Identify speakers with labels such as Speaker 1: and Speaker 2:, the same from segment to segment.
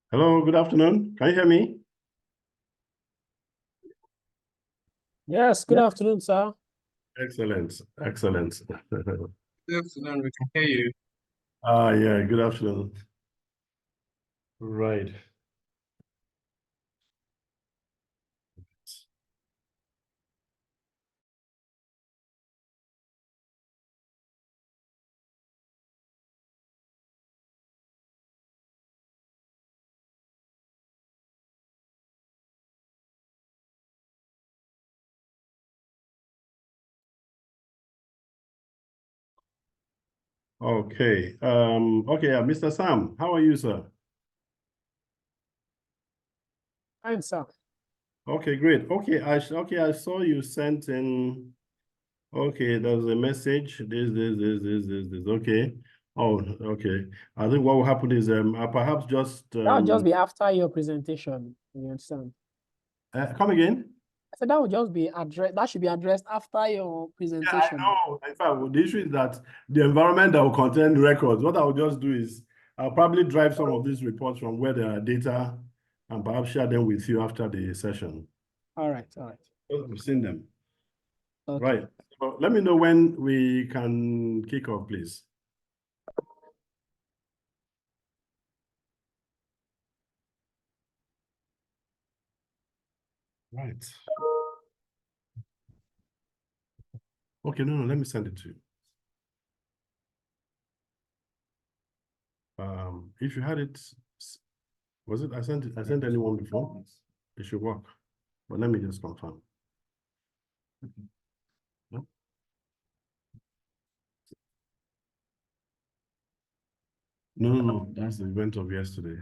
Speaker 1: Hello, good afternoon. Can you hear me?
Speaker 2: Yes, good afternoon, sir.
Speaker 1: Excellent, excellent.
Speaker 3: Good afternoon, we can hear you.
Speaker 1: Yeah, good afternoon. Right. Okay. Okay, Mr. Sam, how are you, sir?
Speaker 2: Fine, sir.
Speaker 1: Okay, great. Okay, I saw you sent in. Okay, there's a message. This. Okay. Oh, okay. I think what will happen is I perhaps just
Speaker 2: That will just be after your presentation. You understand?
Speaker 1: come again.
Speaker 2: I said that will just be addressed. That should be addressed after your
Speaker 1: Yeah, I
Speaker 2: presentation.
Speaker 1: know. In fact, the issue is that the environment that will contain records, what I will just do is I'll probably drive some of these reports from where there are data and perhaps share them with you after the session.
Speaker 2: All right, all right.
Speaker 1: We've seen them.
Speaker 2: Okay.
Speaker 1: Right. So let me know when we can kick off, please. Right. Okay, no, let me send it to you. If you had it, was it? I sent anyone before. It should work. But let me just confirm. No? No, that's the event of yesterday.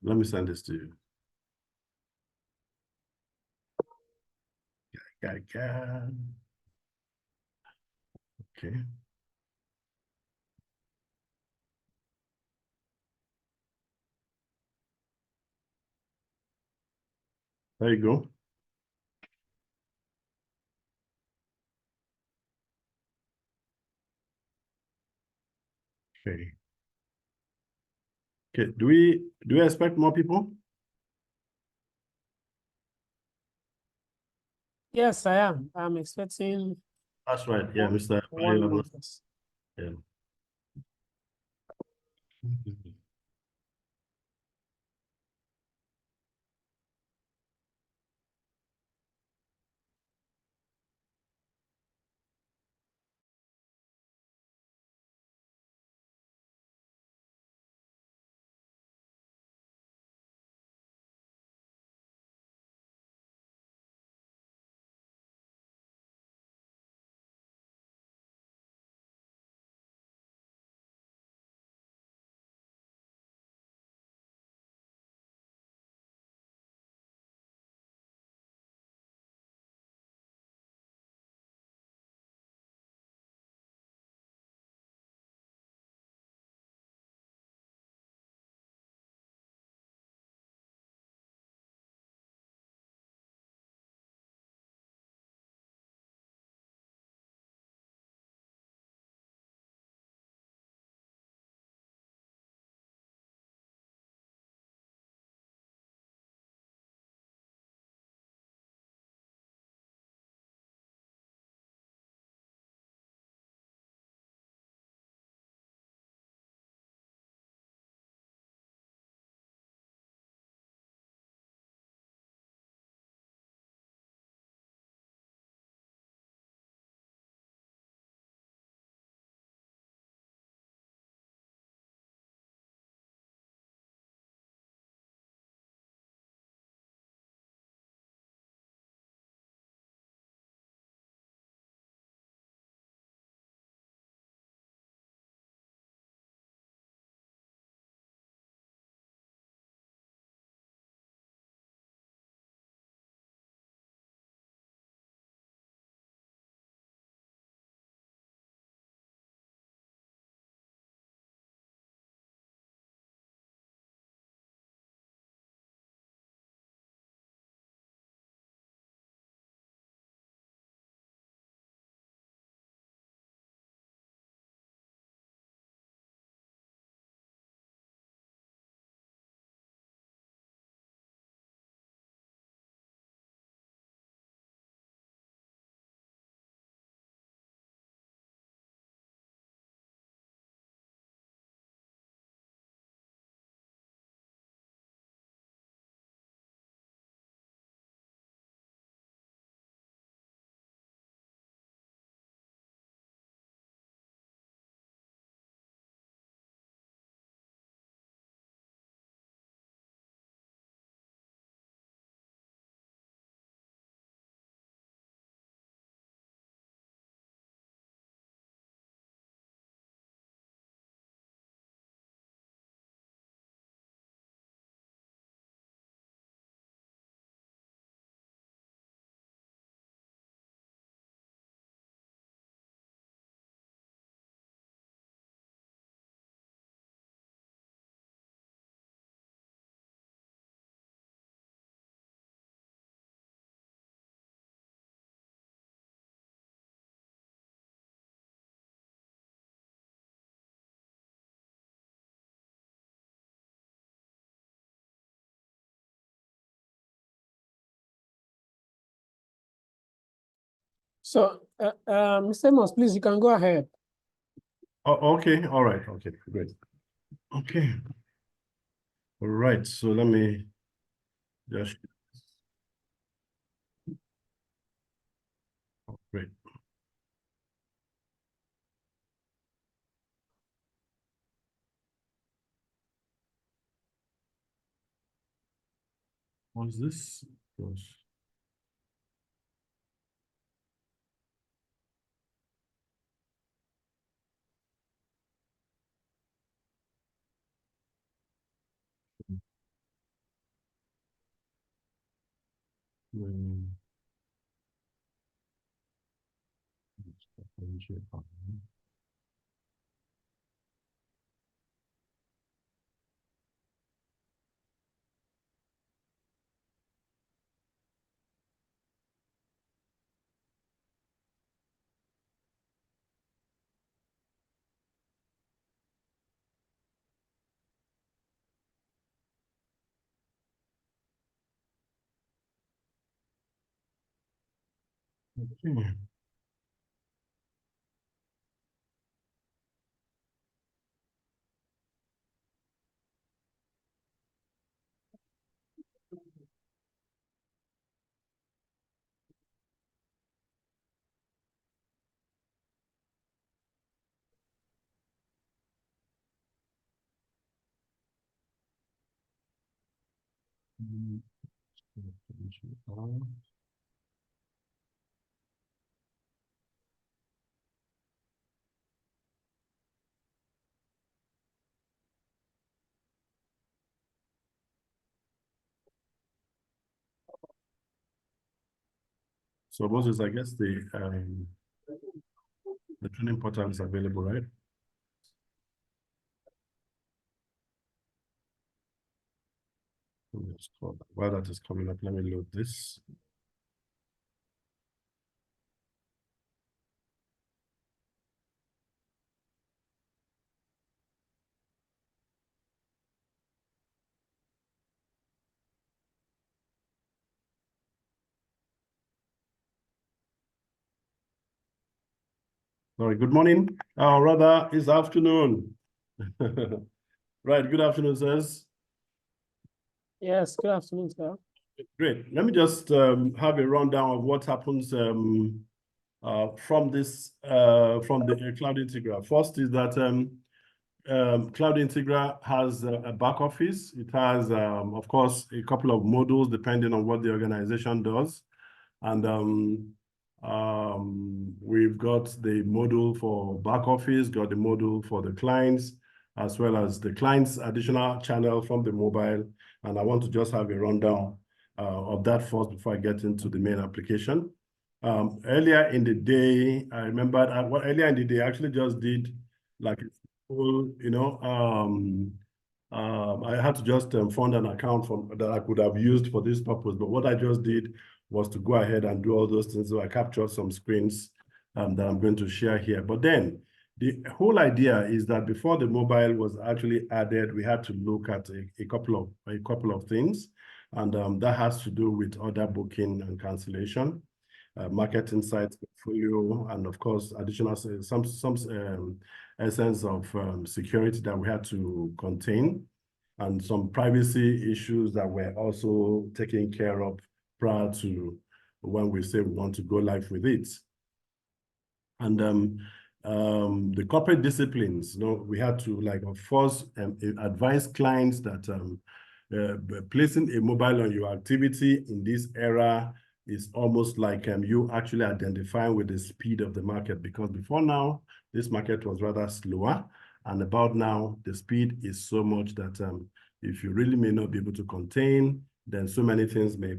Speaker 1: Let me send this to you. Okay. There you go. Okay. Okay. Do we expect more people?
Speaker 2: Yes, I am. I'm expecting
Speaker 1: That's right. Yeah, Mr.
Speaker 2: one more.
Speaker 1: Yeah.
Speaker 2: So, Mr. Amos, please, you can go ahead.
Speaker 1: Oh, okay, all right, okay, great. Okay. All right, so let me just. Oh, great. What's this? Gosh. Hmm. Okay. Hmm. So Moses, I guess the training portal is available, right? While that is coming up, let me load this. Sorry, good morning. Rather, it's afternoon. Right, good afternoon, sirs.
Speaker 2: Yes, good afternoon, sir.
Speaker 1: Great. Let me just have a rundown of what happens from the Cloud Integra. First is that Cloud Integra has a back office. It has, of course, a couple of modules depending on what the organization does. And we've got the module for back office, got the module for the clients, as well as the client's additional channel from the mobile. And I want to just have a rundown of that first before I get into the main application. Earlier in the day, I remember earlier in the day, I actually just did like a full, I had to just fund an account that I could have used for this purpose. But what I just did was to go ahead and do all those things. So I captured some screens that I'm going to share here. But then the whole idea is that before the mobile was actually added, we had to look at a couple of things. And that has to do with order booking and cancellation, market insights, portfolio, and of course, additional some essence of security that we had to contain, and some privacy issues that were also taken care of prior to when we say we want to go live with it. And the corporate disciplines, we had to, like, of course, advise clients that placing a mobile on your activity in this era is almost like you actually identifying with the speed of the market, because before now, this market was rather slower. And about now, the speed is so much that if you really may not be able to contain, then so many things may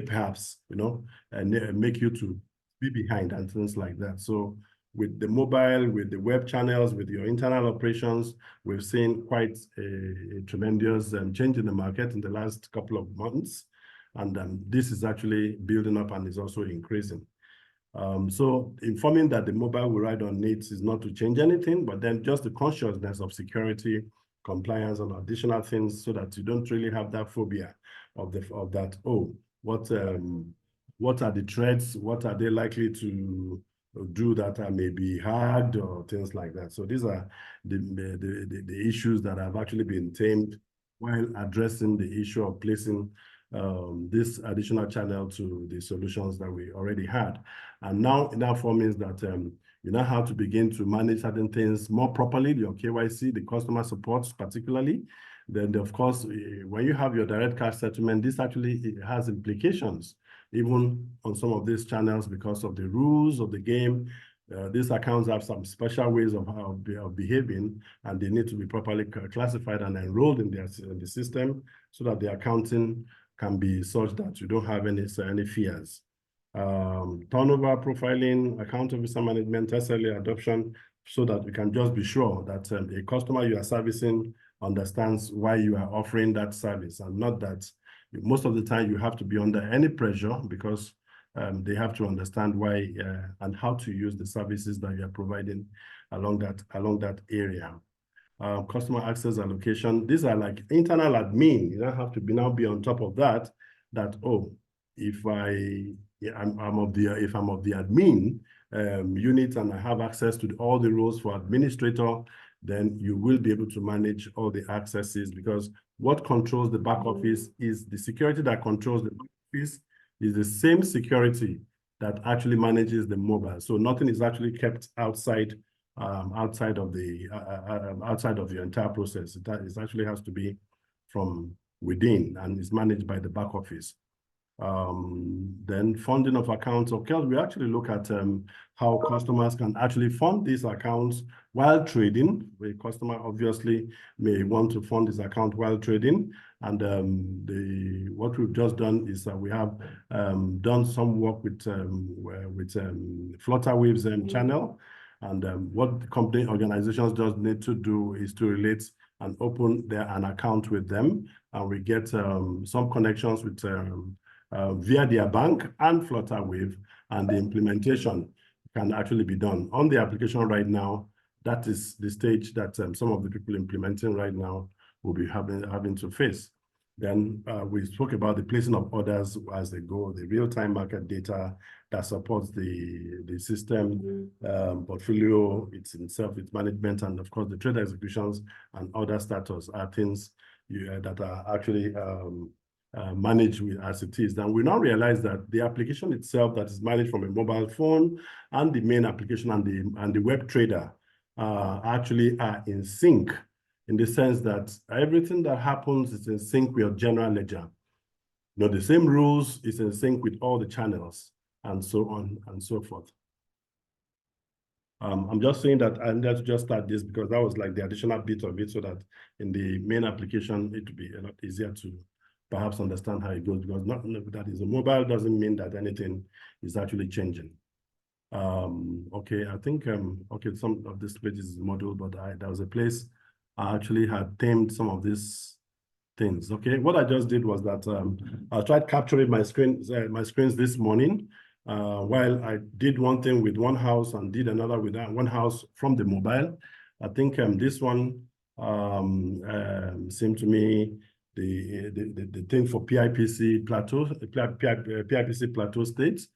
Speaker 1: perhaps, make you to be behind and things like that. So with the mobile, with the web channels, with your internal operations, we've seen quite a tremendous change in the market in the last couple of months. And this is actually building up and is also increasing. So informing that the mobile we ride on needs is not to change anything, but then just the consciousness of security, compliance, and additional things, so that you don't really have that phobia of that, oh, what what are the threats? What are they likely to do that may be hard or things like that? So these are the issues that have actually been tamed while addressing the issue of placing this additional channel to the solutions that we already had. And now in that form means that you now have to begin to manage certain things more properly, your KYC, the customer support particularly. Then, of course, when you have your direct cash settlement, this actually has implications even on some of these channels because of the rules of the game. These accounts have some special ways of behaving, and they need to be properly classified and enrolled in the system so that the accounting can be such that you don't have any fears. Turnover profiling, account officer management, SLA adoption, so that we can just be sure that a customer you are servicing understands why you are offering that service, and not that most of the time you have to be under any pressure because they have to understand why and how to use the services that you are providing along that area. Customer access allocation, these are like internal admin. You don't have to now be on top of that, oh, if I'm of the admin unit and I have access to all the roles for administrator, then you will be able to manage all the accesses, because what controls the back office is the security that controls the back office is the same security that actually manages the mobile. So nothing is actually kept outside outside of the entire process. It actually has to be from within and is managed by the back office. Then funding of accounts. Of course, we actually look at how customers can actually fund these accounts while trading. The customer obviously may want to fund this account while trading. And what we've just done is that we have done some work with Flutterwave's channel. And what the company organizations just need to do is to relate and open an account with them. And we get some connections with via their bank and Flutterwave, and the implementation can actually be done on the application right now. That is the stage that some of the people implementing right now will be having to face. Then we spoke about the placing of orders as they go, the real-time market data that supports the system, portfolio, its management, and of course the trade executions and other status are things that are actually managed as it is. Then we now realize that the application itself that is managed from a mobile phone and the main application and the web trader actually are in sync, in the sense that everything that happens is in sync with your general ledger. You know, the same rules is in sync with all the channels, and so on and so forth. I'm just saying that I need to just start this because that was like the additional bit of it, so that in the main application it will be a lot easier to perhaps understand how it goes, because not that is a mobile doesn't mean that anything is actually changing. Okay, I think okay, some of this page is module, but there was a place I actually had tamed some of these things. Okay, what I just did was that I tried capturing my screens this morning while I did one thing with one house and did another with one house from the mobile. I think this one seemed to me the thing for PIPC plateau, PIPC plateau states.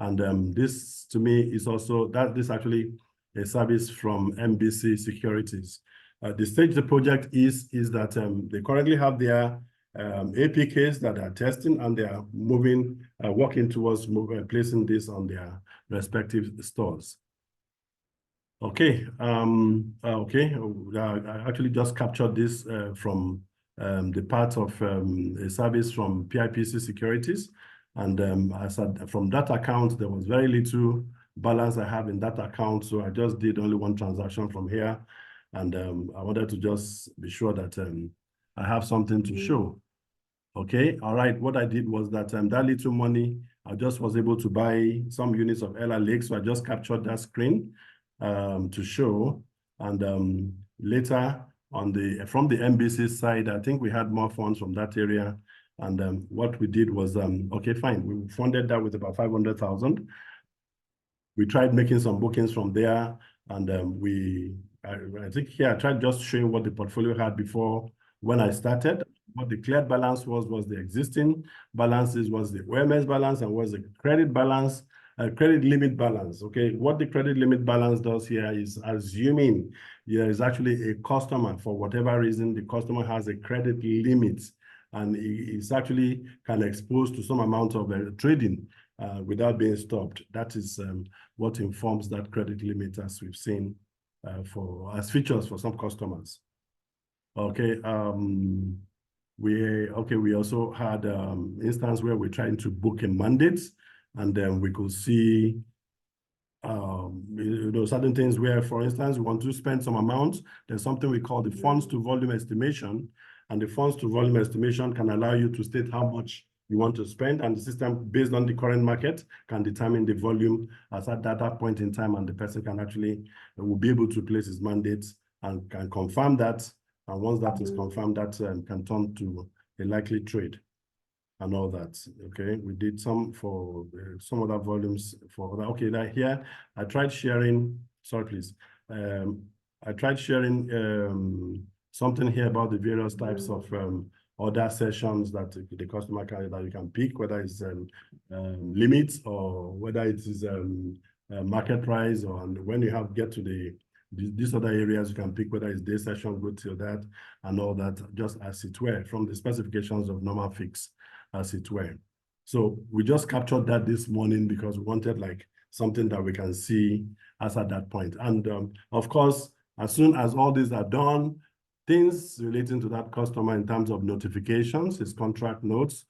Speaker 1: And this to me is also this actually a service from MBC Securities. The stage the project is that they currently have their APKs that are testing, and they are working towards placing this on their respective stores. Okay, okay, I actually just captured this from the part of a service from PIPC Securities. And from that account, there was very little balance I have in that account. So I just did only one transaction from here. And I wanted to just be sure that I have something to show. Okay, all right. What I did was that that little money, I just was able to buy some units of Ella Lake. So I just captured that screen to show. And later from the MBC side, I think we had more funds from that area. And what we did was, okay, fine. We funded that with about 500,000. We tried making some bookings from there. And I think here I tried just showing what the portfolio had before when I started. what the cleared balance was the existing balances, was the OMS balance, and was the credit balance, credit limit balance. Okay, what the credit limit balance does here is assuming there is actually a customer, for whatever reason, the customer has a credit limit and is actually can expose to some amount of trading without being stopped. That is what informs that credit limit, as we've seen as features for some customers. Okay, we also had instance where we're trying to book a mandate, and then we could see certain things where, for instance, we want to spend some amount. There's something we call the funds to volume estimation, and the funds to volume estimation can allow you to state how much you want to spend, and the system, based on the current market, can determine the volume at that point in time, and the person can actually will be able to place his mandates and can confirm that. And once that is confirmed, that can turn to a likely trade and all that. Okay, we did some for some other volumes for that. Okay, that here I tried sharing. Sorry, please. I tried sharing something here about the various types of order sessions that the customer can that you can pick, whether it's limits or whether it is market price, or and when you get to these other areas, you can pick whether it's day session, go till that, and all that, just as it were, from the specifications of normal fix, as it were. So we just captured that this morning because we wanted like something that we can see as at that point. And of course, as soon as all these are done, things relating to that customer in terms of notifications, his contract notes,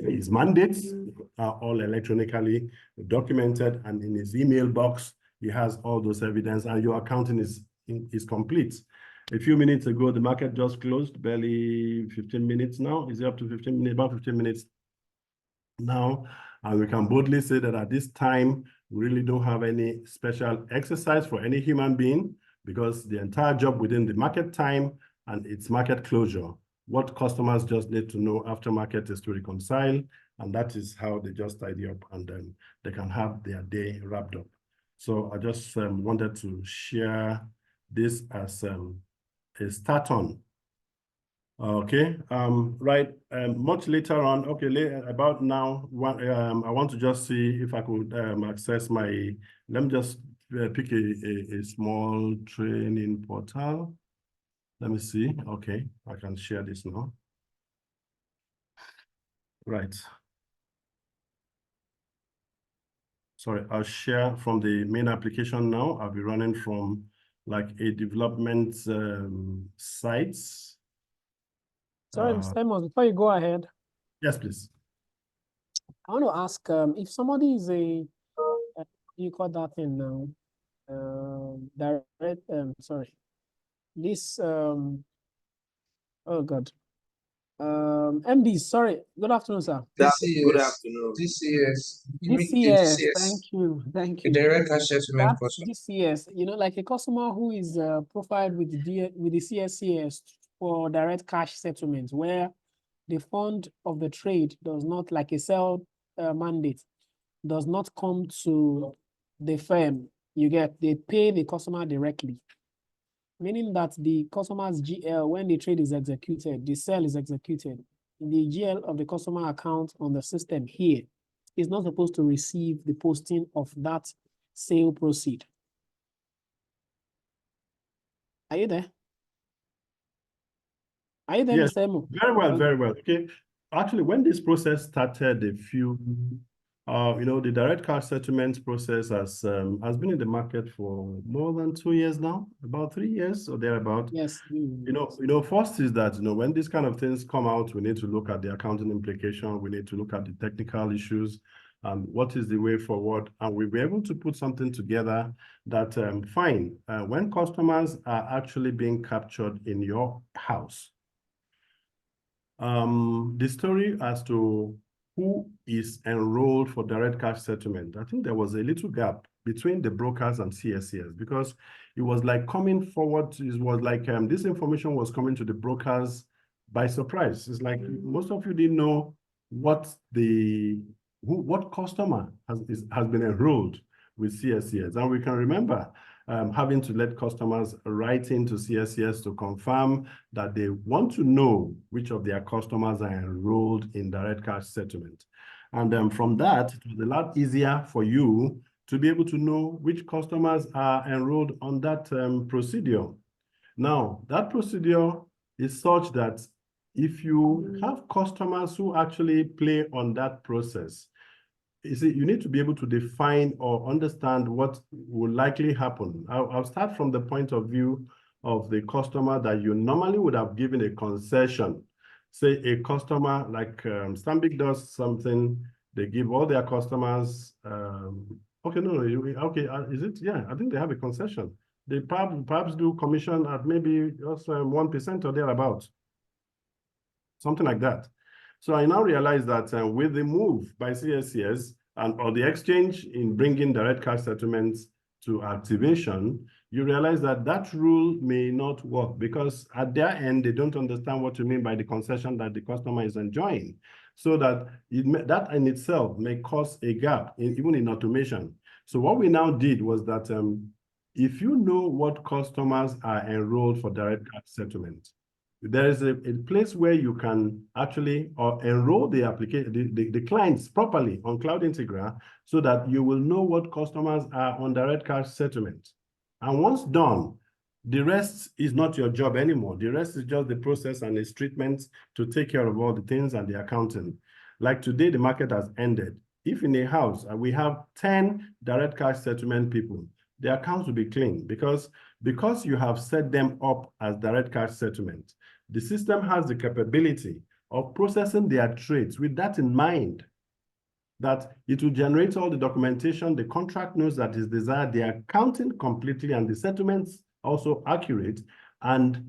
Speaker 1: his mandates are all electronically documented, and in his email box, he has all those evidence, and your accounting is complete. A few minutes ago, the market just closed, barely 15 minutes now. Is it up to 15 minutes? About 15 minutes now. And we can boldly say that at this time, we really don't have any special exercise for any human being, because the entire job within the market time and its market closure, what customers just need to know after market is to reconcile, and that is how they just tidy up, and then they can have their day wrapped up. So I just wanted to share this as a start on. Okay, right, much later on, okay, about now, I want to just see if I could access my, let me just pick a small training portal. Let me see, okay, I can share this now. Right. Sorry, I'll share from the main application now. I'll be running from like a development sites.
Speaker 2: Sorry, Mr. Amos, before you go ahead.
Speaker 1: Yes, please.
Speaker 2: I want to ask if somebody is you call that thing now, sorry, this, oh God, MD, sorry, good afternoon, sir.
Speaker 3: Good afternoon.
Speaker 2: DCS, thank you.
Speaker 3: The direct cash settlement customer.
Speaker 2: DCS, like a customer who is profiled with the CSCS for direct cash settlement, where the fund of the trade does not, like a sell mandate, does not come to the firm. They pay the customer directly, meaning that the customer's GL, when the trade is executed, the sale is executed, the GL of the customer account on the system here is not supposed to receive the posting of that sale proceed. Are you there? Are you there,
Speaker 1: Yes,
Speaker 2: Mr. Emo?
Speaker 1: very well, very well. Okay. Actually, when this process started, the direct cash settlement process has been in the market for more than 2 years now, about 3 years or thereabout.
Speaker 2: Yes.
Speaker 1: First is that, when these kind of things come out, we need to look at the accounting implication. We need to look at the technical issues and what is the way forward. And we'll be able to put something together that, fine, when customers are actually being captured in your house, the story as to who is enrolled for direct cash settlement, I think there was a little gap between the brokers and CSCS, because it was like coming forward, it was like this information was coming to the brokers by surprise. It's like most of you didn't know what customer has been enrolled with CSCS. And we can remember having to let customers write into CSCS to confirm that they want to know which of their customers are enrolled in direct cash settlement. And from that, it was a lot easier for you to be able to know which customers are enrolled on that procedure. Now, that procedure is such that if you have customers who actually play on that process, you see, you need to be able to define or understand what will likely happen. I'll start from the point of view of the customer that you normally would have given a concession. Say a customer like Stanbic does something, they give all their customers, okay, is it? Yeah, I think they have a concession. They perhaps do commission at maybe just 1% or thereabouts, something like that. So I now realize that with the move by CSCS or the exchange in bringing direct cash settlements to activation, you realize that that rule may not work because at their end, they don't understand what you mean by the concession that the customer is enjoying. So that that in itself may cause a gap even in automation. So what we now did was that if you know what customers are enrolled for direct cash settlement, there is a place where you can actually enroll the application, the clients properly on Cloud Integra so that you will know what customers are on direct cash settlement. And once done, the rest is not your job anymore. The rest is just the process and its treatment to take care of all the things and the accounting. Like today, the market has ended. If in a house we have 10 direct cash settlement people, the accounts will be clean because you have set them up as direct cash settlement. The system has the capability of processing their trades with that in mind, that it will generate all the documentation, the contract notes that is desired, the accounting completely, and the settlements also accurate, and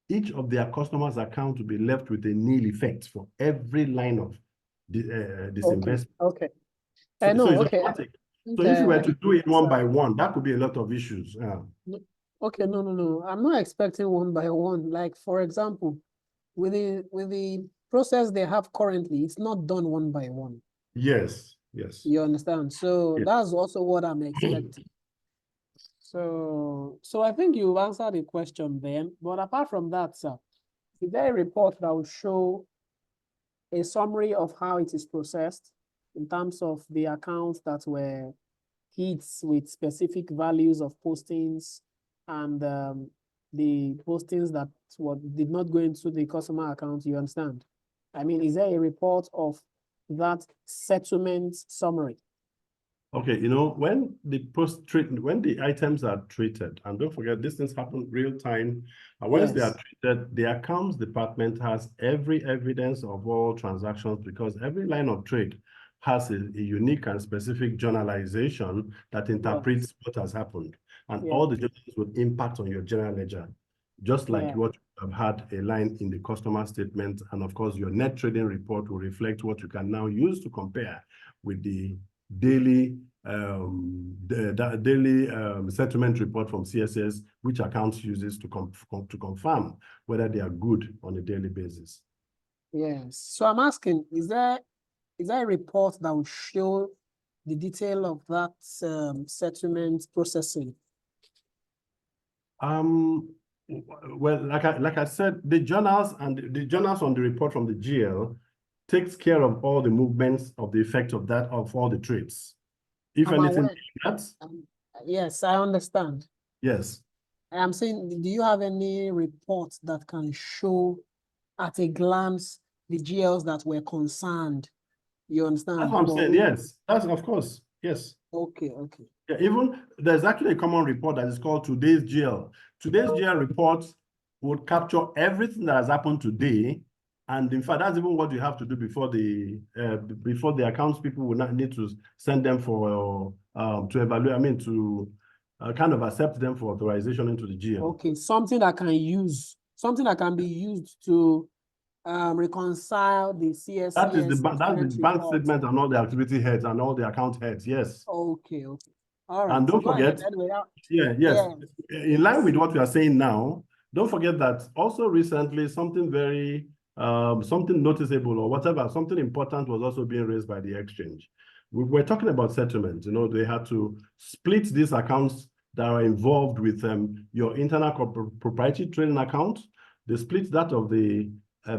Speaker 1: each of their customers' account will be left with a nil effect for every line of this investment.
Speaker 2: Okay.
Speaker 1: So it's
Speaker 2: okay.
Speaker 1: automatic. So if you were to do it one by one, that could be a lot of issues.
Speaker 2: Okay, no. I'm not expecting one by one. Like, for example, with the process they have currently, it's not done one by one.
Speaker 1: Yes.
Speaker 2: You understand? So
Speaker 1: yes.
Speaker 2: That's also what I'm expecting. So I think you've answered the question then. But apart from that, sir, is there a report that will show a summary of how it is processed in terms of the accounts that were hits with specific values of postings and the postings that did not go into the customer account? You understand? I mean, is there a report of that settlement summary?
Speaker 1: Okay, when the items are treated, and don't forget, these things happen real time. And once they are treated, the accounts department has every evidence of all transactions because every line of trade has a unique and specific journalization that interprets what has happened. And all the journals will impact on your general ledger, just like what you have had a line in the customer statement. And of course, your net trading report will reflect what you can now use to compare with the daily settlement report from CSS, which accounts uses to confirm whether they are good on a daily basis.
Speaker 2: Yes. So I'm asking, is there a report that will show the detail of that settlement processing?
Speaker 1: Well, like I said, the journals on the report from the GL takes care of all the movements of the effect of that of all the trades. If anything,
Speaker 2: yes, I understand.
Speaker 1: Yes.
Speaker 2: I'm saying, do you have any report that can show at a glance the GLs that were concerned? You understand?
Speaker 1: That's what I'm saying. Yes, that's of course. Yes.
Speaker 2: Okay.
Speaker 1: Yeah, even there's actually a common report that is called today's GL. Today's GL report would capture everything that has happened today. And in fact, that's even what you have to do before the accounts people will not need to send them for to evaluate. I mean, to kind of accept them for authorization into the GL.
Speaker 2: Okay, something that can be used to reconcile the CSCS.
Speaker 1: That's the bank statement and all the activity heads and all the account heads. Yes.
Speaker 2: Okay. All right.
Speaker 1: And don't forget. In line with what we are saying now, don't forget that also recently something very something noticeable or whatever, something important was also being raised by the exchange. We're talking about settlement. They had to split these accounts that are involved with your internal proprietary trading account. They split that of the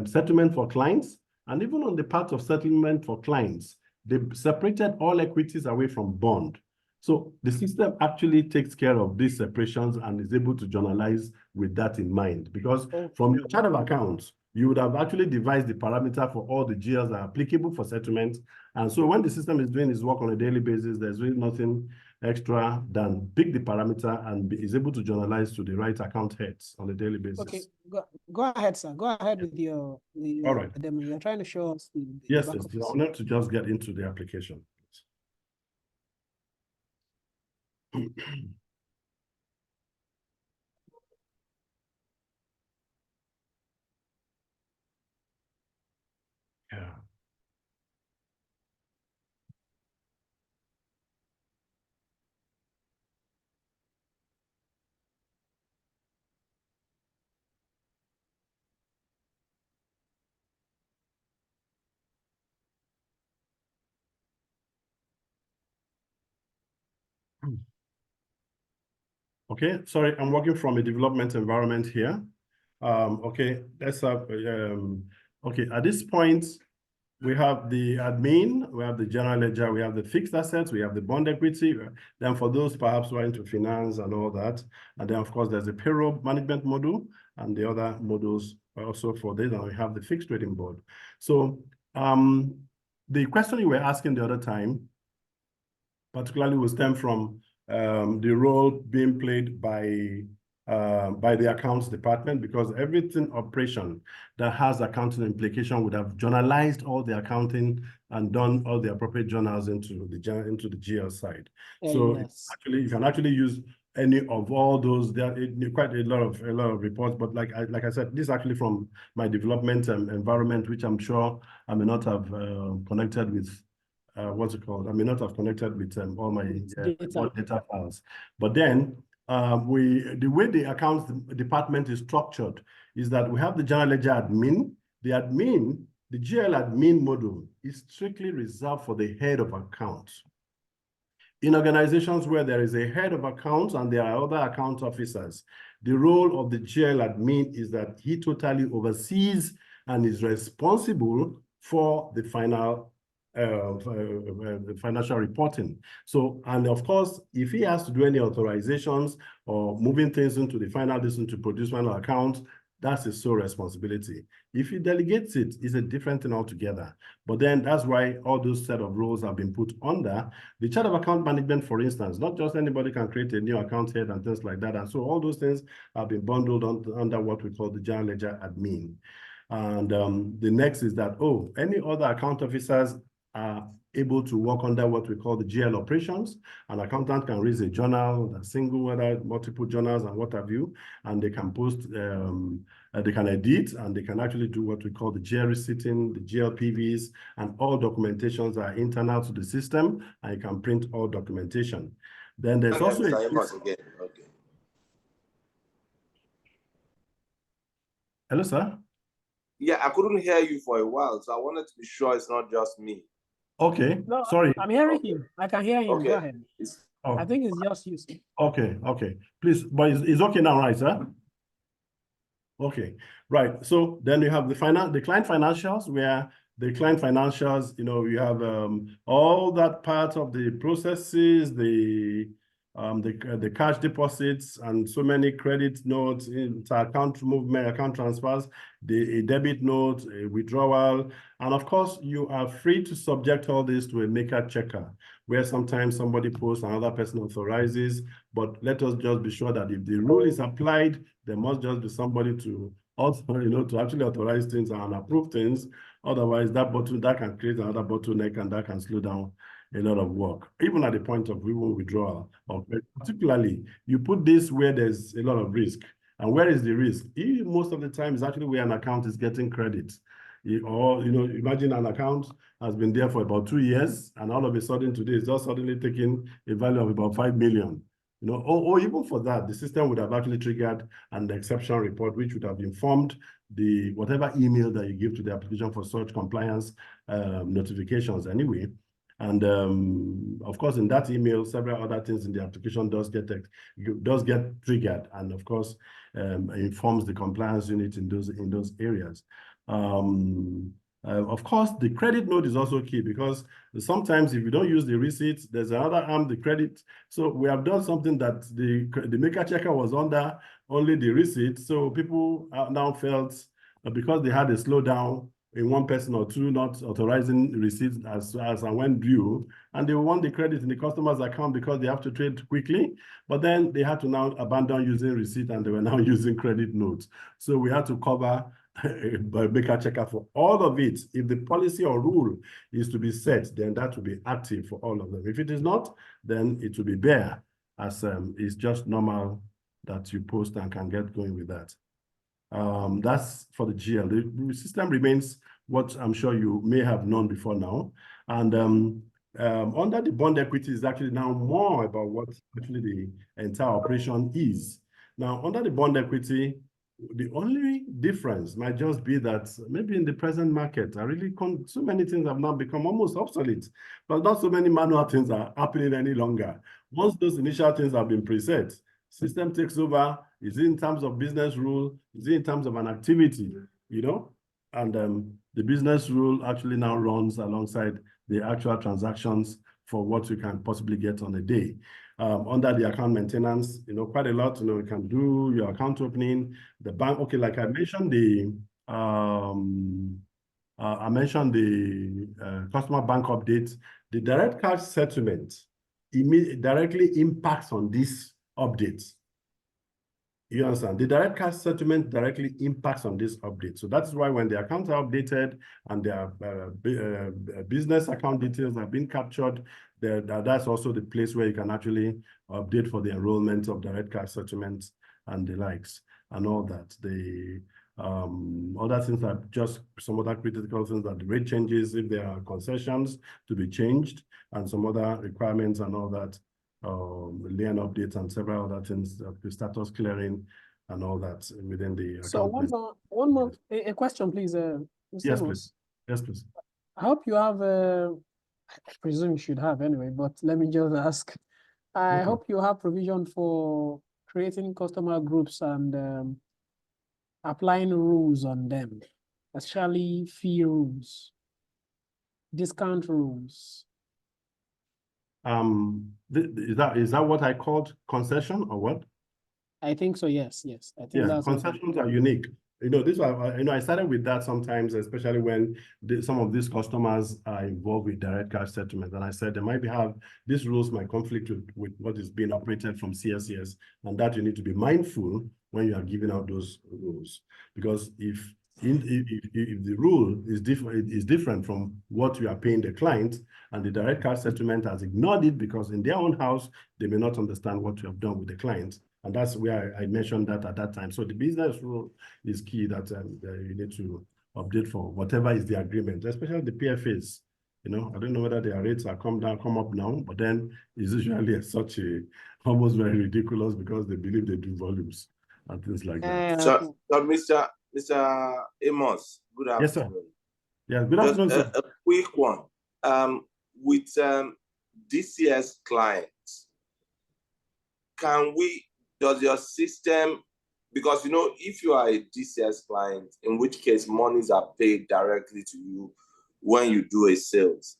Speaker 1: settlement for clients, and even on the part of settlement for clients, they separated all equities away from bond. So the system actually takes care of these separations and is able to journalize with that in mind. Because from your chart of accounts, you would have actually devised the parameter for all the GLs that are applicable for settlement. And so when the system is doing its work on a daily basis, there's really nothing extra than pick the parameter and is able to generalize to the right account heads on a daily basis.
Speaker 2: Okay, go ahead, sir. Go ahead with your
Speaker 1: all right.
Speaker 2: demo. You're trying to show us the
Speaker 1: yes, I wanted to just get into the application. Yeah. Okay, sorry, I'm working from a development environment here. Okay, let's have, okay, at this point, we have the admin, we have the general ledger, we have the fixed assets, we have the bond equity. Then for those perhaps who are into finance and all that, and then of course there's a payroll management module and the other modules also for this, and we have the fixed trading board. So the question you were asking the other time, particularly will stem from the role being played by the accounts department, because everything operation that has accounting implication would have journalized all the accounting and done all the appropriate journals into the GL side. So
Speaker 2: yes.
Speaker 1: actually, you can actually use any of all those. There are quite a lot of reports, but like I said, this is actually from my development environment, which I'm sure I may not have connected with. What's it called? I may not have connected with all my data files, but then the way the accounts department is structured is that we have the general ledger admin. The GL admin module is strictly reserved for the head of accounts. In organizations where there is a head of accounts and there are other account officers, the role of the GL admin is that he totally oversees and is responsible for the final financial reporting. So, and of course, if he has to do any authorizations or moving things into the final listen to produce final accounts, that's his sole responsibility. If he delegates it, it's a different thing altogether. But then that's why all those set of roles have been put under the chart of account management, for instance. Not just anybody can create a new account head and things like that. And so all those things have been bundled under what we call the general ledger admin. And the next is that, any other account officers are able to work under what we call the GL operations. An accountant can raise a journal, a single, whether multiple journals and what have you, and they can post, they can edit, and they can actually do what we call the GL receipting, the GL PVs, and all documentations are internal to the system, and you can print all documentation. Then there's also Hello, sir?
Speaker 3: Yeah, I couldn't hear you for a while, so I wanted to be sure it's not just me.
Speaker 1: Okay,
Speaker 2: no,
Speaker 1: sorry.
Speaker 2: I'm hearing him. I can hear him.
Speaker 3: Okay.
Speaker 2: Go ahead. I think it's just you.
Speaker 1: Okay, please, but it's okay now, right, sir? Okay, right. So then you have the client financials, where the client financials, you have all that part of the processes, the cash deposits, and so many credit notes, account movement, account transfers, a debit note, a withdrawal, and of course you are free to subject all this to a maker checker, where sometimes somebody posts, another person authorizes. But let us just be sure that if the rule is applied, there must just be somebody to also, to actually authorize things and approve things. Otherwise, that can create another bottleneck, and that can slow down a lot of work, even at the point of withdrawal. Particularly, you put this where there's a lot of risk. And where is the risk? Most of the time, it's actually where an account is getting credit. Or, imagine an account has been there for about 2 years, and all of a sudden today it's just suddenly taking a value of about 5 million. Or even for that, the system would have actually triggered an exception report, which would have informed whatever email that you give to the application for such compliance notifications anyway. And of course, in that email, several other things in the application does get triggered, and of course, informs the compliance unit in those areas. Of course, the credit note is also key, because sometimes if you don't use the receipt, there's another arm, the credit. So we have done something that the maker checker was under only the receipt. So people now felt because they had a slowdown in one person or two not authorizing receipts as and when due, and they want the credit in the customer's account because they have to trade quickly, but then they had to now abandon using receipt and they were now using credit notes. So we had to cover by maker checker for all of it. If the policy or rule is to be set, then that will be active for all of them. If it is not, then it will be bare, as it's just normal that you post and can get going with that. That's for the GL. The system remains what I'm sure you may have known before now. And under the bond equity is actually now more about what actually the entire operation is. Now, under the bond equity, the only difference might just be that maybe in the present market, so many things have now become almost obsolete, but not so many manual things are happening any longer. Once those initial things have been preset, system takes over. Is it in terms of business rule? Is it in terms of an activity? You know, and the business rule actually now runs alongside the actual transactions for what you can possibly get on a day. Under the account maintenance, you know, quite a lot, you know, you can do your account opening, the bank. Okay, like I mentioned, the customer bank update, the direct cash settlement directly impacts on this update. You understand? The direct cash settlement directly impacts on this update. So that's why when the accounts are updated and their business account details have been captured, that's also the place where you can actually update for the enrollment of direct cash settlements and the likes and all that. The other things are just some other critical things, that the rate changes, if there are concessions to be changed, and some other requirements and all that. Lien updates and several other things, the status clearing and all that within the
Speaker 2: So one more a question, please, Mr.
Speaker 1: Yes,
Speaker 2: Amos.
Speaker 1: please. Yes, please.
Speaker 2: I hope you have I presume you should have anyway, but let me just ask. I hope you have provision for creating customer groups and applying rules on them, especially fee rules, discount rules.
Speaker 1: Is that what I called concession or what?
Speaker 2: I think so. Yes. I think
Speaker 1: Yeah,
Speaker 2: that's
Speaker 1: concessions are unique. You know, I started with that sometimes, especially when some of these customers are involved with direct cash settlement. And I said, these rules might conflict with what is being operated from CSCS, and that you need to be mindful when you are giving out those rules. Because if the rule is different from what you are paying the client, and the direct cash settlement has ignored it because in their own house, they may not understand what you have done with the client. And that's where I mentioned that at that time. So the business rule is key that you need to update for whatever is the agreement, especially the PFAs. You know, I don't know whether their rates are come up now, but then it's usually such almost very ridiculous because they believe they do volumes and things like that.
Speaker 3: So Mr. Amos, good afternoon.
Speaker 1: Yes, sir. Yeah, good afternoon, sir.
Speaker 3: A quick one. With DCS clients, does your system, because, you know, if you are a DCS client, in which case monies are paid directly to you when you do a sales.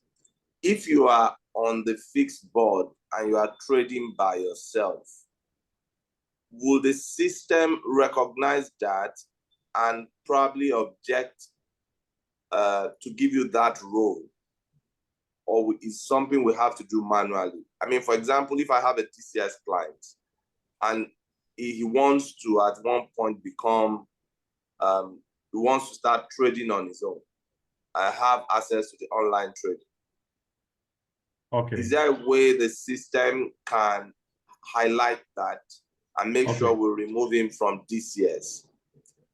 Speaker 3: If you are on the fixed board and you are trading by yourself, will the system recognize that and probably object to give you that role? Or is something we have to do manually? I mean, for example, if I have a TCS client and he wants to at one point become, he wants to start trading on his own, I have access to the online trading.
Speaker 1: Okay.
Speaker 3: Is there a way the system can highlight that and make sure we remove him from DCS?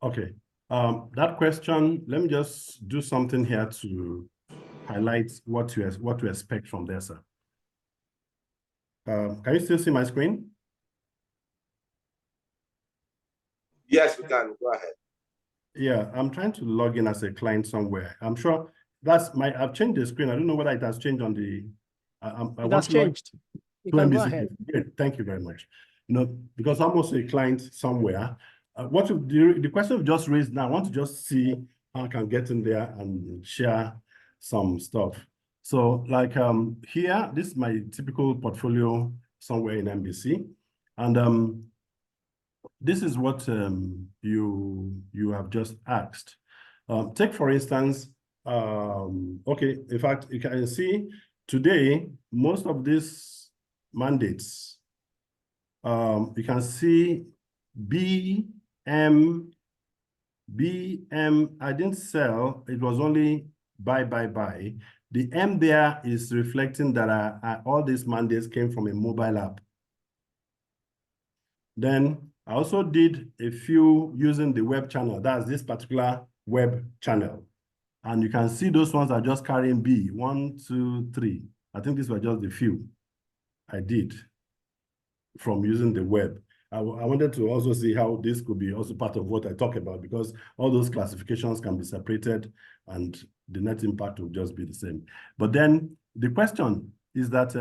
Speaker 3: Okay.
Speaker 1: That question, let me just do something here to highlight what to expect from there, sir. Can you still see my screen?
Speaker 3: Yes, we can. Go ahead.
Speaker 1: Yeah, I'm trying to log in as a client somewhere. I'm sure I've changed the screen. I don't know whether it has changed on the.
Speaker 2: It has changed. You can go ahead.
Speaker 1: Thank you very much. Because I'm also a client somewhere. The question we've just raised now, I want to just see how I can get in there and share some stuff. So like here, this is my typical portfolio somewhere in MBC. And this is what you have just asked. Take for instance, okay, in fact, you can see today, most of these mandates, you can see BM, I didn't sell, it was only buy. The M there is reflecting that all these mandates came from a mobile app. Then I also did a few using the web channel. That's this particular web channel. And you can see those ones are just carrying B, 1, 2, 3. I think these were just the few I did from using the web. I wanted to also see how this could be also part of what I talk about, because all those classifications can be separated and the net impact will just be the same. But then the question is that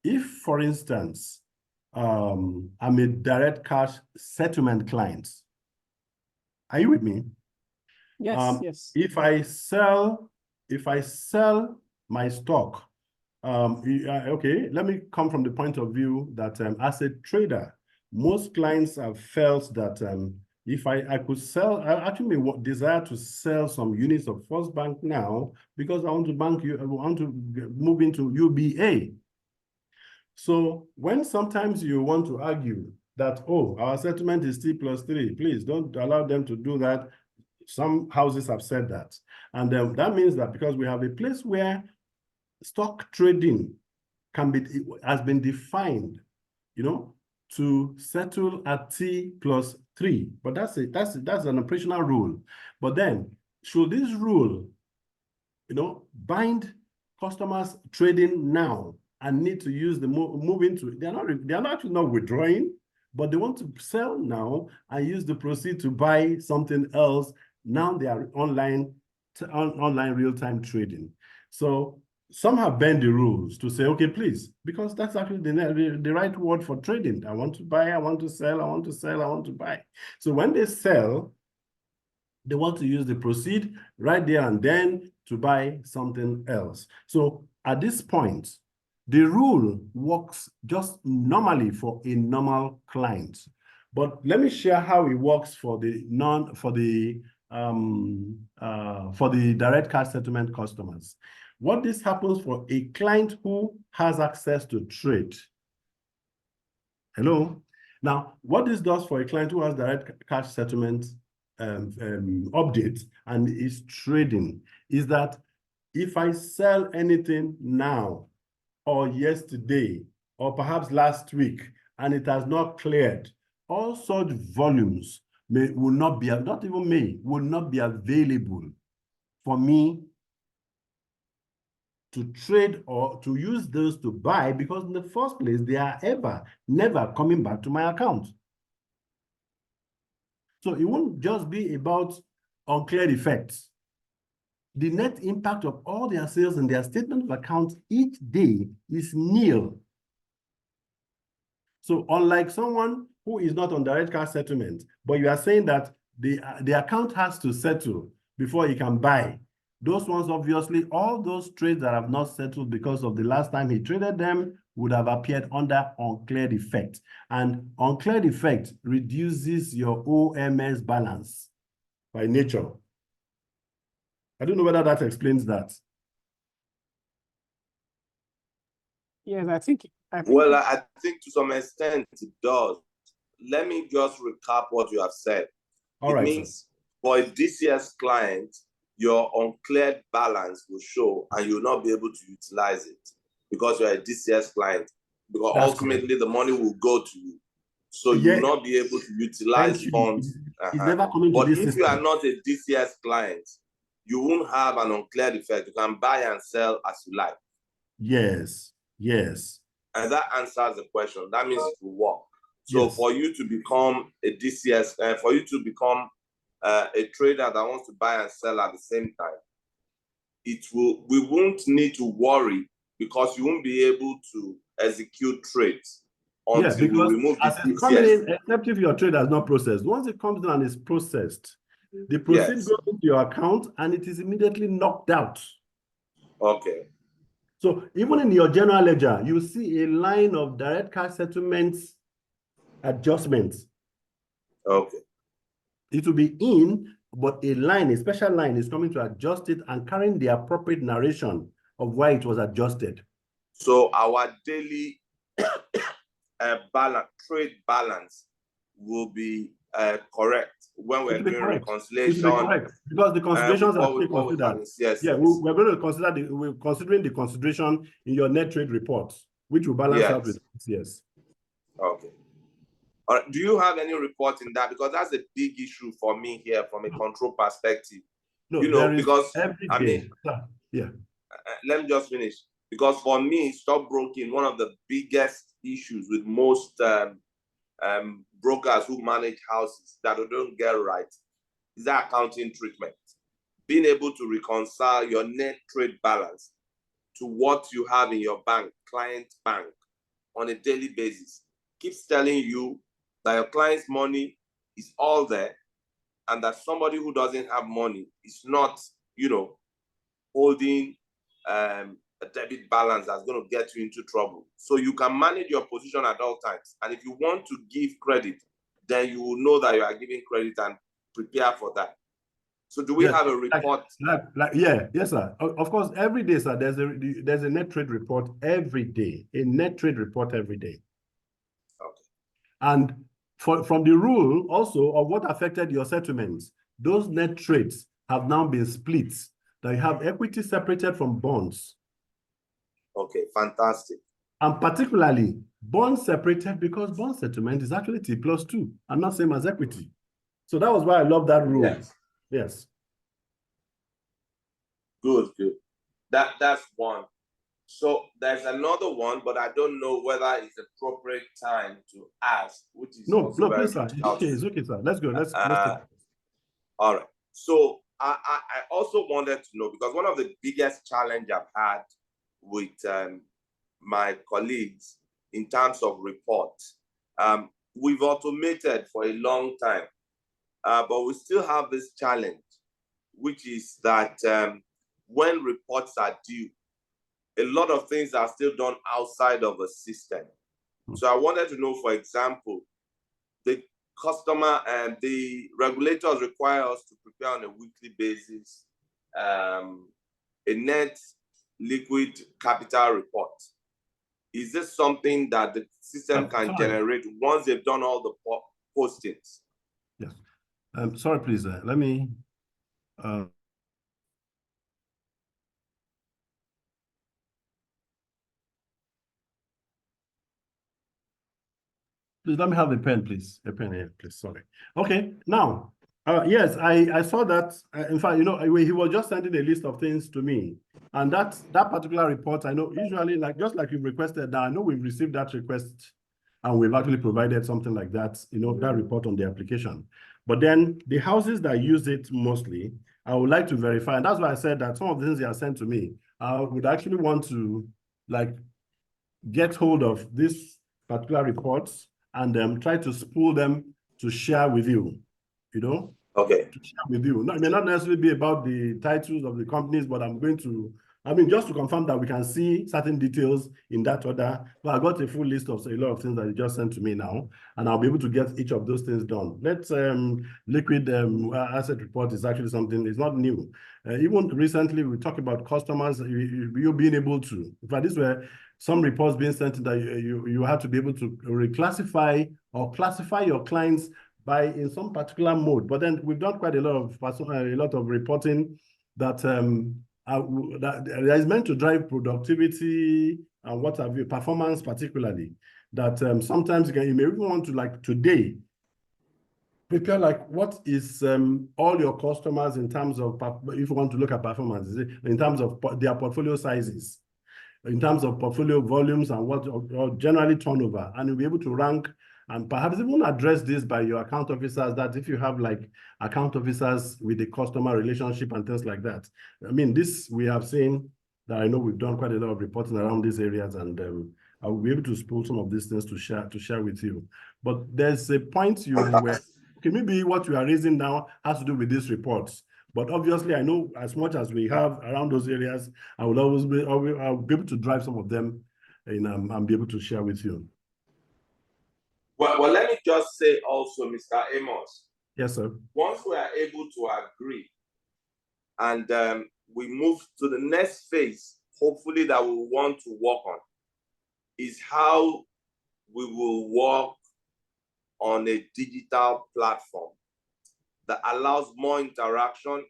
Speaker 1: if, for instance, I'm a direct cash settlement client, are you with me?
Speaker 2: Yes, yes.
Speaker 1: If I sell my stock, okay, let me come from the point of view that as a trader, most clients have felt that if I could sell, I actually desire to sell some units of First Bank now because I want to move into UBA. So when sometimes you want to argue that, oh, our settlement is T+3, please don't allow them to do that. Some houses have said that. And that means that because we have a place where stock trading has been defined, to settle at T+3. But that's an operational rule. But then should this rule, bind customers trading now and need to use the moving to, they're actually not withdrawing, but they want to sell now and use the proceed to buy something else. Now they are online real-time trading. So some have bent the rules to say, okay, please, because that's actually the right word for trading. I want to buy, I want to sell, I want to sell, I want to buy. So when they sell, they want to use the proceed right there and then to buy something else. So at this point, the rule works just normally for a normal client. But let me share how it works for the direct cash settlement customers. What this happens for a client who has access to trade. Hello? Now, what this does for a client who has direct cash settlement update and is trading is that if I sell anything now or yesterday or perhaps last week and it has not cleared, all such volumes will not be available for me to trade or to use those to buy, because in the first place, they are never coming back to my account. So it won't just be about uncleared effects. The net impact of all their sales and their statement of accounts each day is nil. So unlike someone who is not on direct cash settlement, but you are saying that the account has to settle before he can buy. Those ones, obviously, all those trades that have not settled because of the last time he traded them would have appeared under uncleared effect. And uncleared effect reduces your OMS balance by nature. I don't know whether that explains that.
Speaker 2: Yes, I think.
Speaker 3: Well, I think to some extent it does. Let me just recap what you have said. It means for a DCS client, your uncleared balance will show and you'll not be able to utilize it because you're a DCS client. Because ultimately the money will go to you. So you will not be able to utilize funds. But if you are not a DCS client, you won't have an uncleared effect. You can buy and sell as you like.
Speaker 1: Yes, yes.
Speaker 3: And that answers the question. That means it will work. So for you to become a DCS, for you to become a trader that wants to buy and sell at the same time, we won't need to worry because you won't be able to execute trades until we remove
Speaker 1: as
Speaker 3: the
Speaker 1: it's coming in, except if your trade has not processed. Once it comes in and is processed, the proceed goes into your account and it is immediately knocked out.
Speaker 3: Okay.
Speaker 1: So even in your general ledger, you see a line of direct cash settlements adjustments.
Speaker 3: Okay.
Speaker 1: It will be in, but a special line is coming to adjust it and carrying the appropriate narration of why it was adjusted.
Speaker 3: So our daily trade balance will be correct when we're doing reconciliation.
Speaker 1: It will be correct because the considerations are still considered.
Speaker 3: Yes,
Speaker 1: yeah, we're going to consider we're considering the consideration in your net trade report, which will balance out with yes.
Speaker 3: Okay. All right. Do you have any report in that? Because that's a big issue for me here from a control perspective.
Speaker 1: No,
Speaker 3: because
Speaker 1: every day.
Speaker 3: Let me just finish. Because for me, stockbroking, one of the biggest issues with most brokers who manage houses that they don't get right is that accounting treatment. Being able to reconcile your net trade balance to what you have in your client bank on a daily basis keeps telling you that your client's money is all there and that somebody who doesn't have money is not, holding a debit balance that's going to get you into trouble. So you can manage your position at all times. And if you want to give credit, then you will know that you are giving credit and prepare for that. So do we have a report?
Speaker 1: Yes, sir. Of course, every day, sir, there's a net trade report every day, a net trade report every day.
Speaker 3: Okay.
Speaker 1: And from the rule also of what affected your settlements, those net trades have now been split. That you have equity separated from bonds.
Speaker 3: Okay, fantastic.
Speaker 1: And particularly bonds separated because bond settlement is actually T+2 and not same as equity. So that was why I love that rule. Yes.
Speaker 3: Good. That's one. So there's another one, but I don't know whether it's appropriate time to ask, which is
Speaker 1: no, please, sir. It's okay, sir. Let's go. Let's take it.
Speaker 3: All right. So I also wanted to know, because one of the biggest challenge I've had with my colleagues in terms of reports, we've automated for a long time, but we still have this challenge, which is that when reports are due, a lot of things are still done outside of a system. So I wanted to know, for example, the customer and the regulators require us to prepare on a weekly basis a net liquid capital report. Is this something that the system can generate once they've done all the postings?
Speaker 1: Yes. Sorry, please. Let me. Please let me have a pen, please. A pen here, please. Sorry. Okay. Now, yes, I saw that. In fact, he was just sending a list of things to me, and that particular report, I know usually, just like you've requested, that I know we've received that request, and we've actually provided something like that, that report on the application. But then the houses that use it mostly, I would like to verify, and that's why I said that some of the things they are sent to me, I would actually want to get hold of these particular reports and try to spool them to share with you,
Speaker 3: Okay.
Speaker 1: To share with you. It may not necessarily be about the titles of the companies, but I'm going to, just to confirm that we can see certain details in that order. But I got a full list of a lot of things that you just sent to me now, and I'll be able to get each of those things done. Liquid asset report is actually something, it's not new. Even recently, we talked about customers, you being able to, in fact, these were some reports being sent that you have to be able to reclassify or classify your clients in some particular mode. But then we've done quite a lot of reporting that is meant to drive productivity and what have you, performance particularly. That sometimes you may even want to, today, prepare what is all your customers in terms of, if you want to look at performance, in terms of their portfolio sizes, in terms of portfolio volumes and what or generally turnover, and you'll be able to rank And perhaps even address this by your account officers, that if you have like account officers with the customer relationship and things like that. I mean, this we have seen that I know we've done quite a lot of reporting around these areas, and I will be able to pull some of these things to share with you. But there's a point you were, okay, maybe what you are raising now has to do with these reports. But obviously, I know as much as we have around those areas, I will always be, I'll be able to drive some of them and be able to share with you.
Speaker 3: Well, let me just say also, Mr. Amos.
Speaker 1: Yes, sir.
Speaker 3: Once we are able to agree and we move to the next phase, hopefully that we want to work on, is how we will work on a digital platform that allows more interaction,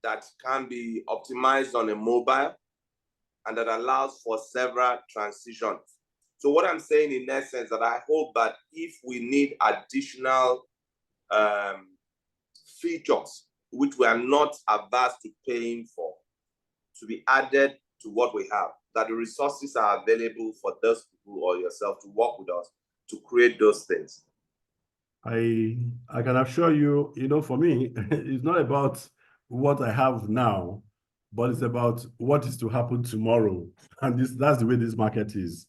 Speaker 3: that can be optimized on a mobile, and that allows for several transitions. So what I'm saying in essence, that I hope that if we need additional features, which we are not averse to paying for, to be added to what we have, that the resources are available for those people or yourself to work with us to create those things.
Speaker 1: I can assure you, for me, it's not about what I have now, but it's about what is to happen tomorrow. And that's the way this market is.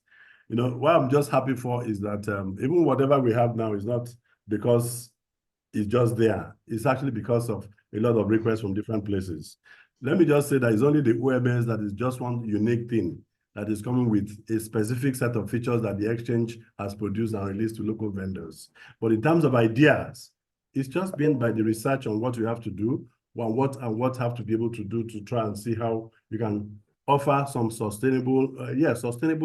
Speaker 1: What I'm just happy for is that even whatever we have now is not because it's just there. It's actually because of a lot of requests from different places. Let me just say that it's only the OMS that is just one unique thing that is coming with a specific set of features that the exchange has produced and released to local vendors. But in terms of ideas, it's just been by the research on what you have to do, what have to be able to do to try and see how you can offer some sustainable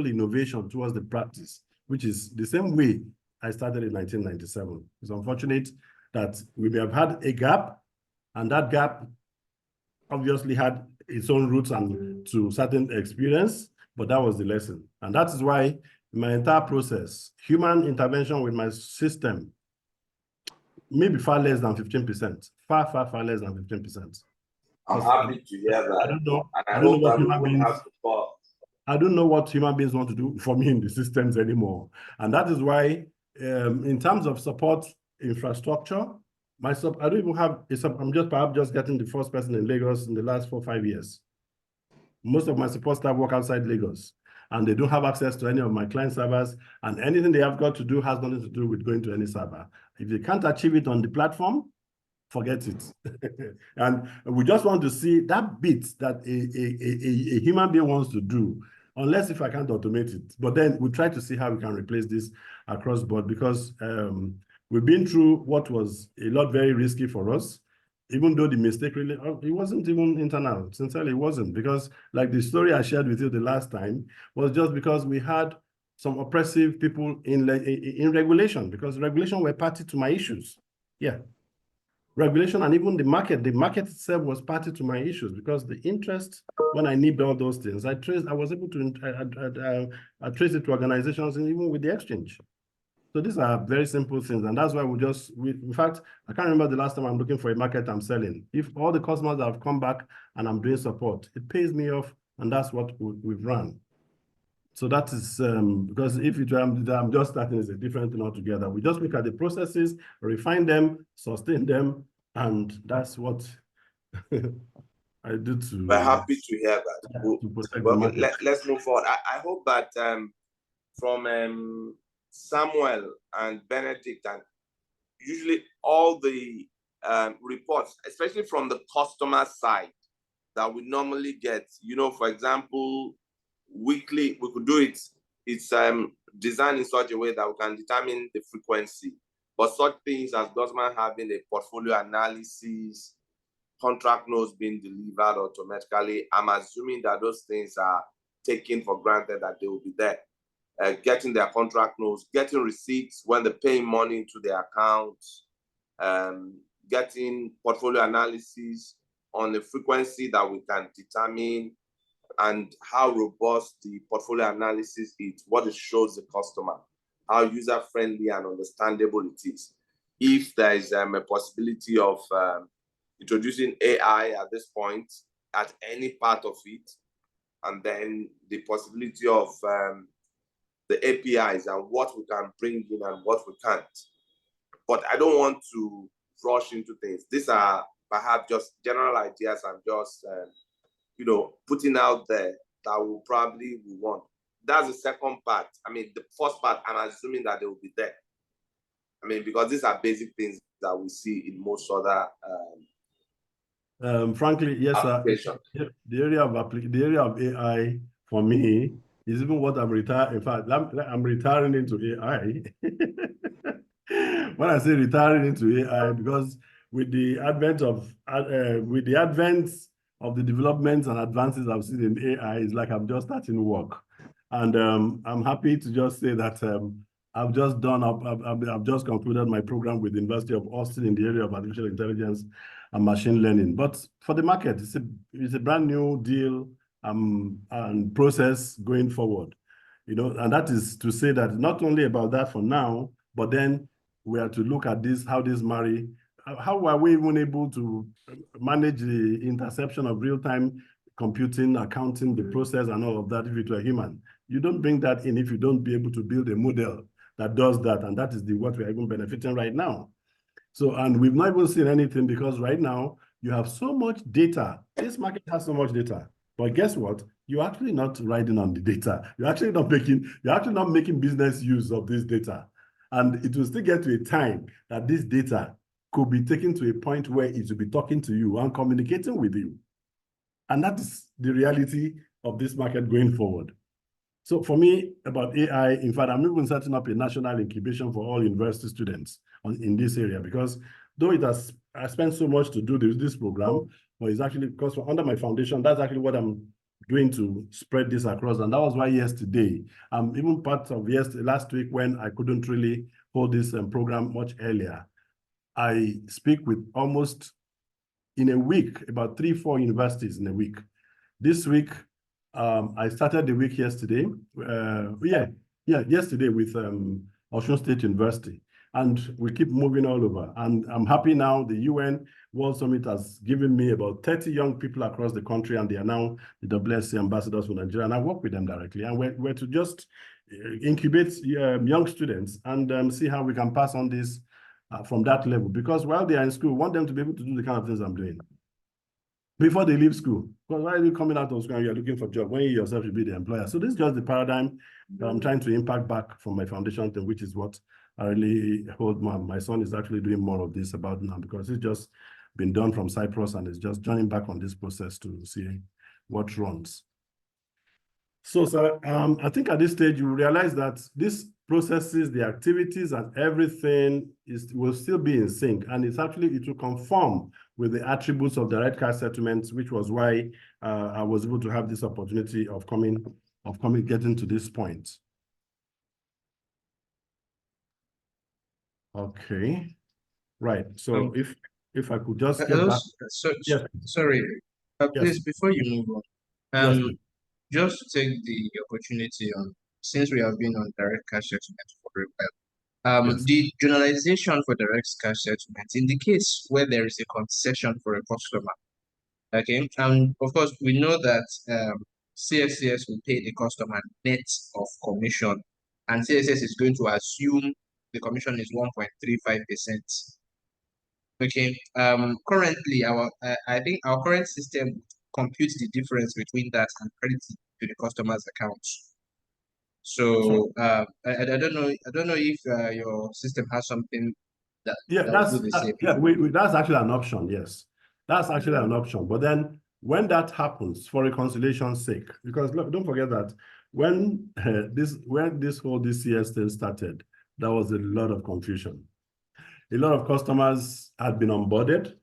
Speaker 1: innovation towards the practice, which is the same way I started in 1997. It's unfortunate that we may have had a gap, and that gap obviously had its own roots and to certain experience, but that was the lesson. And that is why my entire process, human intervention with my system, maybe far less than 15%, far less than 15%.
Speaker 3: I'm happy to hear that.
Speaker 1: I don't know.
Speaker 3: I don't know what human beings have to fall.
Speaker 1: I don't know what human beings want to do for me in the systems anymore. And that is why, in terms of support infrastructure, I don't even have I'm perhaps just getting the first person in Lagos in the last 4 or 5 years. Most of my support staff work outside Lagos, and they don't have access to any of my client servers, and anything they have got to do has nothing to do with going to any server. If they can't achieve it on the platform, forget it. And we just want to see that bit that a human being wants to do, unless if I can't automate it. But then we try to see how we can replace this across board, because we've been through what was a lot very risky for us, even though the mistake really, it wasn't even internal. Sincerely, it wasn't, because like the story I shared with you the last time was just because we had some oppressive people in regulation, because regulation were party to my issues. Yeah. Regulation and even the market itself was party to my issues, because the interest, when I need all those things, I was able to trace it to organizations and even with the exchange. So these are very simple things, and that's why in fact, I can't remember the last time I'm looking for a market I'm selling. If all the customers that have come back and I'm doing support, it pays me off, and that's what we've run. So that is because if I'm just starting, is a different thing altogether. We just look at the processes, refine them, sustain them, and that's what I do to.
Speaker 3: We're happy to hear that. Let's move forward. I hope that from Samuel and Benedict, and usually all the reports, especially from the customer side, that we normally get, for example, weekly, we could do it. It's designed in such a way that we can determine the frequency. But such things as government having a portfolio analysis, contract notes being delivered automatically, I'm assuming that those things are taken for granted that they will be there. Getting their contract notes, getting receipts when they're paying money into their accounts, getting portfolio analysis on the frequency that we can determine, and how robust the portfolio analysis is, what it shows the customer, how user-friendly and understandable it is. If there is a possibility of introducing AI at this point, at any part of it, and then the possibility of the APIs and what we can bring in and what we can't. But I don't want to rush into things. These are perhaps just general ideas I'm just, putting out there that we want. That's the second part. I mean, the first part, I'm assuming that they will be there. I mean, because these are basic things that we see in most other
Speaker 1: frankly, yes, sir. The area of AI for me is even what I'm retiring. In fact, I'm retiring into AI. When I say retiring into AI, because with the advent of the developments and advances I've seen in AI, it's like I'm just starting work, and I'm happy to just say that I've just concluded my program with the University of Austin in the area of artificial intelligence and machine learning. But for the market, it's a brand new deal and process going forward, and that is to say that not only about that for now, but then we are to look at this, how this marry. How are we even able to manage the interception of real-time computing, accounting, the process, and all of that if it were human? You don't bring that in if you don't be able to build a model that does that, and that is what we're even benefiting right now. So, and we've not even seen anything because right now you have so much data. This market has so much data, but guess what? You're actually not riding on the data. You're actually not making business use of this data. And it will still get to a time that this data could be taken to a point where it will be talking to you and communicating with you. And that is the reality of this market going forward. So for me, about AI, in fact, I'm even setting up a national incubation for all university students in this area, because though I spent so much to do this program, but it's actually because under my foundation, that's actually what I'm doing to spread this across. And that was why yesterday, even part of last week when I couldn't really hold this program much earlier, I speak with almost in a week, about 3-4 universities in a week. This week, I started the week yesterday. Yesterday with Osun State University. And we keep moving all over. And I'm happy now the UN World Summit has given me about 30 young people across the country, and they are now the WSC ambassadors for Nigeria. And I work with them directly. And we're to just incubate young students and see how we can pass on this from that level. Because while they are in school, we want them to be able to do the kind of things I'm doing before they leave school. Because why are you coming out of school and you're looking for a job when you yourself should be the employer? So this is just the paradigm that I'm trying to impact back from my foundation thing, which is what I really hold. My son is actually doing more of this about now, because it's just been done from Cyprus and is just joining back on this process to see what runs. So, sir, I think at this stage you realize that these processes, the activities and everything will still be in sync, and it will conform with the attributes of direct cash settlements, which was why I was able to have this opportunity of getting to this point. Okay, right. So if I could just get back.
Speaker 4: Yes. Sorry, please,
Speaker 1: Yes.
Speaker 4: before you move on,
Speaker 1: Yes.
Speaker 4: just to take the opportunity on, since we have been on direct cash settlement for a while,
Speaker 1: Yes.
Speaker 4: the generalization for direct cash settlement indicates where there is a concession for a customer. Okay, and of course we know that CSCS will pay the customer net of commission, and CSCS is going to assume the commission is 1.35%. Okay. Currently, I think our current system computes the difference between that and credits it to the customer's account. So I don't know. I don't know if your system has something that
Speaker 1: that's
Speaker 4: will do the same.
Speaker 1: that's actually an option. Yes, that's actually an option. But then when that happens, for reconciliation's sake, because look, don't forget that when this whole DCS thing started, there was a lot of confusion. A lot of customers had been onboarded.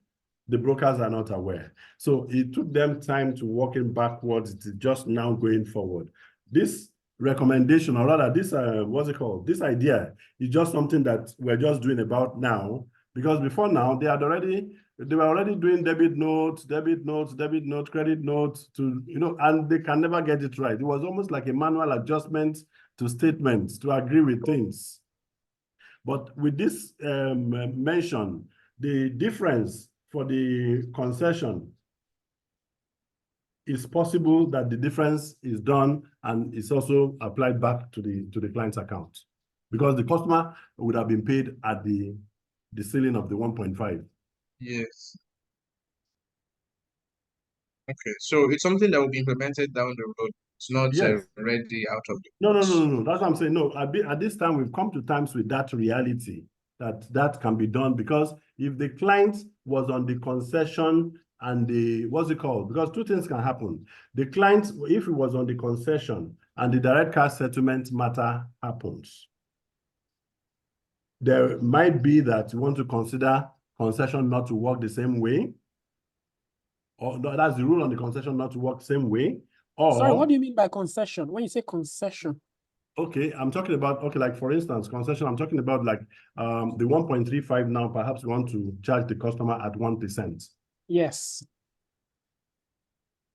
Speaker 1: The brokers are not aware. So it took them time to working backwards to just now going forward. This recommendation, or rather this, what's it called? This idea is just something that we're just doing about now, because before now, they were already doing debit notes, credit notes to, and they can never get it right. It was almost like a manual adjustment to statements to agree with things. But with this mention, the difference for the concession it's possible that the difference is done and it's also applied back to the client's account, because the customer would have been paid at the ceiling of the 1.5.
Speaker 4: Yes. Okay, so it's something that will be implemented down the road. It's not
Speaker 1: Yes.
Speaker 4: ready out of the
Speaker 1: No.
Speaker 4: box.
Speaker 1: That's what I'm saying. No, at this time, we've come to terms with that reality that can be done, because if the client was on the concession and the, what's it called? Because two things can happen. The client, if he was on the concession and the direct cash settlement matter happens, there might be that you want to consider concession not to work the same way, or no, that's the rule on the concession not to work the same way. Or,
Speaker 2: Sorry, what do you mean by concession? When you say concession?
Speaker 1: okay, I'm talking about, okay, like for instance, concession, I'm talking about like the 1.35 now, perhaps we want to charge the customer at 1%.
Speaker 2: Yes.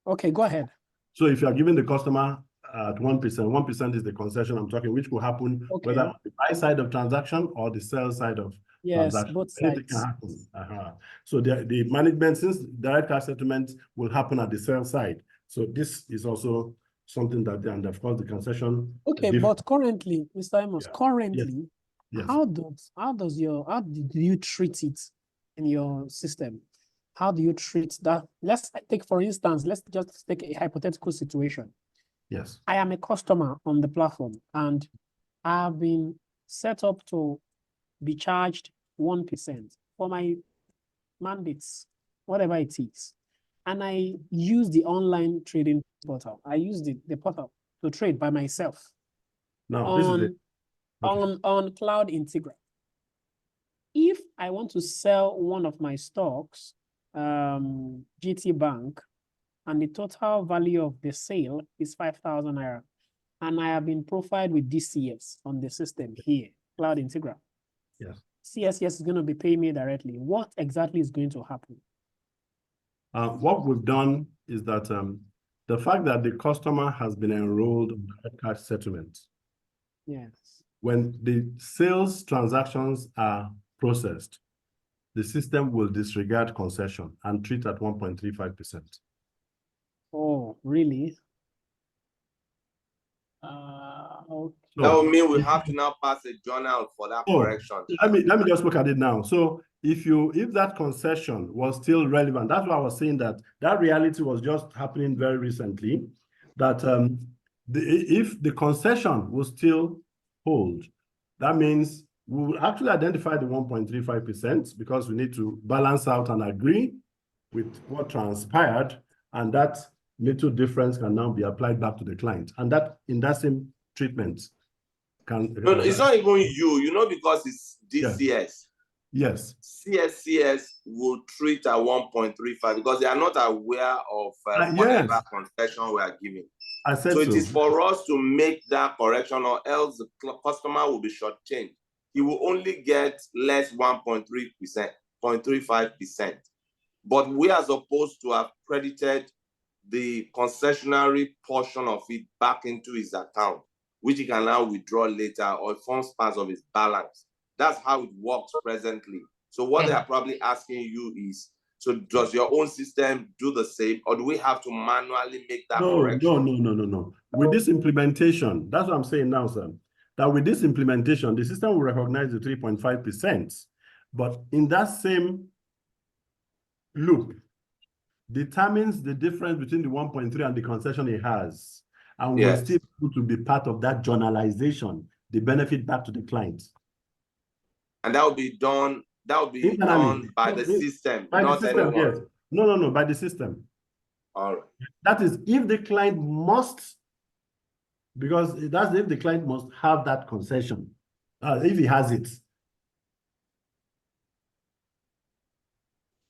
Speaker 2: Okay, go ahead.
Speaker 1: So if you are giving the customer at 1%, 1% is the concession I'm talking, which will happen whether on the buy side of transaction or the sell side of transaction.
Speaker 2: Both
Speaker 1: Anything can
Speaker 2: sides.
Speaker 1: happen. So the management, since direct cash settlement will happen at the sell side. So this is also something that, and of course the concession.
Speaker 2: Okay, but currently, Mr. Amos, currently,
Speaker 1: yes.
Speaker 2: how do you treat it in your system? How do you treat that? Let's take, for instance, let's just take a hypothetical situation.
Speaker 1: Yes.
Speaker 2: I am a customer on the platform and I've been set up to be charged 1% for my mandates, whatever it is. And I use the online trading portal. I use the portal to trade by myself on Cloud Integra. If I want to sell one of my stocks, GT Bank, and the total value of the sale is 5,000 naira, and I have been profiled with DCS on the system here, Cloud Integra.
Speaker 1: Yes.
Speaker 2: CSCS is going to be paying me directly. What exactly is going to happen?
Speaker 1: What we've done is that the fact that the customer has been enrolled in cash settlement.
Speaker 2: Yes.
Speaker 1: When the sales transactions are processed, the system will disregard concession and treat at 1.35%.
Speaker 2: Oh, really? Okay.
Speaker 3: That would mean we have to now pass a journal for that correction.
Speaker 1: Let me just look at it now. So if that concession was still relevant, that's why I was saying that reality was just happening very recently, that if the concession will still hold, that means we will actually identify the 1.35% because we need to balance out and agree with what transpired, and that little difference can now be applied back to the client. And that in that same treatment can...
Speaker 3: No, it's not even you, because it's DCS.
Speaker 1: Yes.
Speaker 3: CSCS will treat at 1.35 because they are not aware of whatever concession we are giving.
Speaker 1: I said
Speaker 3: so. It is for us to make that correction, or else the customer will be shortchanged. He will only get less 1.3%, 0.35%. But we are supposed to have credited the concessionary portion of it back into his account, which he can now withdraw later or forms part of his balance. That's how it works presently. So what they are probably asking you is, so does your own system do the same, or do we have to manually make that correction?
Speaker 1: No. With this implementation, that's what I'm saying now, sir, that with this implementation, the system will recognize the 3.5%, but in that same loop, determines the difference between the 1.3 and the concession it has, and will still be able to be part of that journalization, the benefit back to the client.
Speaker 3: And that will be done. That will be done by the system, not anyone.
Speaker 1: Yes. No, by the system.
Speaker 3: All right.
Speaker 1: That is if the client must, because that's if the client must have that concession, if he has it.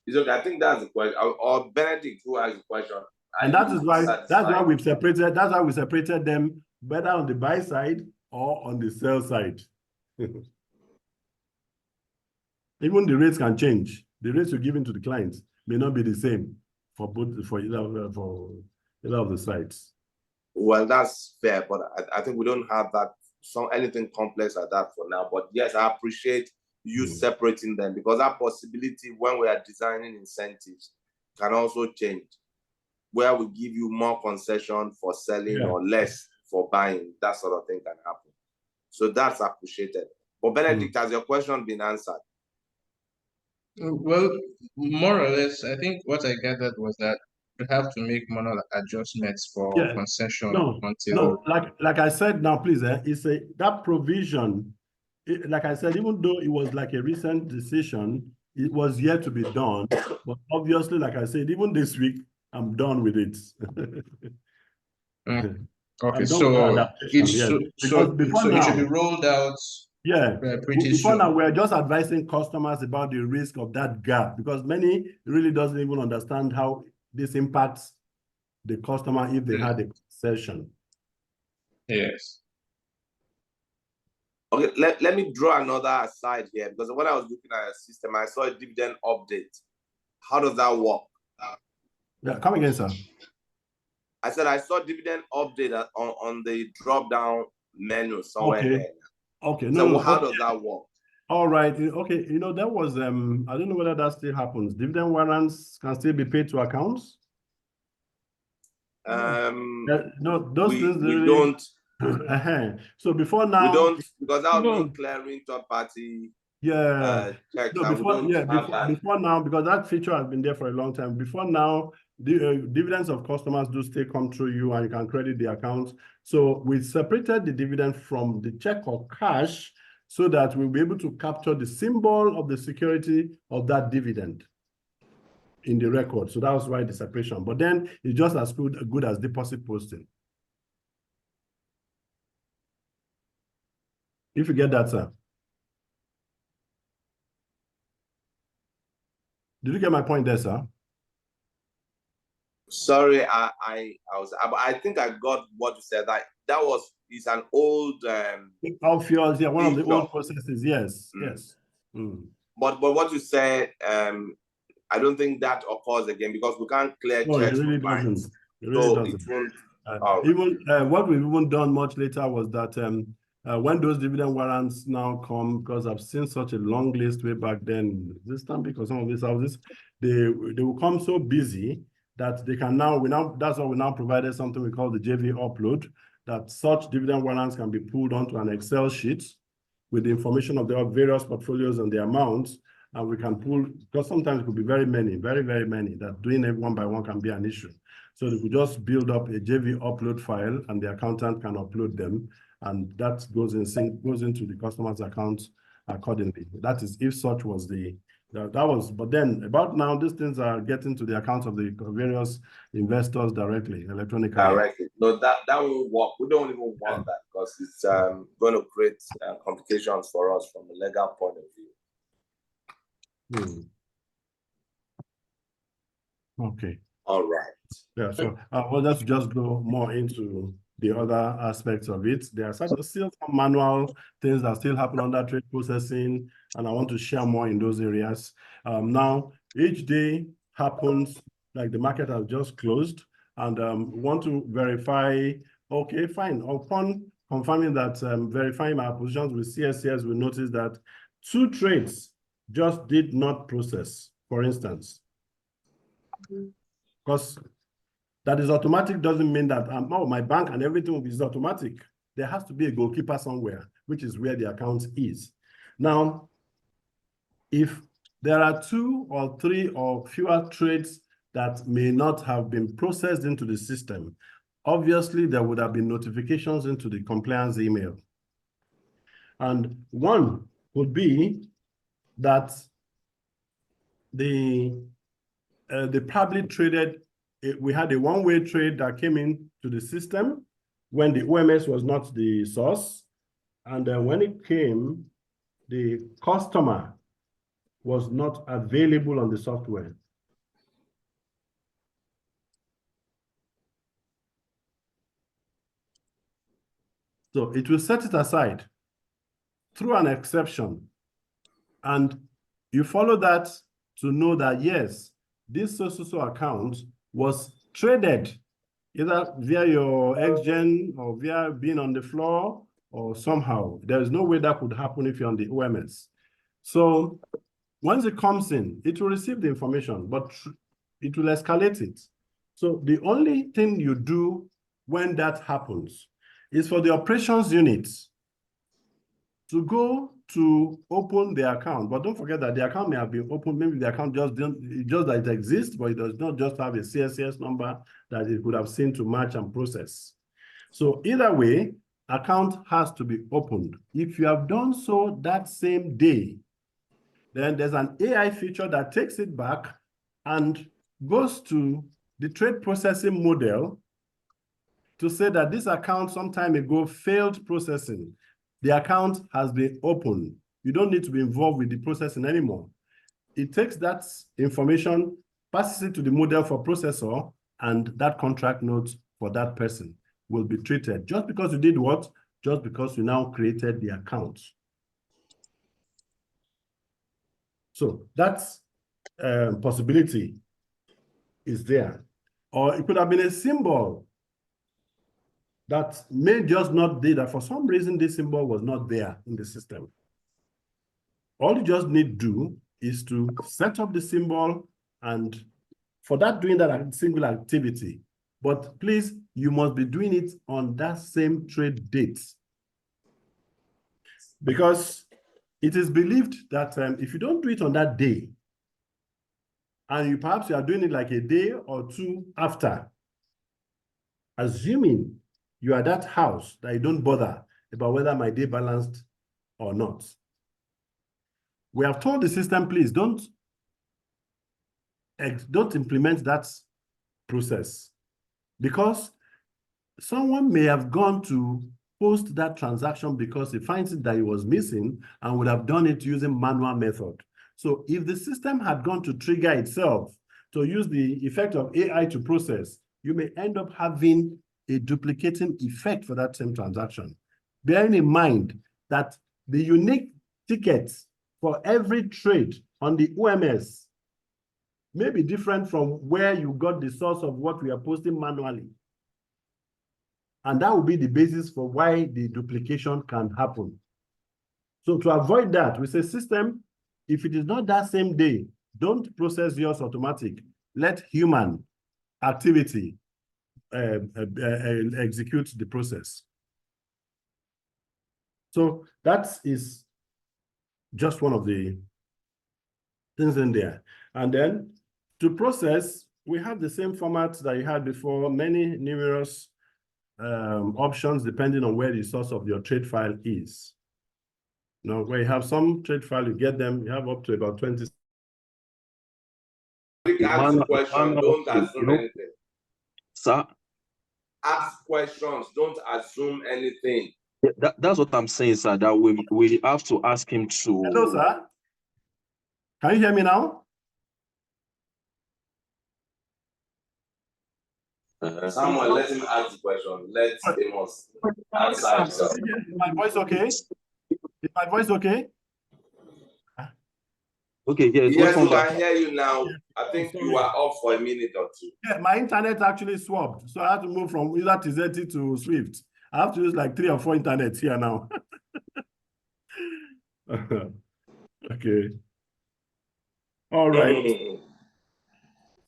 Speaker 3: It's okay. I think that's the question. Or Benedict, who has the question.
Speaker 1: And that's why we separated them better on the buy side or on the sell side. Even the rates can change. The rates you're giving to the clients may not be the same for either of the sides.
Speaker 3: Well, that's fair, but I think we don't have that anything complex like that for now. But yes, I appreciate you separating them, because that possibility when we are designing incentives can also change. where we give you more concession for selling or less for buying. That sort of thing can happen. So that's appreciated. But Benedict, has your question been answered?
Speaker 4: Well, more or less, I think what I gathered was that we have to make manual adjustments for concession until.
Speaker 1: Like I said now, please, it's that provision. Like I said, even though it was like a recent decision, it was yet to be done. But obviously, like I said, even this week, I'm done with it.
Speaker 4: Okay, so it should be rolled out.
Speaker 1: Yeah,
Speaker 4: pretty
Speaker 1: before
Speaker 4: soon.
Speaker 1: now, we're just advising customers about the risk of that gap, because many really doesn't even understand how this impacts the customer if they had a concession.
Speaker 4: Yes.
Speaker 3: Okay, let me draw another aside here, because when I was looking at a system, I saw a dividend update. How does that work?
Speaker 1: Yeah, come again, sir.
Speaker 3: I said I saw dividend update on the drop-down menu somewhere here.
Speaker 1: Okay,
Speaker 3: so how does that work?
Speaker 1: All right, okay, there was, I don't know whether that still happens. Dividend warrants can still be paid to accounts? No, those things
Speaker 3: we
Speaker 1: really
Speaker 3: don't.
Speaker 1: So before now,
Speaker 3: we don't, because that would mean clearing third party checks.
Speaker 1: Before now, because that feature has been there for a long time. Before now, the dividends of customers do still come through you, and you can credit the account. So we separated the dividend from the check or cash, so that we'll be able to capture the symbol of the security of that dividend in the record. So that was why the separation. But then it's just as good as deposit posting. If you get that, sir. Did you get my point there, sir?
Speaker 3: Sorry, I think I got what you said. That is an old
Speaker 1: obvious, yeah, one of the old processes, yes. Yes.
Speaker 3: But what you said, I don't think that occurs again, because we can't clear checks.
Speaker 1: It really doesn't. It really doesn't. Even what we've even done much later was that when those dividend warrants now come, because I've seen such a long list way back then, this time, because some of these houses, they will come so busy that they can that's why we now provided something we call the JV upload, that such dividend warrants can be pulled onto an Excel sheet with the information of the various portfolios and the amounts, and we can pull, because sometimes it could be very many, very, very many, that doing it one by one can be an issue. So we could just build up a JV upload file, and the accountant can upload them, and that goes into the customer's account accordingly. That is, if such was but then about now, these things are getting to the accounts of the various investors directly, electronically.
Speaker 3: Directly. No, that won't work. We don't even want that, because it's going to create complications for us from a legal point of view.
Speaker 1: Okay.
Speaker 3: All right.
Speaker 1: Yeah, so let's just go more into the other aspects of it. There are still some manual things that still happen under trade processing, and I want to share more in those areas. Now, each day happens like the market has just closed, and want to verify, okay, fine. Upon confirming that, verifying my positions with CSCS, we notice that 2 trades just did not process, for instance. Because that is automatic doesn't mean that my bank and everything is automatic. There has to be a goalkeeper somewhere, which is where the account is. Now, if there are 2 or 3 or fewer trades that may not have been processed into the system, obviously there would have been notifications into the compliance email. And one would be that they probably traded, we had a one-way trade that came into the system when the OMS was not the source. And when it came, the customer was not available on the software. So it will set it aside through an exception. And you follow that to know that, yes, this so-so account was traded either via your XGen or via being on the floor or somehow. There is no way that could happen if you're on the OMS. So once it comes in, it will receive the information, but it will escalate it So the only thing you do when that happens is for the operations units to go to open the account. But don't forget that the account may have been opened. Maybe the account just that it exists, but it does not just have a CSCS number that it could have seen to match and process. So either way, account has to be opened. If you have done so that same day, then there's an AI feature that takes it back and goes to the trade processing model to say that this account some time ago failed processing. The account has been opened. You don't need to be involved with the processing anymore. It takes that information, passes it to the model for processor, and that contract note for that person will be treated. Just because you did what? Just because you now created the account. So that's possibility is there. Or it could have been a symbol that may just not be that for some reason this symbol was not there in the system. All you just need to do is to set up the symbol, and for that, doing that single activity. But please, you must be doing it on that same trade date. Because it is believed that if you don't do it on that day, and perhaps you are doing it like a day or two after, assuming you are that house that you don't bother about whether my day balanced or not. We have told the system, please don't implement that process, because someone may have gone to post that transaction because he finds it that it was missing and would have done it using manual method. So if the system had gone to trigger itself to use the effect of AI to process, you may end up having a duplicating effect for that same transaction. Bearing in mind that the unique tickets for every trade on the OMS may be different from where you got the source of what we are posting manually. And that will be the basis for why the duplication can happen. So to avoid that, we say, system, if it is not that same day, don't process yours automatic. Let human activity execute the process. So that is just one of the things in there. And then to process, we have the same format that you had before, many numerous options depending on where the source of your trade file is. Now, where you have some trade file, you get them, you have up to about 20.
Speaker 3: Ask questions, don't assume anything.
Speaker 5: Sir?
Speaker 3: Ask questions, don't assume anything.
Speaker 5: Yeah, that's what I'm saying, sir, that we have to ask him to...
Speaker 1: Hello, sir. Can you hear me now?
Speaker 3: Someone let him ask the question. Let Amos answer himself.
Speaker 1: Is my voice okay? Is my voice okay?
Speaker 5: Okay, yeah.
Speaker 3: Yes, we can hear you now. I think you are off for a minute or two.
Speaker 1: Yeah, my internet actually swapped. So I have to move from either TZT to Swift. I have to use like 3 or 4 internets here now. Okay. All right.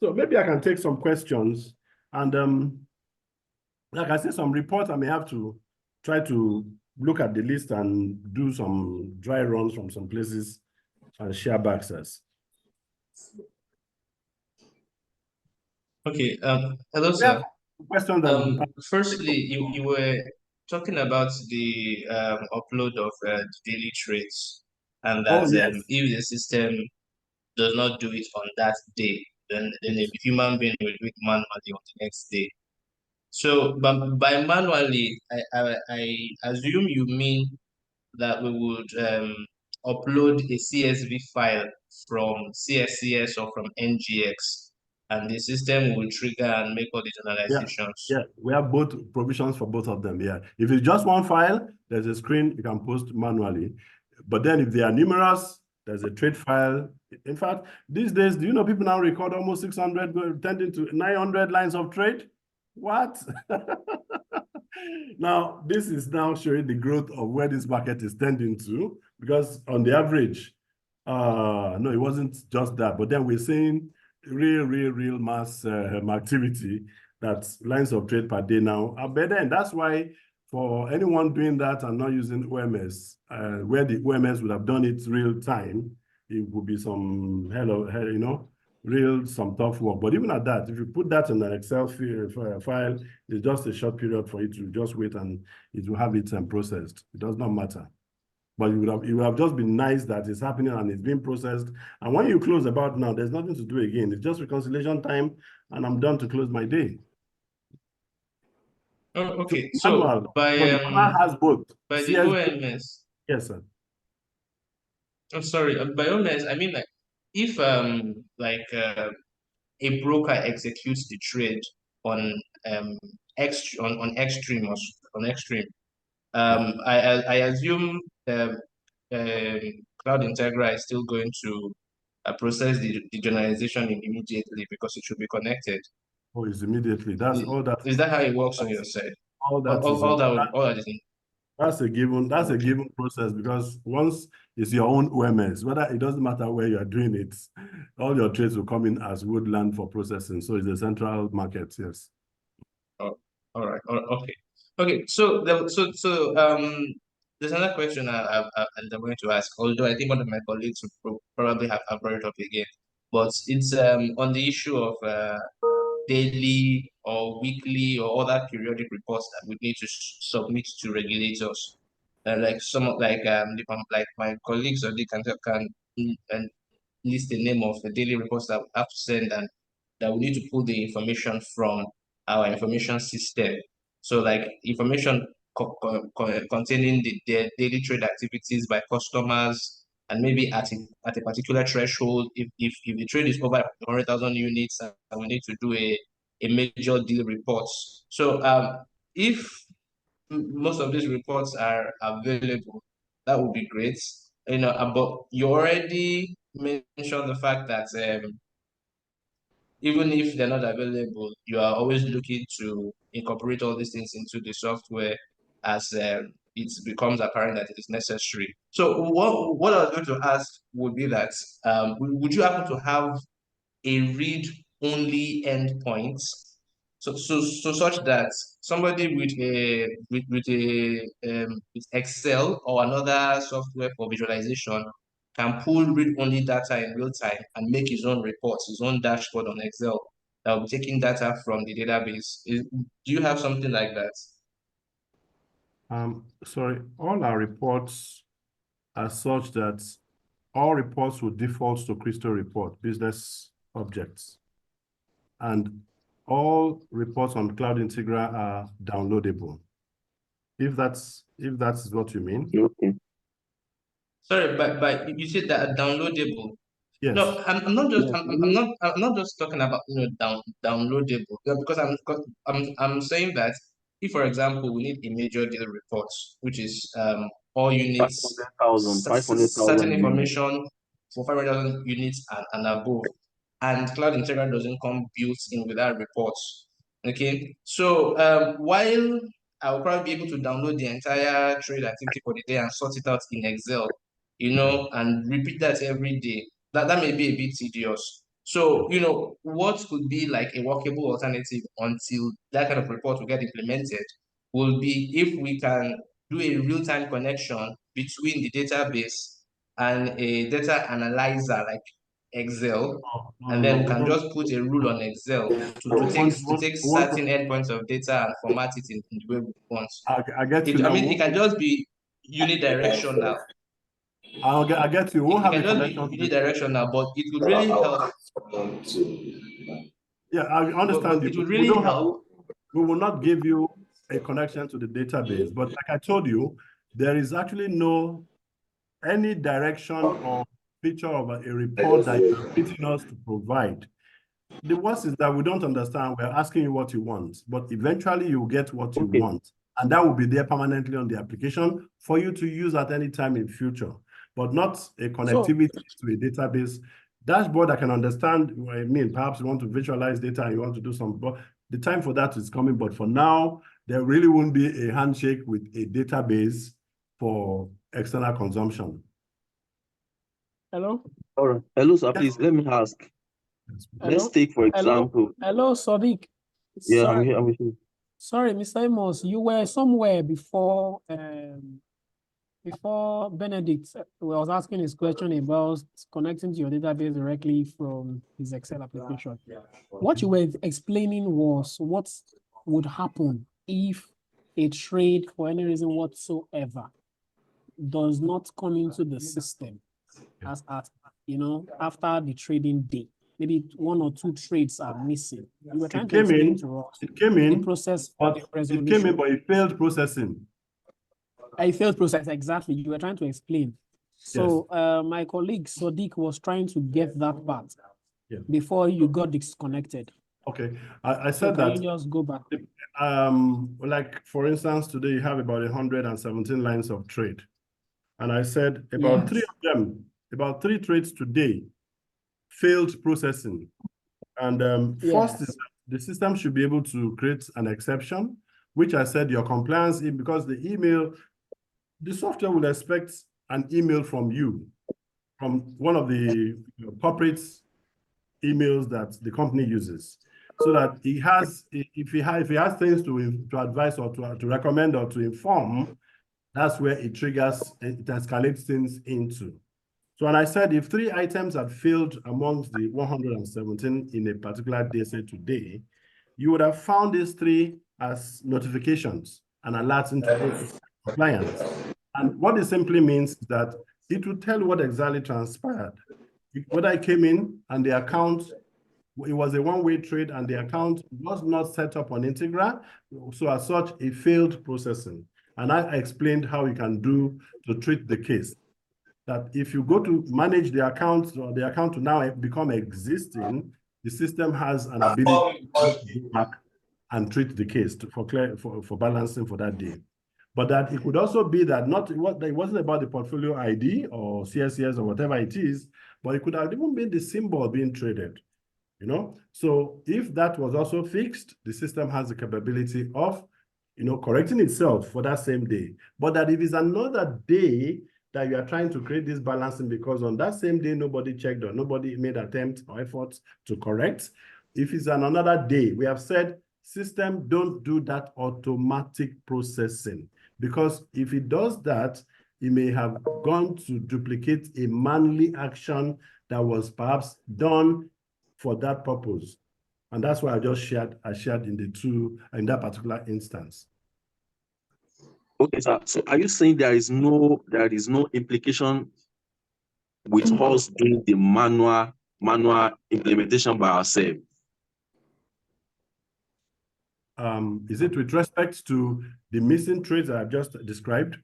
Speaker 1: So maybe I can take some questions, and like I said, some reports I may have to try to look at the list and do some dry runs from some places and share back access.
Speaker 4: Okay. Hello, sir.
Speaker 1: Questions that
Speaker 4: Firstly, you were talking about the upload of the daily trades, and that
Speaker 1: yes.
Speaker 4: if the system does not do it on that day, then a human being will do it manually on the next day. So, but by manually, I assume you mean that we would upload a CSV file from CSCS or from NGX, and the system will trigger and make all the generalizations.
Speaker 1: Yeah, we have both provisions for both of them. Yeah, if it's just one file, there's a screen you can post manually. But then if they are numerous, there's a trade file. In fact, these days, do you know people now record almost 600, tending to 900 lines of trade? What? Now, this is now showing the growth of where this market is tending to, because on the average, no, it wasn't just that. But then we're seeing real mass activity. That's lines of trade per day now. But then that's why for anyone doing that and not using OMS, where the OMS would have done it real time, it would be some some tough work. But even at that, if you put that in an Excel file, it's just a short period for it to just wait and it will have it processed. It does not matter. But it would have just been nice that it's happening and it's being processed. And when you close about now, there's nothing to do again. It's just reconciliation time, and I'm done to close my day.
Speaker 4: Oh, okay. So
Speaker 1: manual,
Speaker 4: by
Speaker 1: but the owner has both.
Speaker 4: by the
Speaker 1: CSV.
Speaker 4: OMS.
Speaker 1: Yes, sir.
Speaker 4: I'm sorry. By OMS, I mean like if a broker executes the trade on Extreme or on Extreme, I assume Cloud Integra is still going to process the journalization immediately because it should be connected.
Speaker 1: Oh, it's immediately. That's all that.
Speaker 4: Is that how it works on your side?
Speaker 1: All that is.
Speaker 4: All that is in.
Speaker 1: That's a given. That's
Speaker 4: Okay.
Speaker 1: a given process, because once it's your own OMS, whether it doesn't matter where you are doing it, all your trades will come in as Woodland for processing. So it's a central market. Yes.
Speaker 4: Oh, all right. Okay. Okay. So there's another question I'm going to ask. Although I think one of my colleagues will probably have brought it up again, but it's on the issue of daily or weekly or other periodic reports that we need to submit to regulators. Like like my colleagues or they can list the name of the daily reports that we have to send, and that we need to pull the information from our information system. So like information containing the daily trade activities by customers, and maybe at a particular threshold, if the trade is over 100,000 units, and we need to do a major deal report. So if most of these reports are available, that would be great. But you already mentioned the fact that even if they're not available, you are always looking to incorporate all these things into the software as it becomes apparent that it is necessary. So what I was going to ask would be that would you happen to have a read-only endpoint, so such that somebody with Excel or another software for visualization can pull read-only data in real time and make his own reports, his own dashboard on Excel that will be taking data from the database? Do you have something like that?
Speaker 1: Sorry, all our reports are such that all reports will default to Crystal Report business objects, and all reports on Cloud Integra are downloadable. If that's what you mean.
Speaker 5: Okay.
Speaker 4: Sorry, but you said that downloadable.
Speaker 1: Yes.
Speaker 4: No, I'm not just I'm not just talking about downloadable, because I'm saying that if, for example, we need a major deal report, which is all units,
Speaker 5: 500,000
Speaker 4: certain
Speaker 5: units.
Speaker 4: information for 500,000 units and above, and Cloud Integra doesn't come built in with that report. Okay, so while I will probably be able to download the entire trade activity for the day and sort it out in Excel, and repeat that every day, that may be a bit tedious. So, what could be like a workable alternative until that kind of report will get implemented will be if we can do a real-time connection between the database and a data analyzer like Excel, and then we can just put a rule on Excel to take certain endpoints of data and format it in the way we want.
Speaker 1: I get you.
Speaker 4: I mean, it can just be unidirectional.
Speaker 1: I get you. We'll
Speaker 4: It
Speaker 1: have
Speaker 4: can
Speaker 1: a
Speaker 4: just be
Speaker 1: connection.
Speaker 4: unidirectional, but it would really help.
Speaker 1: Yeah, I understand you.
Speaker 4: It would really help.
Speaker 1: We will not give you a connection to the database, but like I told you, there is actually no any direction or feature of a report that you're asking us to provide. The worst is that we don't understand. We're asking you what you want, but eventually you get what you want, and that will be there permanently on the application for you to use at any time in future, but not a connectivity to a database. Dashboard, I can understand what I mean. Perhaps you want to visualize data and you want to do some, but the time for that is coming. But for now, there really won't be a handshake with a database for external consumption.
Speaker 2: Hello?
Speaker 5: All right. Hello, sir. Please let me ask. Let's take, for example,
Speaker 2: Hello, Sadiq.
Speaker 5: yeah,
Speaker 2: Sorry,
Speaker 5: I'm here.
Speaker 2: sorry, Mr. Amos, you were somewhere before Benedict was asking his question about connecting to your database directly from his Excel application. What you were explaining was what would happen if a trade, for any reason whatsoever, does not come into the system as at, after the trading day. Maybe one or two trades are missing. You were trying to explain to us
Speaker 1: It came
Speaker 2: the
Speaker 1: in,
Speaker 2: process of
Speaker 1: but
Speaker 2: the
Speaker 1: it
Speaker 2: resolution.
Speaker 1: came in, but it failed processing.
Speaker 2: A failed process, exactly. You were trying to explain. So my colleague Sadiq was trying to get that part before you got disconnected.
Speaker 1: Okay, I
Speaker 2: So
Speaker 1: said
Speaker 2: can
Speaker 1: that.
Speaker 2: you just go back?
Speaker 1: Like for instance, today you have about 117 lines of trade, and I said about
Speaker 2: Yes.
Speaker 1: about three trades today failed processing. And first is
Speaker 2: Yes.
Speaker 1: that the system should be able to create an exception, which I said your compliance, because the software will expect an email from you, from one of the corporate emails that the company uses, so that he has, if he has things to advise or to recommend or to inform, that's where it triggers, it escalates things into. So, and I said, if three items had failed amongst the 117 in a particular day, say today, you would have found these three as notifications and alerts into compliance. And what it simply means is that it will tell what exactly transpired. Whether I came in and the account, it was a one-way trade and the account was not set up on Integra, so as such, it failed processing. And I explained how you can do to treat the case. That if you go to manage the account, or the account to now become existing, the system has an ability to go back and treat the case for balancing for that day. But that it could also be that it wasn't about the portfolio ID or CSCS or whatever it is, but it could have even been the symbol being traded. So if that was also fixed, the system has the capability of correcting itself for that same day. But that if it's another day that you are trying to create this balancing because on that same day nobody checked or nobody made attempt or efforts to correct, if it's on another day, we have said system don't do that automatic processing, because if it does that, it may have gone to duplicate a manually action that was perhaps done for that purpose. And that's why I shared in that particular instance.
Speaker 5: Okay, sir. So are you saying there is no implication with us doing the manual implementation by ourselves?
Speaker 1: Is it with respect to the missing trades that I've just described?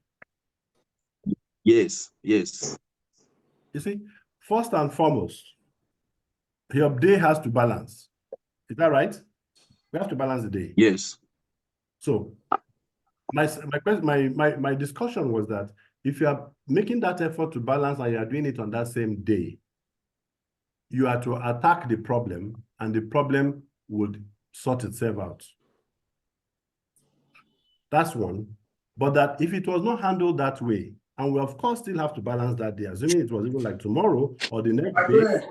Speaker 5: Yes.
Speaker 1: You see, first and foremost, your day has to balance. Is that right? We have to balance the day.
Speaker 5: Yes.
Speaker 1: So my discussion was that if you are making that effort to balance and you are doing it on that same day, you are to attack the problem and the problem would sort itself out. That's one. But that if it was not handled that way, and we of course still have to balance that day, assuming it was even like tomorrow or the next day,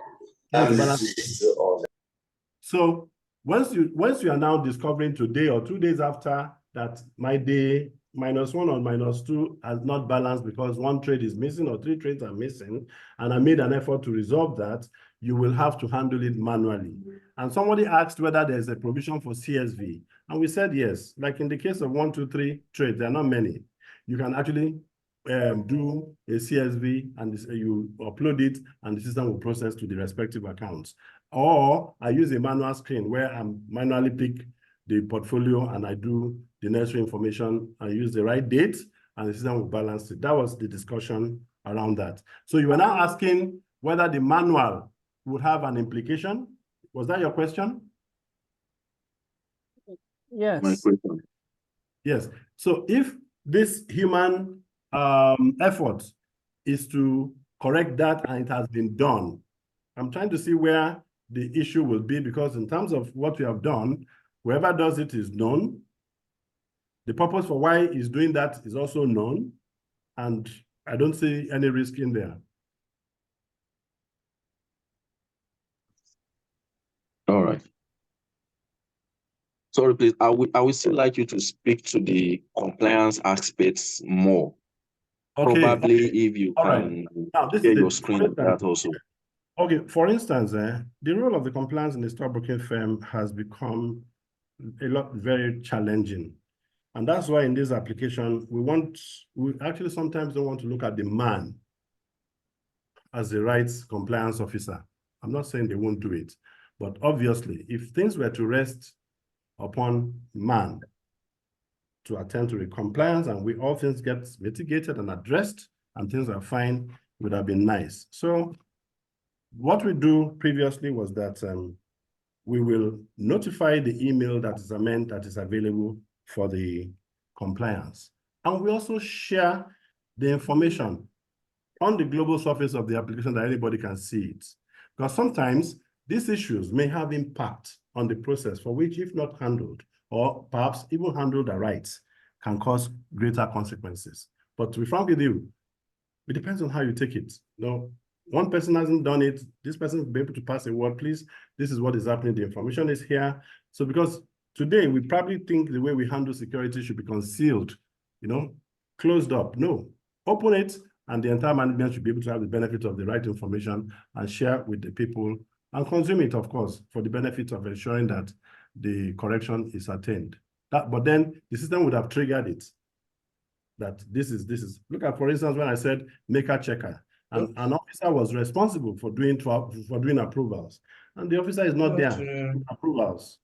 Speaker 1: have to balance. So once you are now discovering today or 2 days after that my day -1 or -2 has not balanced because one trade is missing or 3 trades are missing, and I made an effort to resolve that, you will have to handle it manually. And somebody asked whether there's a provision for CSV, and we said yes. Like in the case of 1, 2, 3 trades, there are not many. You can actually do a CSV and you upload it and the system will process to the respective accounts. Or I use a manual screen where I manually pick the portfolio and I do the necessary information. I use the right date and the system will balance it. That was the discussion around that. So you were now asking whether the manual would have an implication. Was that your question?
Speaker 2: Yes.
Speaker 5: My question.
Speaker 1: Yes. So if this human effort is to correct that and it has been done, I'm trying to see where the issue will be, because in terms of what we have done, whoever does it is known. The purpose for why he's doing that is also known, and I don't see any risk in there.
Speaker 5: Sorry, please. I would still like you to speak to the compliance aspects more.
Speaker 1: Okay.
Speaker 5: Probably if you
Speaker 1: All right.
Speaker 5: can
Speaker 1: Now, this
Speaker 5: share
Speaker 1: is
Speaker 5: your screen with that also.
Speaker 1: Okay, for instance, the role of the compliance in the stockbroking firm has become very challenging. And that's why in this application, we actually sometimes don't want to look at the man as the rights compliance officer. I'm not saying they won't do it, but obviously, if things were to rest upon man to attend to the compliance and all things get mitigated and addressed and things are fine, it would have been nice. So what we do previously was that we will notify the email that is available for the compliance. And we also share the information on the global surface of the application that anybody can see it. Because sometimes these issues may have impact on the process for which, if not handled, or perhaps even handled aright, can cause greater consequences. But to be frank with you, it depends on how you take it. No, one person hasn't done it. This person will be able to pass a word, please. This is what is happening. The information is here. So because today we probably think the way we handle security should be concealed, closed up. No, open it, and the entire management should be able to have the benefit of the right information and share with the people and consume it, of course, for the benefit of ensuring that the correction is attained. But then the system would have triggered it. That this is look at, for instance, when I said maker checker, and an officer was responsible for doing approvals, and the officer is not there for approvals,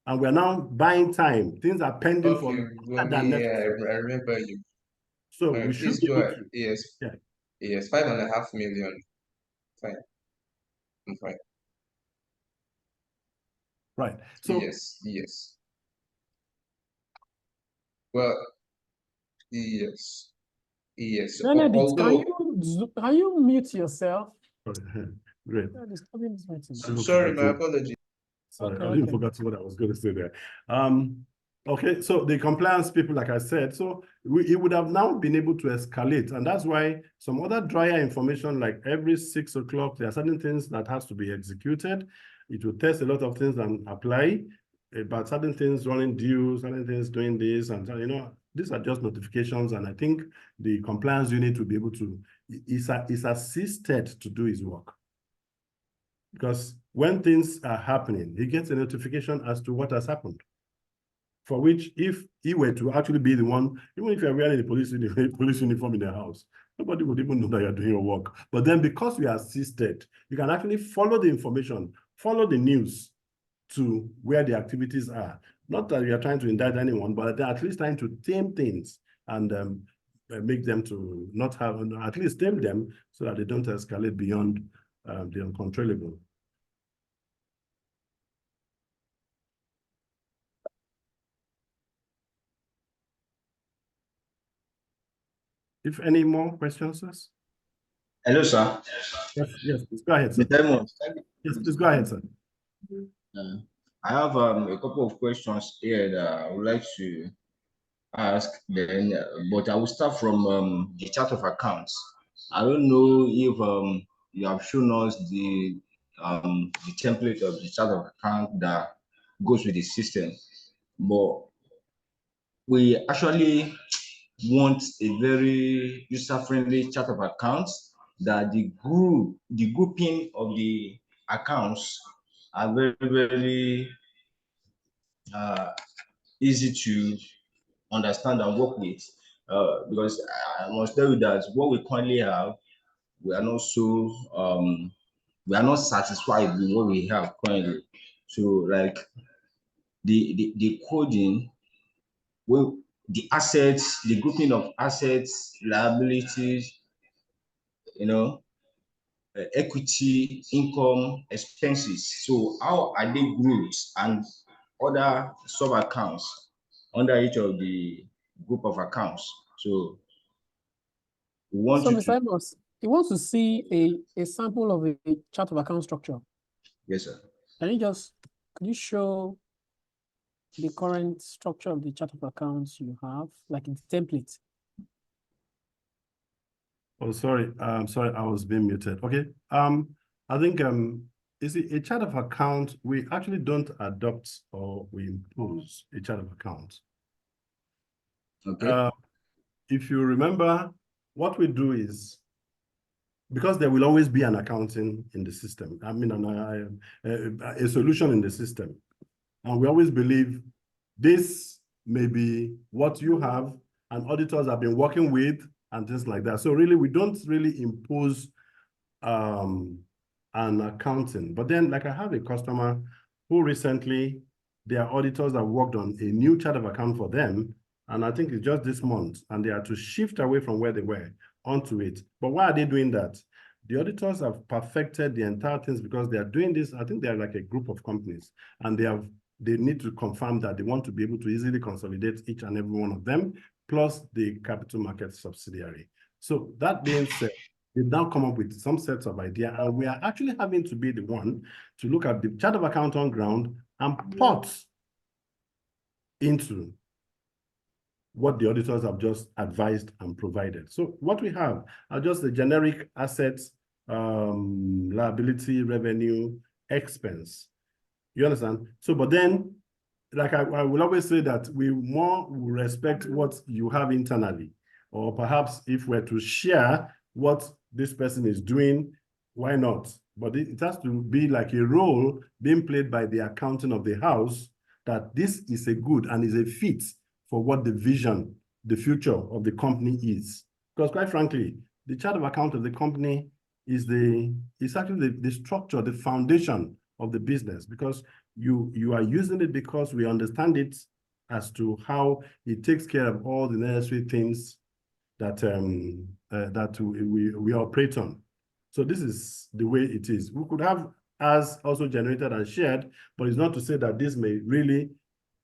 Speaker 1: and we're now buying time. Things are pending for
Speaker 4: I remember you.
Speaker 1: So we should be able to.
Speaker 4: Yes.
Speaker 1: Yeah.
Speaker 4: Yes, 5.5 million. Fine. I'm fine.
Speaker 1: Right. So
Speaker 4: yes. Well, yes.
Speaker 2: Benedict, can you mute yourself?
Speaker 1: Great.
Speaker 4: Sorry, my apologies.
Speaker 1: Sorry, I didn't forget what I was going to say there. Okay, so the compliance people, like I said, so it would have now been able to escalate, and that's why some other drier information, like every 6 o'clock, there are certain things that has to be executed. It will test a lot of things and apply, but certain things running due, certain things doing this, and these are just notifications, and I think the compliance unit will be able to, is assisted to do his work. Because when things are happening, he gets a notification as to what has happened. For which, if he were to actually be the one, even if you're wearing a police uniform in the house, nobody would even know that you're doing your work. But then because we are assisted, you can actually follow the information, follow the news to where the activities are. Not that we are trying to indict anyone, but they're at least trying to tame things and make them to not have, at least tame them so that they don't escalate beyond the uncontrollable. If any more questions, sir?
Speaker 6: Hello, sir.
Speaker 1: Yes, please go ahead, sir. Yes, please go ahead, sir.
Speaker 6: I have a couple of questions here that I would like to ask, then, but I will start from the chart of accounts. I don't know if you have shown us the template of the chart of account that goes with the system, but we actually want a very user-friendly chart of accounts that the grouping of the accounts are very, very easy to understand and work with. Because I must tell you that what we currently have, we are not we are not satisfied with what we have currently. So like the coding, well, the assets, the grouping of assets, liabilities, equity, income, expenses. So how are they grouped, and other sub accounts under each of the group of accounts? So we want
Speaker 2: So,
Speaker 6: you
Speaker 2: Mr. Amos, you want to see a sample of a chart of account structure?
Speaker 6: Yes, sir.
Speaker 2: Could you show the current structure of the chart of accounts you have, like in the template?
Speaker 1: Oh, sorry. Sorry, I was being muted. Okay. I think You see, a chart of account, we actually don't adopt or we impose a chart of account.
Speaker 6: Okay.
Speaker 1: If you remember, what we do is, because there will always be an accounting in the system, I mean, a solution in the system. And we always believe this may be what you have and auditors have been working with and things like that. So really, we don't really impose an accounting. But then, like I have a customer who recently, their auditors have worked on a new chart of account for them. And I think it's just this month, and they are to shift away from where they were onto it. But why are they doing that? The auditors have perfected the entire things because they are doing this. I think they are like a group of companies, and they need to confirm that they want to be able to easily consolidate each and every one of them, plus the capital market subsidiary. So that being said, they've now come up with some sets of ideas, and we are actually having to be the one to look at the chart of account on ground and put into what the auditors have just advised and provided. So what we have are just the generic assets, liability, revenue, expense. You understand? So, but then, like I will always say that we more respect what you have internally, or perhaps if we're to share what this person is doing, why not? But it has to be like a role being played by the accounting of the house, that this is a good and is a fit for what the vision, the future of the company is. Because quite frankly, the chart of account of the company is actually the structure, the foundation of the business, because you are using it because we understand it as to how it takes care of all the necessary things that that we operate on. So this is the way it is. We could have as also generated and shared, but it's not to say that this may really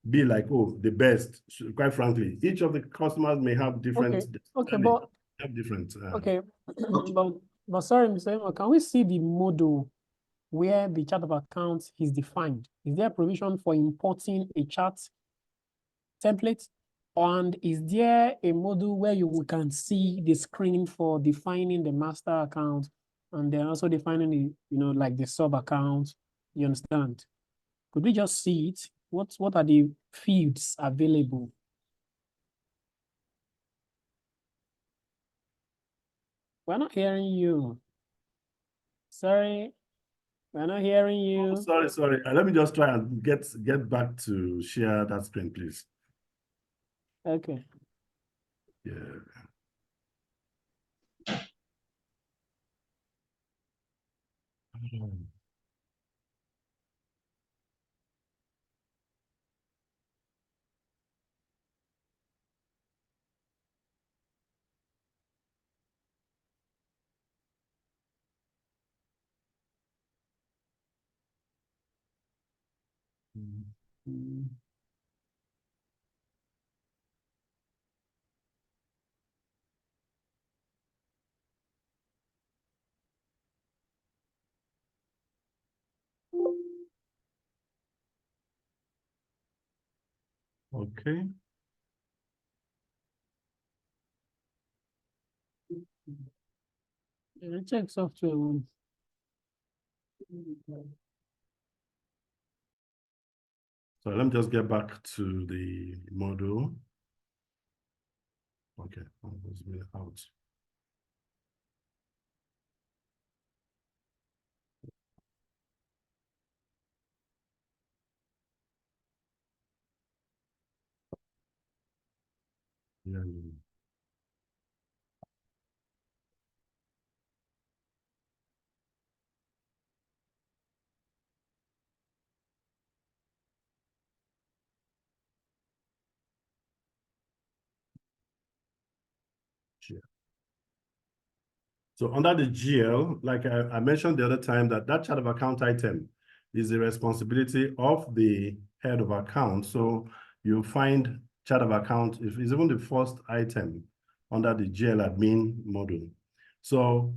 Speaker 1: be like, oh, the best. Quite frankly, each of the customers may have different.
Speaker 2: Okay, but
Speaker 1: have different.
Speaker 2: okay, but sorry, Mr. Emma, can we see the model where the chart of accounts is defined? Is there a provision for importing a chart template? And is there a module where you can see the screen for defining the master account and then also defining the, like the sub account? You understand? Could we just see it? What are the fields available? We're not hearing you. Sorry, we're not hearing you.
Speaker 1: Oh, sorry. Let me just try and get back to share that screen, please.
Speaker 2: Okay.
Speaker 1: Yeah. Okay.
Speaker 2: Check software.
Speaker 1: So let me just get back to the model. Okay, let's be out. Yeah. Sure. So under the GL, like I mentioned the other time, that chart of account item is the responsibility of the head of account. So you'll find chart of account is even the first item under the GL admin module. So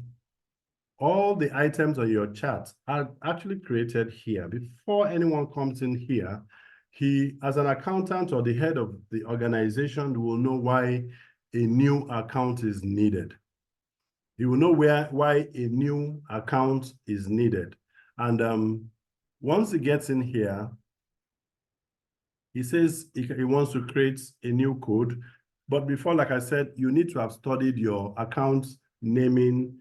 Speaker 1: all the items on your chart are actually created here. Before anyone comes in here, he, as an accountant or the head of the organization, will know why a new account is needed. You will know why a new account is needed. And once he gets in here, he says he wants to create a new code. But before, like I said, you need to have studied your account naming,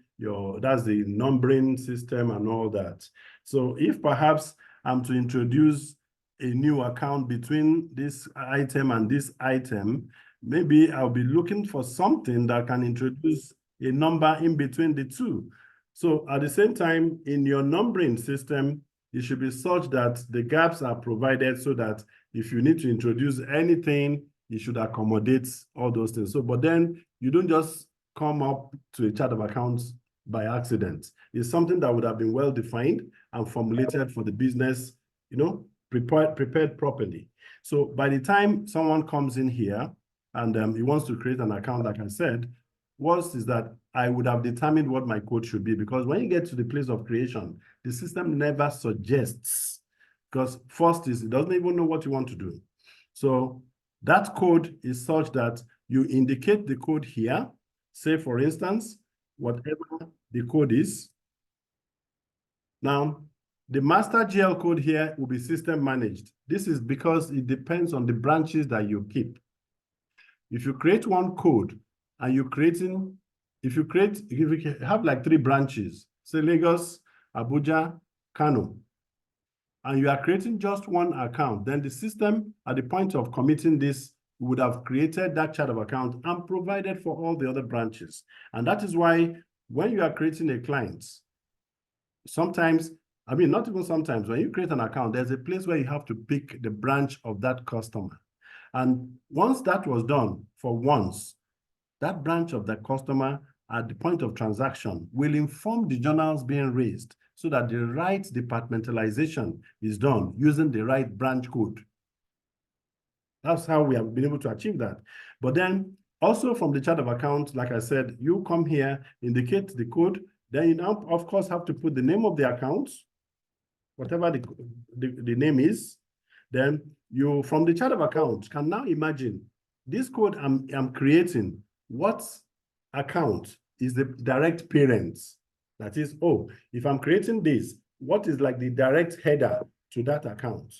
Speaker 1: that's the numbering system and all that. So if perhaps I'm to introduce a new account between this item and this item, maybe I'll be looking for something that can introduce a number in between the two. So at the same time, in your numbering system, it should be such that the gaps are provided so that if you need to introduce anything, it should accommodate all those things. So, but then you don't just come up to a chart of accounts by accident. It's something that would have been well defined and formulated for the business, prepared properly. So by the time someone comes in here and he wants to create an account, like I said, worst is that I would have determined what my code should be, because when you get to the place of creation, the system never suggests, because first is it doesn't even know what you want to do. So that code is such that you indicate the code here. Say, for instance, whatever the code is. Now, the master GL code here will be system managed. This is because it depends on the branches that you keep. If you create one code and if you have like 3 branches, say Lagos, Abuja, Kano, and you are creating just one account, then the system at the point of committing this would have created that chart of account and provided for all the other branches. And that is why when you are creating a client, sometimes, I mean, not even sometimes, when you create an account, there's a place where you have to pick the branch of that customer. And once that was done for once, that branch of the customer at the point of transaction will inform the journals being raised so that the right departmentalization is done using the right branch code. That's how we have been able to achieve that. But then also from the chart of account, like I said, you come here, indicate the code, then you now, of course, have to put the name of the account, whatever the name is. Then you, from the chart of account, can now imagine this code I'm creating, what account is the direct parent? That is, if I'm creating this, what is like the direct header to that account?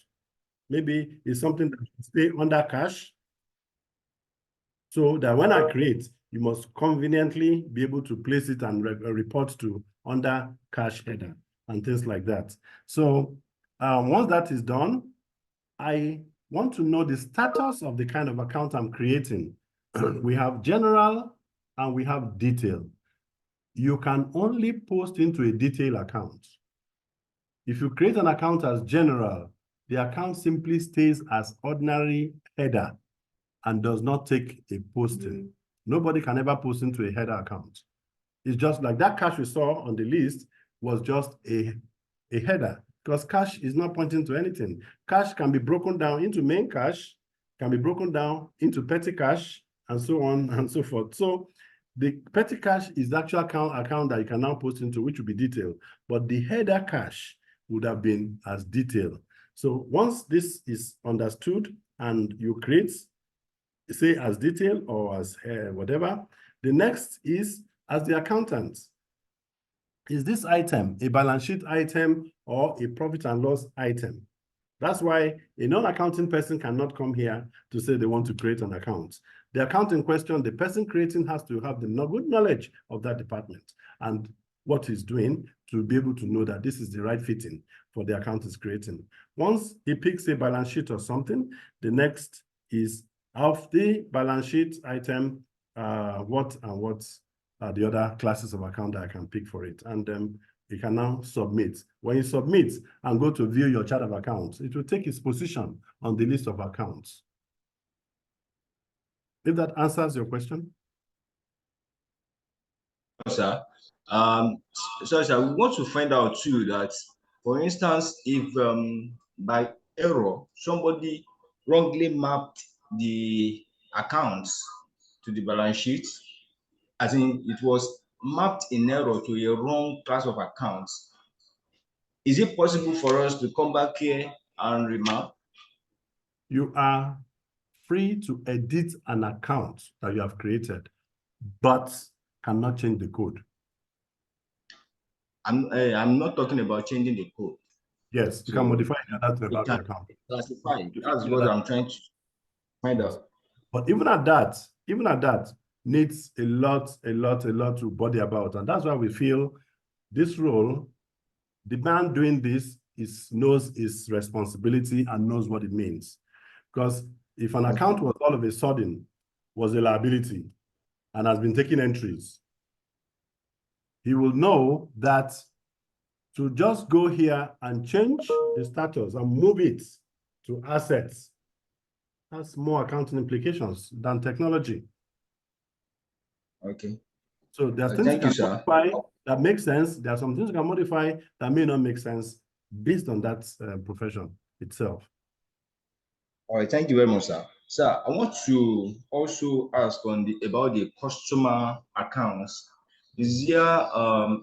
Speaker 1: Maybe it's something that should stay under cash, so that when I create, you must conveniently be able to place it and report to under cash header and things like that. So once that is done, I want to know the status of the kind of account I'm creating. We have general and we have detail. You can only post into a detail account. If you create an account as general, the account simply stays as ordinary header and does not take a posting. Nobody can ever post into a header account. It's just like that cash we saw on the list was just a header, because cash is not pointing to anything. Cash can be broken down into main cash, can be broken down into petty cash, and so on and so forth. So the petty cash is the actual account that you can now post into, which will be detailed, but the header cash would have been as detailed. So once this is understood and you create, say as detail or as whatever, the next is as the accountant. Is this item a balance sheet item or a profit and loss item? That's why a non-accounting person cannot come here to say they want to create an account. The account in question, the person creating has to have the good knowledge of that department and what he's doing to be able to know that this is the right fitting for the account he's creating. Once he picks a balance sheet or something, the next is of the balance sheet item, what are the other classes of account that I can pick for it. And you can now submit. When you submit and go to view your chart of accounts, it will take its position on the list of accounts. If that answers your question.
Speaker 6: Sir, sir, we want to find out too that, for instance, if by error somebody wrongly mapped the accounts to the balance sheet, as in it was mapped in error to a wrong class of accounts, is it possible for us to come back here and remap?
Speaker 1: You are free to edit an account that you have created, but cannot change the code.
Speaker 6: I'm not talking about changing the code.
Speaker 1: Yes, you
Speaker 6: So
Speaker 1: can modify that
Speaker 6: it
Speaker 1: about the
Speaker 6: can
Speaker 1: account.
Speaker 6: classify. That's what I'm trying to find out.
Speaker 1: But even at that, needs a lot to body about. And that's why we feel this role, the man doing this knows his responsibility and knows what it means. Because if an account was all of a sudden was a liability and has been taking entries, he will know that to just go here and change the status and move it to assets has more accounting implications than technology.
Speaker 6: Okay.
Speaker 1: So there are things
Speaker 6: Thank
Speaker 1: you
Speaker 6: you,
Speaker 1: can
Speaker 6: sir.
Speaker 1: modify that make sense. There are some things you can modify that may not make sense based on that profession itself.
Speaker 6: All right, thank you very much, sir. Sir, I want to also ask about the customer accounts. Is there a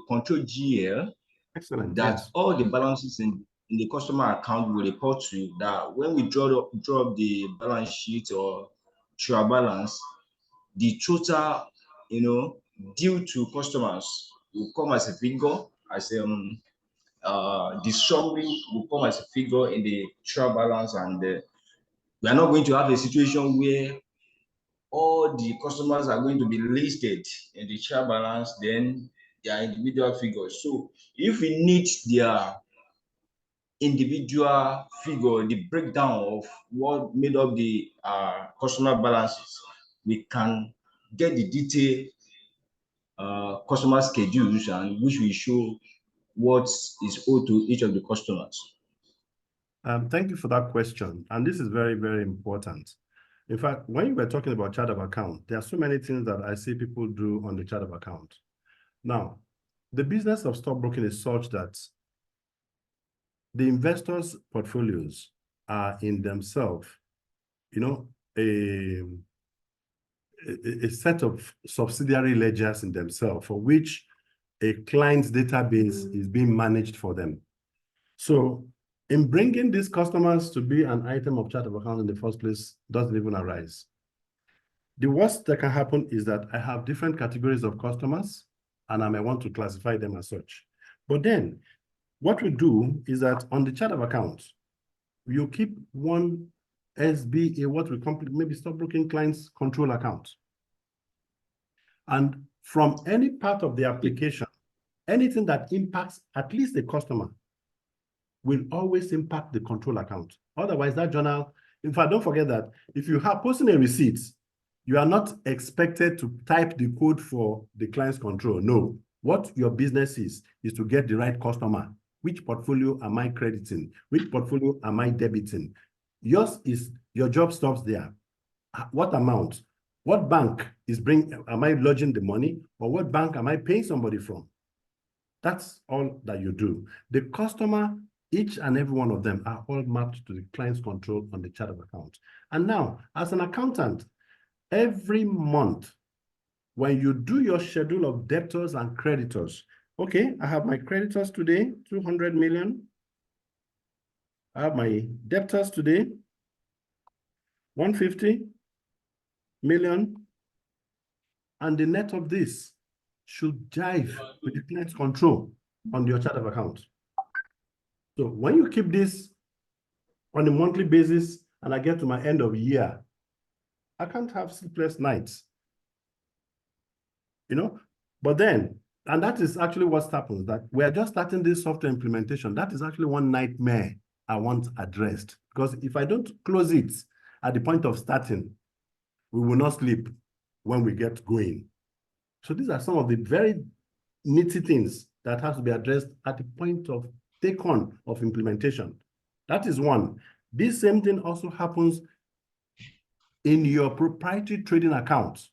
Speaker 6: control GL
Speaker 1: Excellent.
Speaker 6: that
Speaker 1: Yes.
Speaker 6: all the balances in the customer account will report to, that when we draw up the balance sheet or trial balance, the total, due to customers will come as a figure, as the summary will come as a figure in the trial balance, and we are not going to have a situation where all the customers are going to be listed in the trial balance, then their individual figures. So if we need their individual figure, the breakdown of what made up the customer balances, we can get the detailed customer schedules, and which will show what is owed to each of the customers.
Speaker 1: Thank you for that question. And this is very, very important. In fact, when you were talking about chart of account, there are so many things that I see people do on the chart of account. Now, the business of stockbroking is such that the investors' portfolios are in themselves, a set of subsidiary ledgers in themselves for which a client's database is being managed for them. So in bringing these customers to be an item of chart of account in the first place doesn't even arise. The worst that can happen is that I have different categories of customers and I may want to classify them as such. But then what we do is that on the chart of account, you keep one SBA, what we call maybe stockbroking clients control account. And from any part of the application, anything that impacts at least the customer will always impact the control account. Otherwise, that journal, in fact, don't forget that if you have posting a receipt, you are not expected to type the code for the client's control. No, what your business is to get the right customer. Which portfolio am I crediting? Which portfolio am I debiting? Yours is, your job stops there. What amount? What bank am I lodging the money? Or what bank am I paying somebody from? That's all that you do. The customer, each and every one of them are all mapped to the client's control on the chart of account. And now, as an accountant, every month, when you do your schedule of debtors and creditors, okay, I have my creditors today, 200 million. I have my debtors today, 150 million. And the net of this should jive with the client's control on your chart of account. So when you keep this on a monthly basis and I get to my end of year, I can't have sleepless nights, But then, and that is actually what happens, that we're just starting this software implementation. That is actually one nightmare I want addressed. Because if I don't close it at the point of starting, we will not sleep when we get going. So these are some of the very nitty things that have to be addressed at the point of take-on of implementation. That is one. This same thing also happens in your proprietary trading accounts.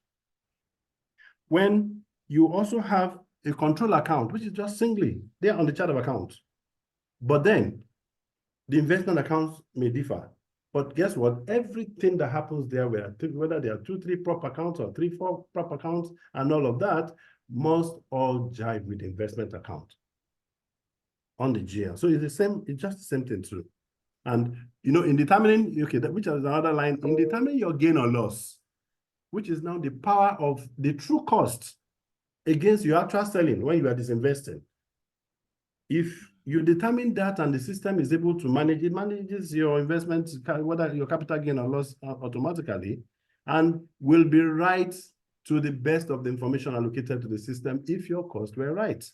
Speaker 1: When you also have a control account, which is just singly there on the chart of account. But then the investment accounts may differ. But guess what? Everything that happens there, whether there are 2, 3 prop accounts or 3, 4 prop accounts and all of that, must all jive with the investment account on the GL. So it's the same, it's just the same thing too. And in determining, okay, which is another line, in determining your gain or loss, which is now the power of the true cost against your actual selling when you are disinvesting. If you determine that and the system is able to manage, it manages your investment, whether your capital gain or loss automatically, and will be right to the best of the information allocated to the system if your costs were right.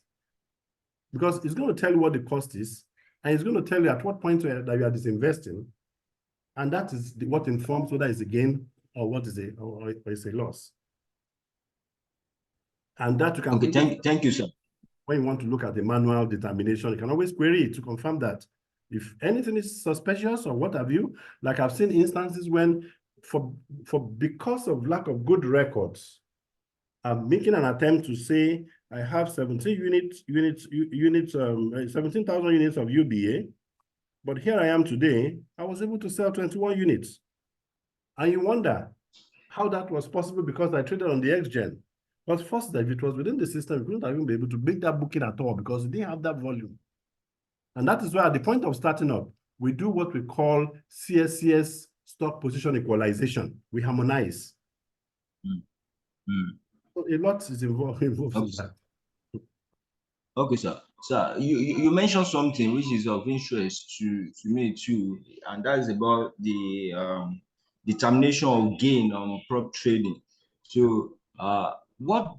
Speaker 1: Because it's going to tell you what the cost is, and it's going to tell you at what point that you are disinvesting, and that is what informs whether it's a gain or what is or it's a loss. And that you can
Speaker 6: Okay, thank you, sir.
Speaker 1: When you want to look at the manual determination, you can always query it to confirm that. If anything is suspicious or what have you, like I've seen instances when because of lack of good records, I'm making an attempt to say I have 17,000 units of UBA, but here I am today, I was able to sell 21 units. And you wonder how that was possible because I traded on the XGen. But first, that if it was within the system, you couldn't even be able to make that booking at all because you didn't have that volume. And that is why at the point of starting up, we do what we call CSCS stock position equalization. We harmonize. So a lot is involved in that.
Speaker 6: Okay, sir. Sir, you mentioned something which is of interest to me too, and that is about the determination of gain on prop trading. So, what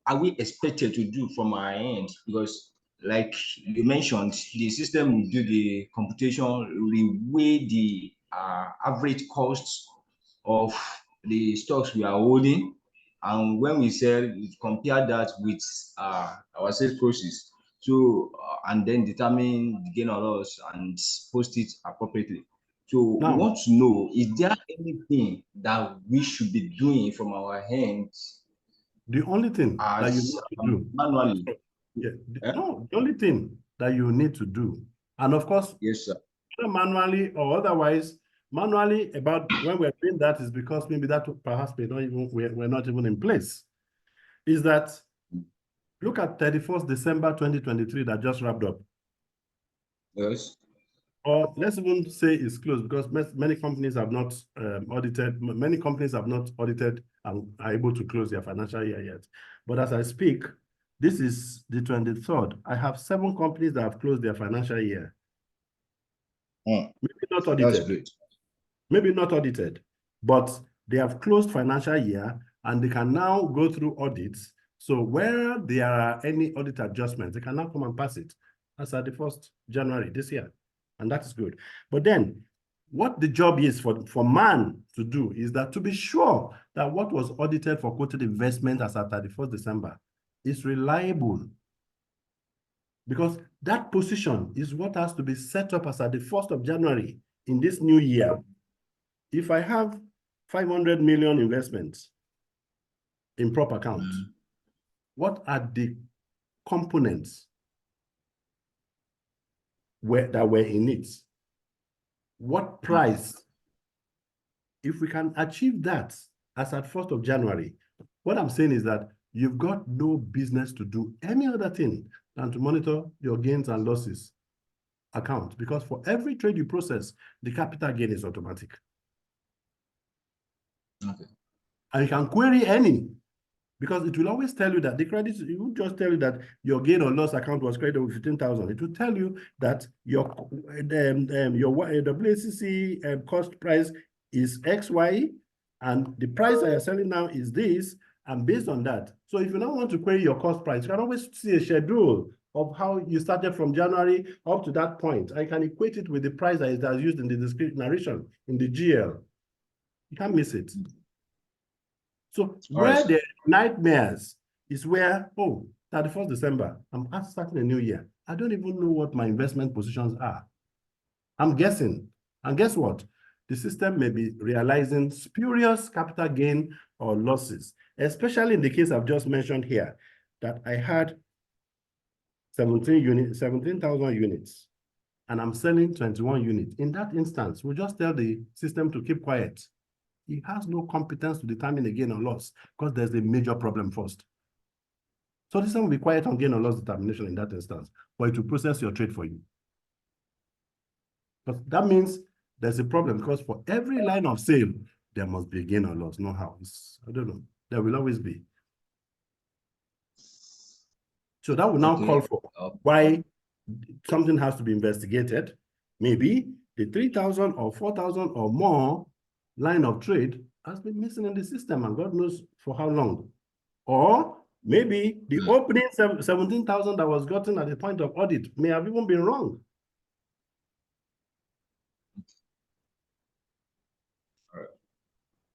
Speaker 6: are we expected to do from our end? Because, like you mentioned, the system will do the computation, reweigh the average costs of the stocks we are holding, and when we sell, we compare that with our sales process. So, and then determine the gain or loss and post it appropriately. So, we
Speaker 1: Now,
Speaker 6: want to know, is there anything that we should be doing from our hands
Speaker 1: the only thing that you
Speaker 6: as
Speaker 1: need to do
Speaker 6: manually?
Speaker 1: no, the only thing that you need to do, and of course,
Speaker 6: Yes, sir.
Speaker 1: manually or otherwise, manually about when we're doing that is because maybe that perhaps we're not even in place, is that look at 31st December 2023 that just wrapped up.
Speaker 6: Yes.
Speaker 1: Or let's even say it's closed because many companies have not audited, many companies have not audited and are able to close their financial year yet. But as I speak, this is the 23rd. I have 7 companies that have closed their financial year. Maybe not audited.
Speaker 6: That's great.
Speaker 1: Maybe not audited, but they have closed financial year and they can now go through audits. So where there are any audit adjustments, they can now come and pass it as at the 1st January this year. And that is good. But then what the job is for man to do is that to be sure that what was audited for quoted investment as at 31st December is reliable. Because that position is what has to be set up as at the 1st of January in this new year. If I have 500 million investments in prop account, what are the components that were in it? What price? If we can achieve that as at 1st of January, what I'm saying is that you've got no business to do any other thing than to monitor your gains and losses account, because for every trade you process, the capital gain is automatic.
Speaker 6: Okay.
Speaker 1: And you can query any, because it will always tell you that the credit, it will just tell you that your gain or loss account was credited with 15,000. It will tell you that your WACC cost price is XY, and the price that you're selling now is this, and based on that. So if you now want to query your cost price, you can always see a schedule of how you started from January up to that point. I can equate it with the price that is used in the description narration in the GL. You can't miss it. So where the nightmares is where, 31st December, I'm starting a new year. I don't even know what my investment positions are. I'm guessing. And guess what? The system may be realizing spurious capital gain or losses, especially in the case I've just mentioned here, that I had 17,000 units, and I'm selling 21 units. In that instance, we'll just tell the system to keep quiet. It has no competence to determine a gain or loss because there's a major problem first. So the system will be quiet on gain or loss determination in that instance, for it to process your trade for you. But that means there's a problem, because for every line of sale, there must be a gain or loss. No how. I don't know. There will always be. So that will now call for why something has to be investigated. Maybe the 3,000 or 4,000 or more line of trade has been missing in the system, and God knows for how long. Or maybe the opening 17,000 that was gotten at the point of audit may have even been wrong.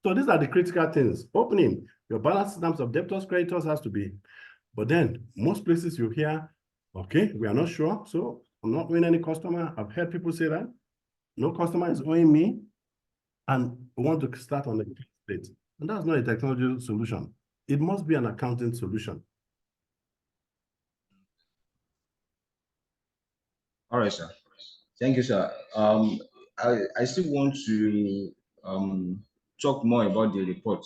Speaker 1: So these are the critical things. Opening, your balance in terms of debtors, creditors has to be. But then most places you hear, okay, we are not sure, so I'm not owing any customer. I've heard people say that. No customer is owing me, and we want to start on the plate. And that's not a technology solution. It must be an accounting solution.
Speaker 6: All right, sir. Thank you, sir. I still want to talk more about the report.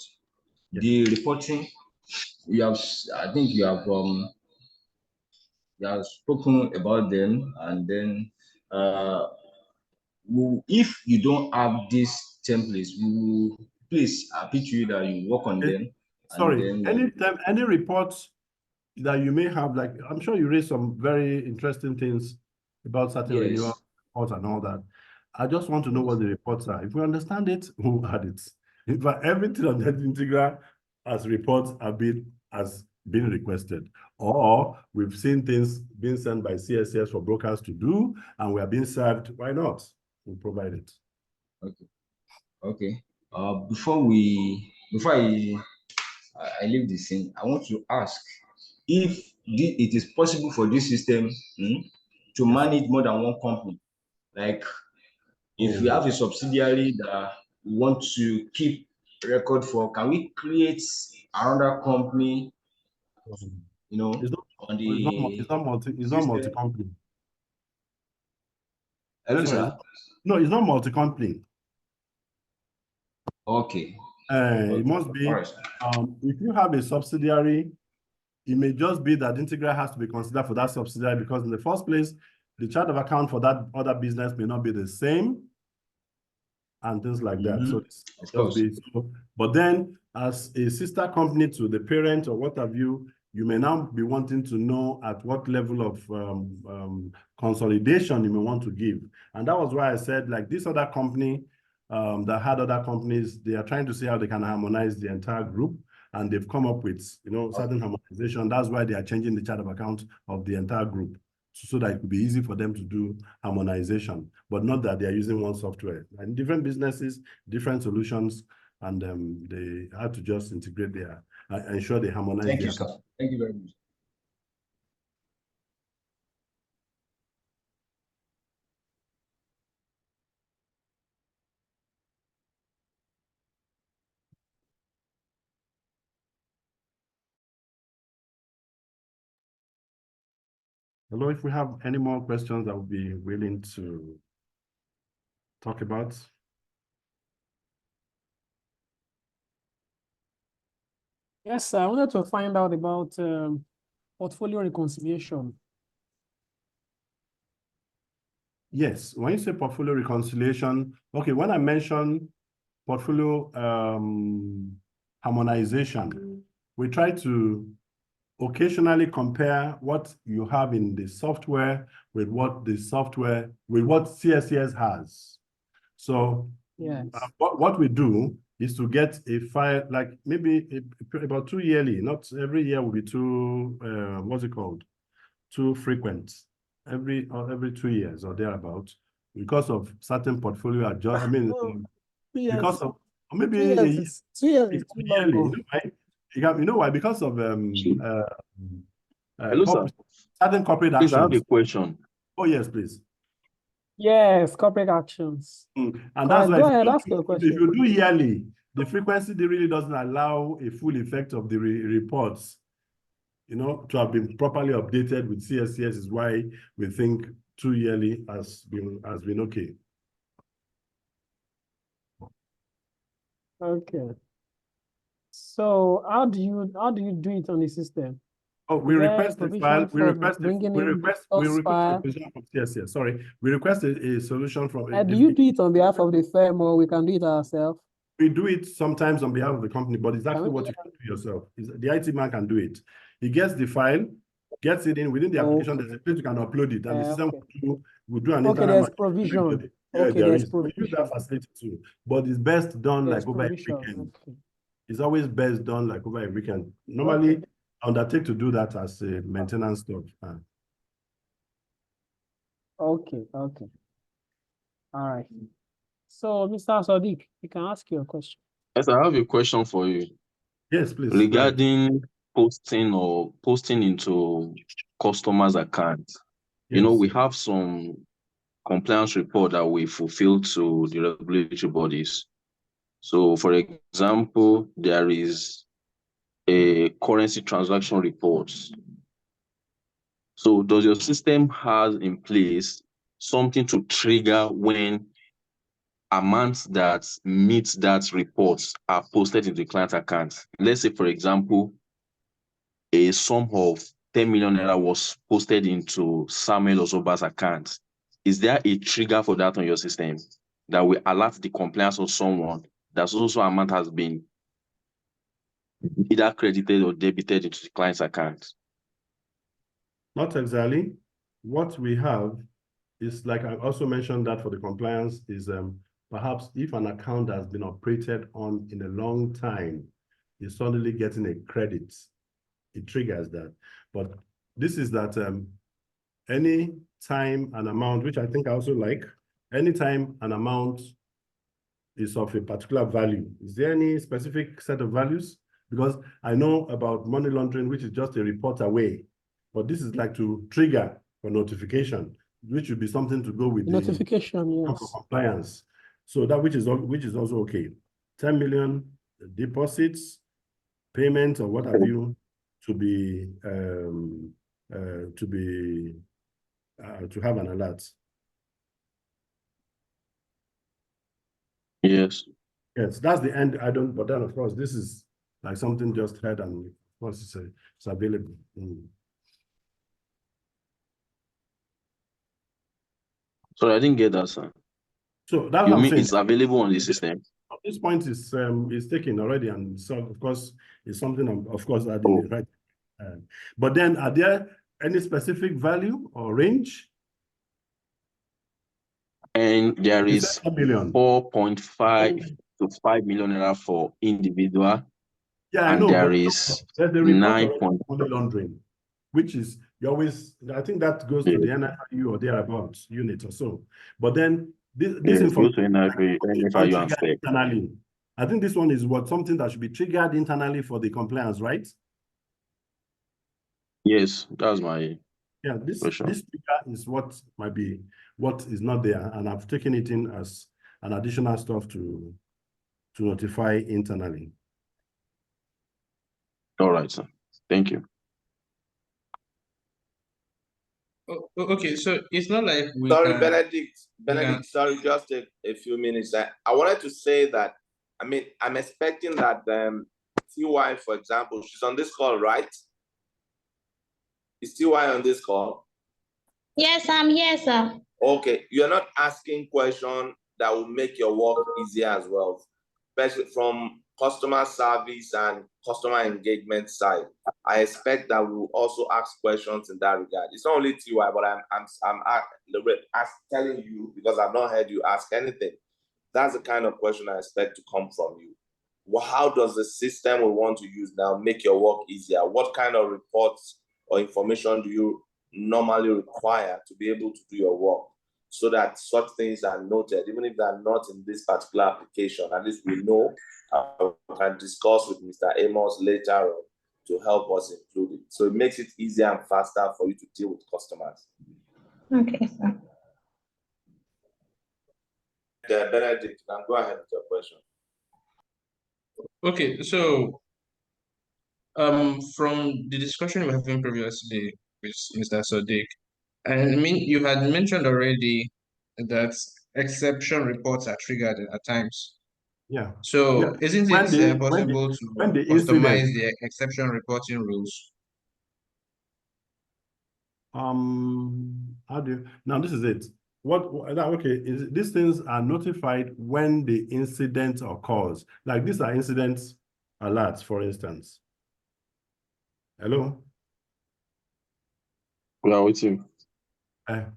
Speaker 1: Yes.
Speaker 6: The reporting, I think you have spoken about them, and then if you don't have these templates, we will please appeal to you that you work on them.
Speaker 1: Sorry,
Speaker 6: and then
Speaker 1: any reports that you may have, like, I'm sure you raised some very interesting things about certain
Speaker 6: Yes.
Speaker 1: renewal reports and all that. I just want to know what the reports are. If we understand it, we'll add it. If everything on that Integra as reports has been requested, or we've seen things being sent by CSCS for brokers to do, and we are being served, why not? We'll provide it.
Speaker 6: Okay. Before I leave the scene, I want to ask if it is possible for this system to manage more than one company. Like, if we have a subsidiary that we want to keep record for, can we create another company, on the
Speaker 1: It's not
Speaker 6: system?
Speaker 1: multi-company.
Speaker 6: Hello,
Speaker 1: Sorry.
Speaker 6: sir.
Speaker 1: No, it's not multi-company.
Speaker 6: Okay.
Speaker 1: It must be,
Speaker 6: All right,
Speaker 1: if you have a subsidiary, it may just be that Integra has to be considered for that subsidiary, because in the first place, the chart of account for that other business may not be the same, and things like that. So it's just be, but then as a sister company to the parent or what have you, you may now be wanting to know at what level of consolidation you may want to give. And that was why I said, like, this other company that had other companies, they are trying to see how they can harmonize the entire group. And they've come up with, certain harmonization. That's why they are changing the chart of account of the entire group, so that it could be easy for them to do harmonization, but not that they are using one software. And different businesses, different solutions, and they have to just integrate their, ensure they harmonize.
Speaker 6: Thank you, sir. Thank you very much.
Speaker 1: Hello, if we have any more questions, I will be willing to talk about.
Speaker 2: Yes, I wanted to find out about portfolio reconciliation.
Speaker 1: Yes, when you say portfolio reconciliation, okay, when I mention portfolio harmonization, we try to occasionally compare what you have in the software with what CSCS has. So
Speaker 2: yes,
Speaker 1: what we do is to get a file, like maybe about 2 yearly, not every year will be too, what's it called? Too frequent, every 2 years or thereabout, because of certain portfolio adjustment. Because of maybe
Speaker 2: 2 years, 2 years is too long.
Speaker 1: yearly, you know why? Because of
Speaker 5: Hello, sir.
Speaker 1: certain corporate
Speaker 5: Please, I have a
Speaker 1: actions.
Speaker 5: question.
Speaker 1: Oh yes, please.
Speaker 2: Yes, corporate actions.
Speaker 1: And that's why
Speaker 2: go ahead, ask your question.
Speaker 1: if you do yearly, the frequency really doesn't allow a full effect of the reports, to have been properly updated with CSCS. Is why we think 2 yearly has been okay.
Speaker 2: Okay. So how do you do it on the system?
Speaker 1: Oh, we request the file. We request a solution from CSCS. Sorry, we request a solution from.
Speaker 2: Do you do it on behalf of the firm, or we can do it ourselves?
Speaker 1: We do it sometimes on behalf of the company, but it's actually what you can do yourself. The IT man can do it. He gets the file, gets it in within the application. There's a place you can upload it, and the system will do an
Speaker 2: Okay,
Speaker 1: internal
Speaker 2: there's
Speaker 1: match.
Speaker 2: provision.
Speaker 1: Yeah,
Speaker 2: Okay,
Speaker 1: there
Speaker 2: there's
Speaker 1: is. We use
Speaker 2: provision.
Speaker 1: that facility too, but it's best done
Speaker 2: There's
Speaker 1: like over a
Speaker 2: provision.
Speaker 1: weekend.
Speaker 2: Okay.
Speaker 1: It's always best done like over a weekend. Normally,
Speaker 2: Okay.
Speaker 1: I undertake to do that as a maintenance stuff.
Speaker 2: Okay. Okay. All right. So, Mr. Sadiq, you can ask your question.
Speaker 5: Yes, I have a question for you
Speaker 1: Yes, please.
Speaker 5: regarding posting into customers' accounts. You know,
Speaker 1: Yes.
Speaker 5: we have some compliance report that we fulfill to the regulatory bodies. So, for example, there is a currency transaction report. So, does your system have in place something to trigger when amounts that meet that report are posted in the client account? Let's say, for example, a sum of 10 million naira was posted into Samuel Ozoba's account. Is there a trigger for that on your system that will alert the compliance of someone that also amount has been either credited or debited into the client's account?
Speaker 1: Not exactly. What we have is, like I also mentioned that for the compliance, is perhaps if an account has been operated on in a long time, is suddenly getting a credit. It triggers that. But this is that any time an amount, which I think I also like, anytime an amount is of a particular value, is there any specific set of values? Because I know about money laundering, which is just a report away, but this is like to trigger for notification, which would be something to go with the
Speaker 2: notification, yes.
Speaker 1: compliance. So that which is also okay. 10 million deposits, payments, or what have you, to have an alert.
Speaker 5: Yes.
Speaker 1: Yes, that's the end. But then of course this is like something just heard, and of course it's available.
Speaker 5: Sorry, I didn't get that, sir.
Speaker 1: So that's
Speaker 5: You
Speaker 1: what I'm
Speaker 5: mean
Speaker 1: saying.
Speaker 5: it's available on the system?
Speaker 1: This point is taken already, and so of course it's something I'm of course adding right. But then are there any specific value or range?
Speaker 5: And there
Speaker 1: You
Speaker 5: is
Speaker 1: said 1 million.
Speaker 5: 4.5 to 5 million naira for individual.
Speaker 1: Yeah, I
Speaker 5: and
Speaker 1: know,
Speaker 5: there
Speaker 1: but
Speaker 5: is
Speaker 1: there's a report
Speaker 5: 9.
Speaker 1: already on money laundering, which is you always, I think that goes to the NFIU or thereabouts unit or so. But then this
Speaker 5: Yes, go to
Speaker 1: information
Speaker 5: NFIU and SEC.
Speaker 1: internally. I think this one is something that should be triggered internally for the compliance, right?
Speaker 5: Yes, that's my question.
Speaker 1: This trigger is what might be what is not there, and I've taken it in as an additional stuff to notify internally.
Speaker 5: All right, sir. Thank you.
Speaker 4: Okay, so it's not like we
Speaker 3: Sorry,
Speaker 4: can...
Speaker 3: Benedict, sorry, just a few minutes. I wanted to say that, I mean, I'm expecting that TY, for example, she's on this call, right? Is TY on this call?
Speaker 7: Yes, I'm here, sir.
Speaker 3: Okay, you're not asking questions that will make your work easier as well, especially from customer service and customer engagement side. I expect that we will also ask questions in that regard. It's not only TY, but I'm telling you because I've not heard you ask anything. That's the kind of question I expect to come from you. Well, how does the system we want to use now make your work easier? What kind of reports or information do you normally require to be able to do your work, so that such things are noted, even if they're not in this particular application? At least we know, we can discuss with Mr. Amos later on to help us include it. So it makes it easier and faster for you to deal with customers.
Speaker 7: Okay, sir.
Speaker 3: Benedict, you can go ahead with your question.
Speaker 4: Okay, so from the discussion we were having previously with Mr. Sadiq, and I mean, you had mentioned already that exception reports are triggered at times.
Speaker 1: Yeah.
Speaker 4: So isn't it possible to customize the exception reporting rules?
Speaker 1: How do you, now this is it. Okay, these things are notified when the incident occurs. Like these are incidents alerts, for instance. Hello?
Speaker 5: We are waiting.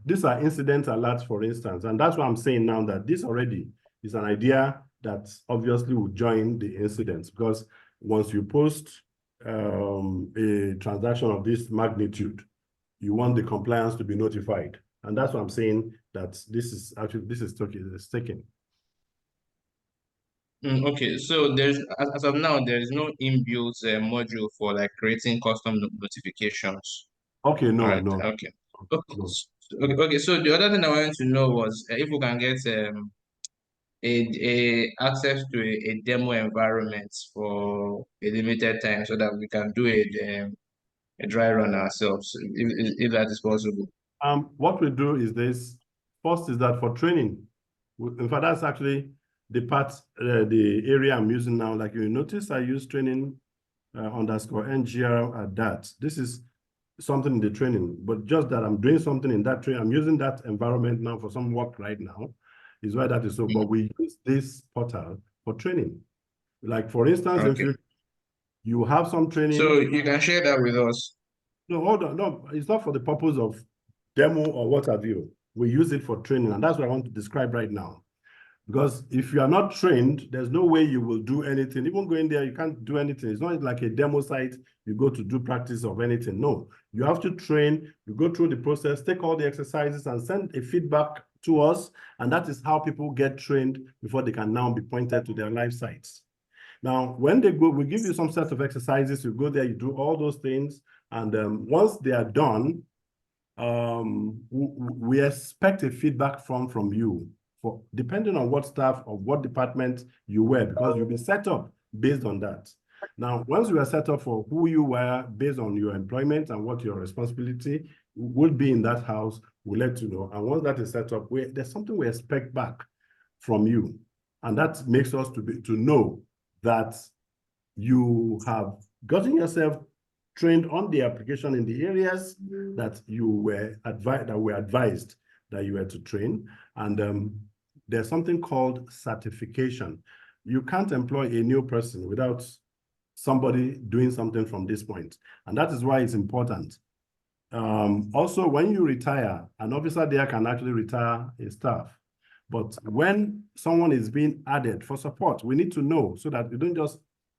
Speaker 1: These are incident alerts, for instance, and that's what I'm saying now, that this already is an idea that obviously will join the incidents, because once you post a transaction of this magnitude, you want the compliance to be notified. And that's what I'm saying, that this is taken.
Speaker 4: Okay, so as of now, there is no inbuilt module for like creating custom notifications.
Speaker 1: Okay, no,
Speaker 4: Right.
Speaker 1: no.
Speaker 4: Okay.
Speaker 1: No.
Speaker 4: Okay. So the other thing I wanted to know was if we can get a access to a demo environment for a limited time, so that we can do a dry run ourselves, if that is possible.
Speaker 1: What we do is this. First is that for training, in fact, that's actually the part, the area I'm using now. Like you notice, I use training _ngr at that. This is something in the training, but just that I'm doing something in that training. I'm using that environment now for some work right now, is why that is so. But we use this portal for training. Like for instance,
Speaker 4: Okay.
Speaker 1: if you have some training.
Speaker 4: So you can share that with us.
Speaker 1: No, hold on. No, it's not for the purpose of demo or what have you. We use it for training, and that's what I want to describe right now. Because if you are not trained, there's no way you will do anything. Even going there, you can't do anything. It's not like a demo site you go to do practice of anything. No, you have to train, you go through the process, take all the exercises and send a feedback to us. And that is how people get trained before they can now be pointed to their live sites. Now, when they go, we give you some set of exercises, you go there, you do all those things. And once they are done, we expect a feedback from you, for depending on what staff or what department you were, because you'll be set up based on that. Now, once you are set up for who you were based on your employment and what your responsibility would be in that house, we'll let you know. And once that is set up, there's something we expect back from you. And that makes us to know that you have gotten yourself trained on the application in the areas that you were advised that you were to train. And there's something called certification. You can't employ a new person without somebody doing something from this point. And that is why it's important. Also, when you retire, an officer there can actually retire a staff. But when someone is being added for support, we need to know, so that we don't just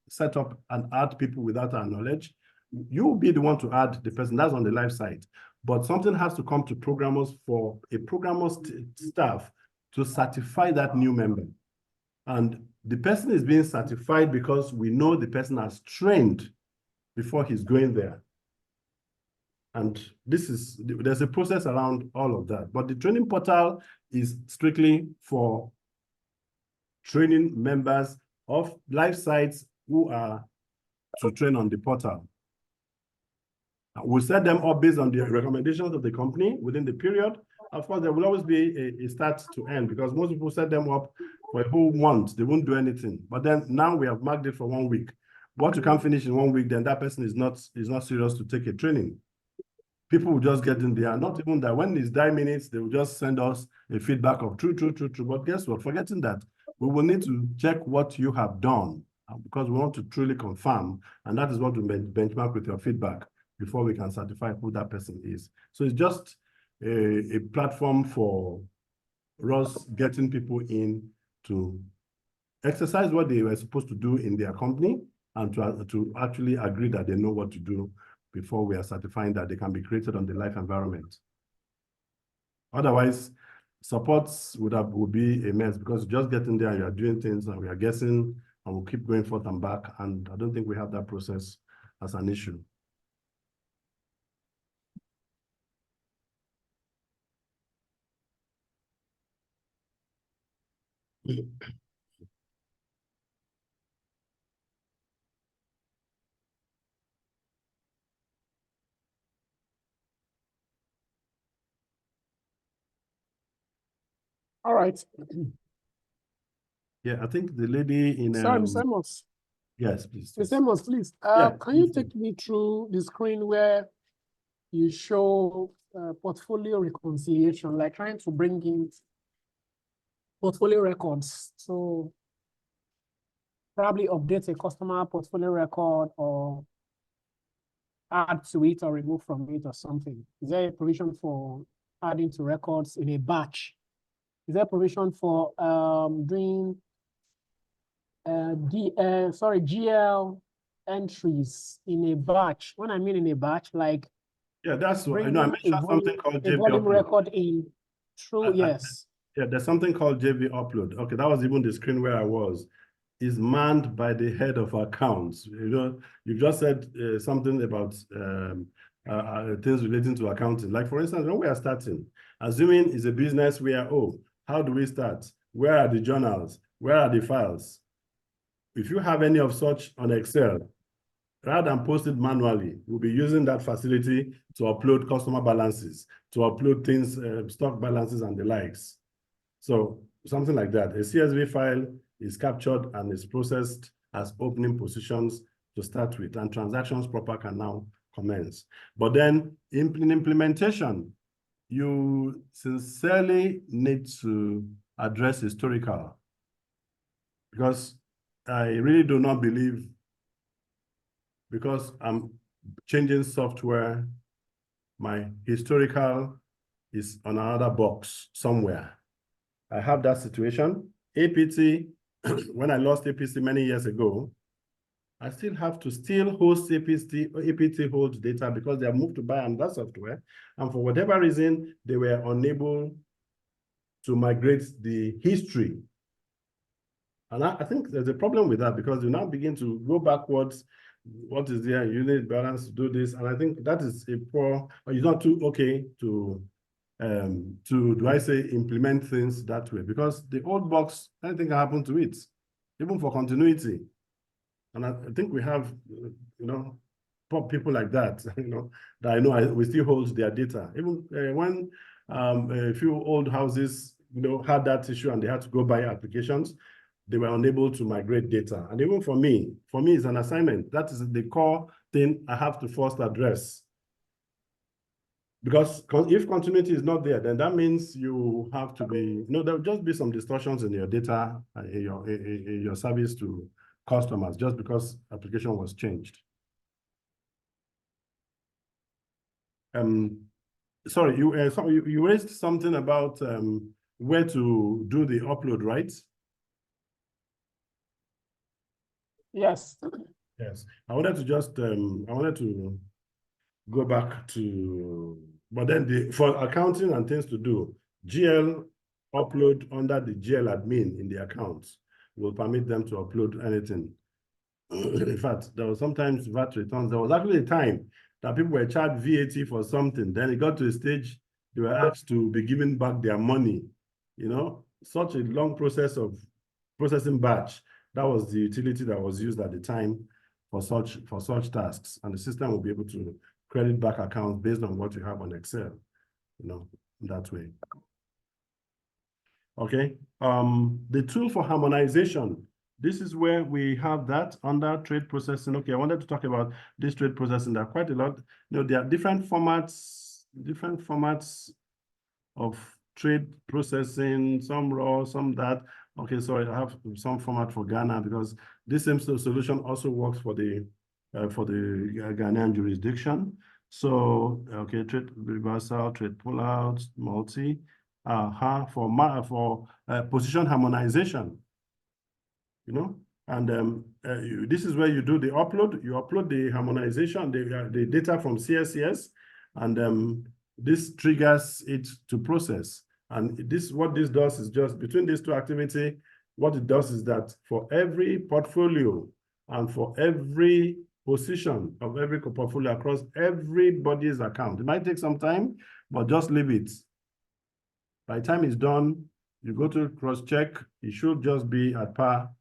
Speaker 1: set up and add people without our knowledge. You will be the one to add the person that's on the live site. But something has to come to programmers for a programmer staff to certify that new member. And the person is being certified because we know the person has trained before he's going there. And there's a process around all of that. But the training portal is strictly for training members of live sites who are to train on the portal. We'll set them up based on the recommendations of the company within the period. Of course, there will always be a start to end, because most people set them up for a whole month. They won't do anything. But then now we have marked it for 1 week. What you can't finish in 1 week, then that person is not serious to take a training. People will just get in there. Not even that. When it's 9 minutes, they will just send us a feedback of true. But guess what? Forgetting that, we will need to check what you have done, because we want to truly confirm. And that is what we benchmark with your feedback before we can certify who that person is. So it's just a platform for us getting people in to exercise what they were supposed to do in their company, and to actually agree that they know what to do before we are certifying that they can be created on the live environment. Otherwise, supports would be a mess, because you just get in there and you are doing things and we are guessing and we'll keep going forth and back. And I don't think we have that process as an issue.
Speaker 2: All right.
Speaker 1: Yeah, I think the lady in
Speaker 2: Sorry, Mr. Amos.
Speaker 1: yes, please.
Speaker 2: Mr. Amos, please.
Speaker 1: Yeah,
Speaker 2: Can you
Speaker 1: please.
Speaker 2: take me through the screen where you show portfolio reconciliation, like trying to bring in portfolio records? So probably update a customer portfolio record, or add to it or remove from it or something? Is there a provision for adding to records in a batch? Is there provision for doing GL entries in a batch? When I mean in a batch, like
Speaker 1: Yeah, that's what I
Speaker 2: bringing
Speaker 1: know. I
Speaker 2: a
Speaker 1: mentioned something called
Speaker 2: a
Speaker 1: JV
Speaker 2: volume
Speaker 1: upload.
Speaker 2: record in through, yes.
Speaker 1: Yeah, there's something called JV upload. Okay, that was even the screen where I was. Is manned by the head of accounts. You know, you just said something about things relating to accounting. Like for instance, when we are starting, assuming it's a business where, oh, how do we start? Where are the journals? Where are the files? If you have any of such on Excel, rather than post it manually, we'll be using that facility to upload customer balances, to upload things, stock balances and the likes. So something like that. A CSV file is captured and is processed as opening positions to start with, and transactions proper can now commence. But then in implementation, you sincerely need to address historical, because I really do not believe, because I'm changing software, my historical is on another box somewhere. I have that situation. APT, when I lost APT many years ago, I still have to host APT holds data because they have moved to buy another software. And for whatever reason, they were unable to migrate the history. And I think there's a problem with that, because you now begin to go backwards. What is there? You need balance to do this. And I think that is a poor, or it's not too okay to do I say implement things that way, because the old box, anything can happen to it, even for continuity. And I think we have, you know, people like that, you know, that I know we still hold their data. Even when a few old houses, you know, had that issue and they had to go buy applications, they were unable to migrate data. And even for me, it's an assignment. That is the core thing I have to first address. Because if continuity is not there, then that means you have to be, you know, there'll just be some distortions in your data, in your service to customers, just because application was changed. Sorry, you raised something about where to do the upload, right?
Speaker 2: Yes.
Speaker 1: Yes, I wanted to just go back to, but then for accounting and things to do, GL upload under the GL admin in the accounts will permit them to upload anything. In fact, there was sometimes VAT returns. There was actually a time that people were charged VAT for something. Then it got to a stage they were asked to be given back their money. You know, such a long process of processing batch. That was the utility that was used at the time for such tasks, and the system will be able to credit back accounts based on what you have on Excel, you know, that way. Okay, the tool for harmonization. This is where we have that under trade processing. Okay, I wanted to talk about this trade processing. There are quite a lot. You know, there are different formats of trade processing, some raw, some that. Okay, sorry, I have some format for Ghana, because this same solution also works for the Ghanaian jurisdiction. So, okay, trade reversal, trade pullout, multi, for position harmonization, you know, and this is where you do the upload. You upload the harmonization, the data from CSCS, and this triggers it to process. And what this does is just between these two activities, what it does is that for every portfolio and for every position of every portfolio across everybody's account, it might take some time, but just leave it. By the time it's done, you go to cross-check, it should just be at par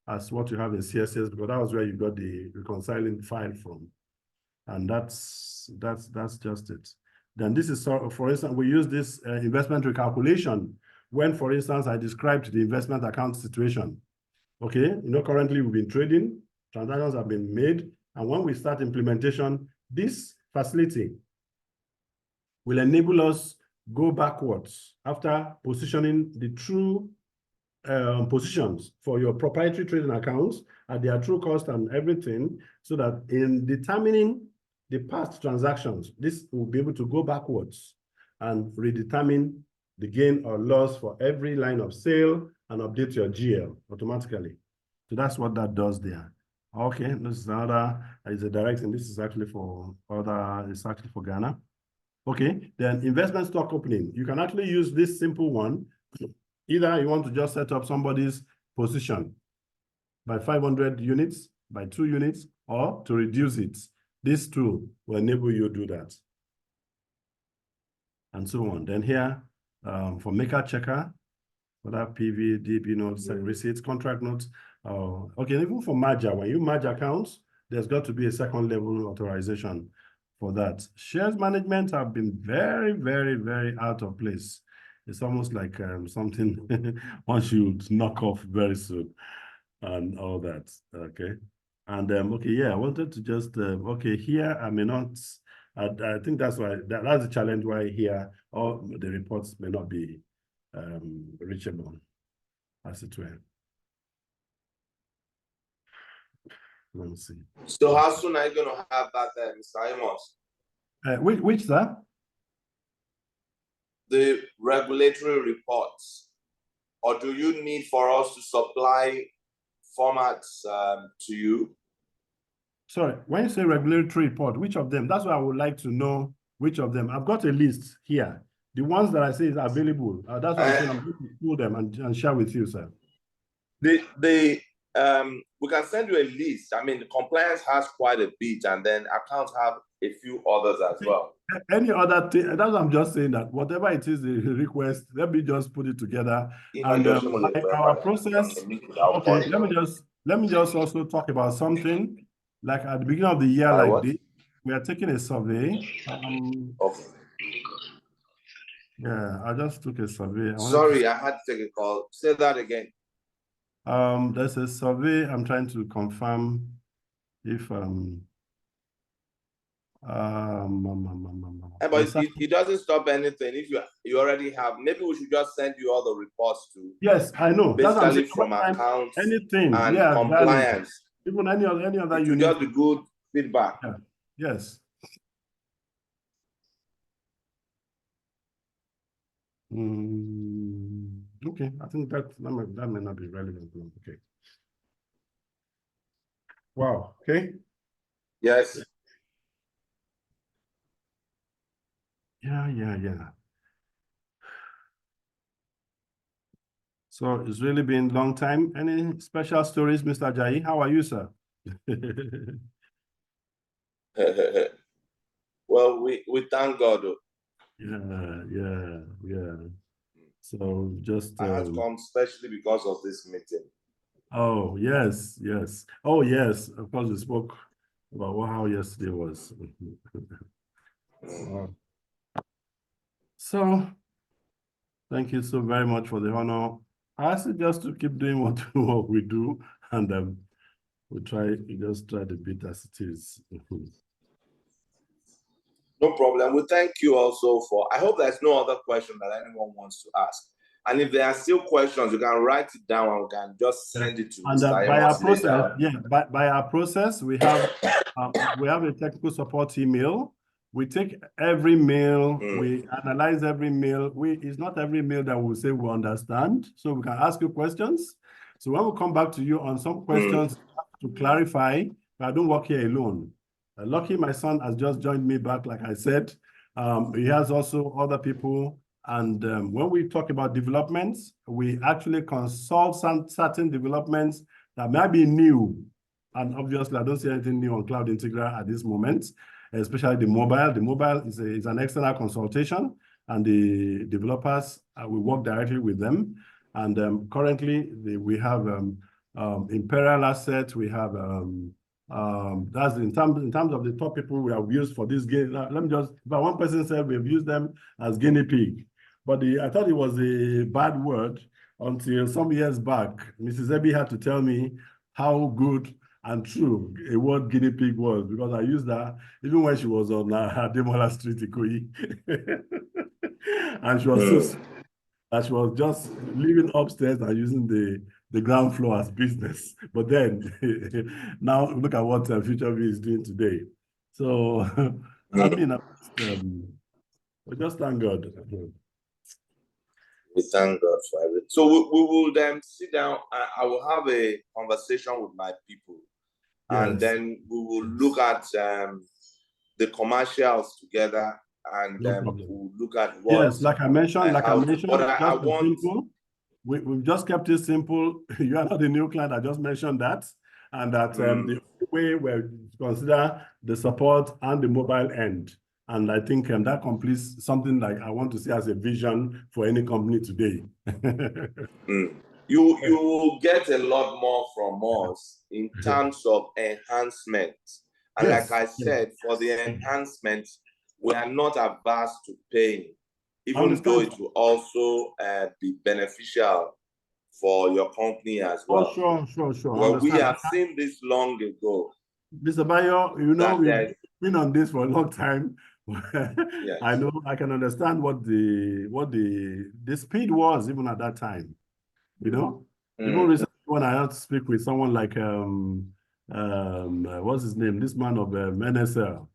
Speaker 1: as what you have in CSS, because that was where you got the reconciling file from. And that's just it. Then this is, for instance, we use this investment recalculation when, for instance, I described the investment account situation. Okay, you know, currently we've been trading, transactions have been made, and when we start implementation, this facility will enable us go backwards after positioning the true positions for your proprietary trading accounts at their true cost and everything, so that in determining the past transactions. This will be able to go backwards and redetermine the gain or loss for every line of sale and update your GL automatically. So that's what that does there. Okay, this is another, is a direct, and this is actually for other, it's actually for Ghana. Okay, then investment stock opening. You can actually use this simple one. Either you want to just set up somebody's position by 500 units, by 2 units, or to reduce it. This tool will enable you to do that. And so on. Then here, for maker checker, whether PV, DB notes, receipts, contract notes. Okay, even for merger, when you merge accounts, there's got to be a second level authorization for that. Shares management have been very, very, very out of place. It's almost like something one should knock off very soon and all that, okay? And okay, yeah, I wanted to just, okay, here I may not, I think that's why, that's the challenge why here all the reports may not be reachable, as it were. Let me see.
Speaker 3: So how soon are you going to have that there, Mr. Amos?
Speaker 1: Which, sir?
Speaker 3: The regulatory reports, or do you need for us to supply formats to you?
Speaker 1: Sorry, when you say regulatory report, which of them? That's what I would like to know, which of them. I've got a list here. The ones that I say is available. That's why I'm saying I'm going to pull them and share with you, sir.
Speaker 3: We can send you a list. I mean, the compliance has quite a bit, and then accounts have a few others as well.
Speaker 1: Any other thing, that's what I'm just saying, that whatever it is the request, let me just put it together. And our process, okay, let me just also talk about something. Like at the beginning of the year, like this, we are taking a survey.
Speaker 3: Okay.
Speaker 1: Yeah, I just took a survey.
Speaker 3: Sorry, I had to take a call. Say that again.
Speaker 1: There's a survey. I'm trying to confirm if
Speaker 3: but it doesn't stop anything. If you already have, maybe we should just send you all the reports to.
Speaker 1: Yes, I know.
Speaker 3: Basically from accounts,
Speaker 1: anything,
Speaker 3: and
Speaker 1: yeah,
Speaker 3: compliance.
Speaker 1: Even any other
Speaker 3: unit. Just be good feedback.
Speaker 1: Yeah. Yes. Okay, I think that may not be relevant. Okay. Wow. Okay.
Speaker 3: Yes.
Speaker 1: Yeah. So it's really been a long time. Any special stories, Mr. Jai? How are you, sir?
Speaker 3: Well, we thank God.
Speaker 1: Yeah. So just
Speaker 3: I had come especially because of this meeting.
Speaker 1: Oh yes. Oh yes. Of course, we spoke about how yesterday was. So thank you so very much for the honor. I ask you just to keep doing what we do, and we just try to beat as it is.
Speaker 3: No problem. We thank you also for, I hope there's no other question that anyone wants to ask. And if there are still questions, you can write it down and we can just send it to Mr.
Speaker 1: By our process,
Speaker 3: later.
Speaker 1: by our process, we have a technical support email. We take every mail, we analyze every mail. It's not every mail that we say we understand, so we can ask you questions. So when we come back to you on some questions to clarify, I don't work here alone. Lucky, my son has just joined me back, like I said. He has also other people. And when we talk about developments, we actually consult some certain developments that might be new. And obviously, I don't see anything new on Cloud Integra at this moment, especially the mobile. The mobile is an external consultation, and the developers, we work directly with them. And currently, we have Imperial Asset, we have that's in terms of the top people we have used for this game. Let me just, but one person said we've used them as guinea pig, but I thought it was a bad word until some years back. Mrs. Ebi had to tell me how good and true a word guinea pig was, because I used that even when she was on Demola Street, Ikoyi. And she was so that she was just living upstairs and using the ground floor as business. But then, now look at what Future V is doing today. So, I mean, we just thank God.
Speaker 3: We thank God for everything. So we will then sit down. I will have a conversation with my people, and
Speaker 1: Yes.
Speaker 3: then we will look at the commercials together, and
Speaker 1: No problem.
Speaker 3: we'll look at what.
Speaker 1: Yes, like I mentioned,
Speaker 3: but I
Speaker 1: just
Speaker 3: want.
Speaker 1: simple. We've just kept it simple. You are not the new client. I just mentioned that, and that the way we consider the support and the mobile end. And I think that completes something like I want to see as a vision for any company today.
Speaker 3: You will get a lot more from us in terms of enhancement. And
Speaker 1: Yes,
Speaker 3: like I said, for the enhancement, we are not averse to paying, even though it will also be beneficial for your company as well.
Speaker 1: Oh, sure.
Speaker 3: Well, we have seen this long ago.
Speaker 1: Mr. Bayo, you know, we've been on this for a long time.
Speaker 3: Yes.
Speaker 1: I know I can understand what the speed was even at that time. You know, even recently when I had to speak with someone like what's his name? This man of NSL.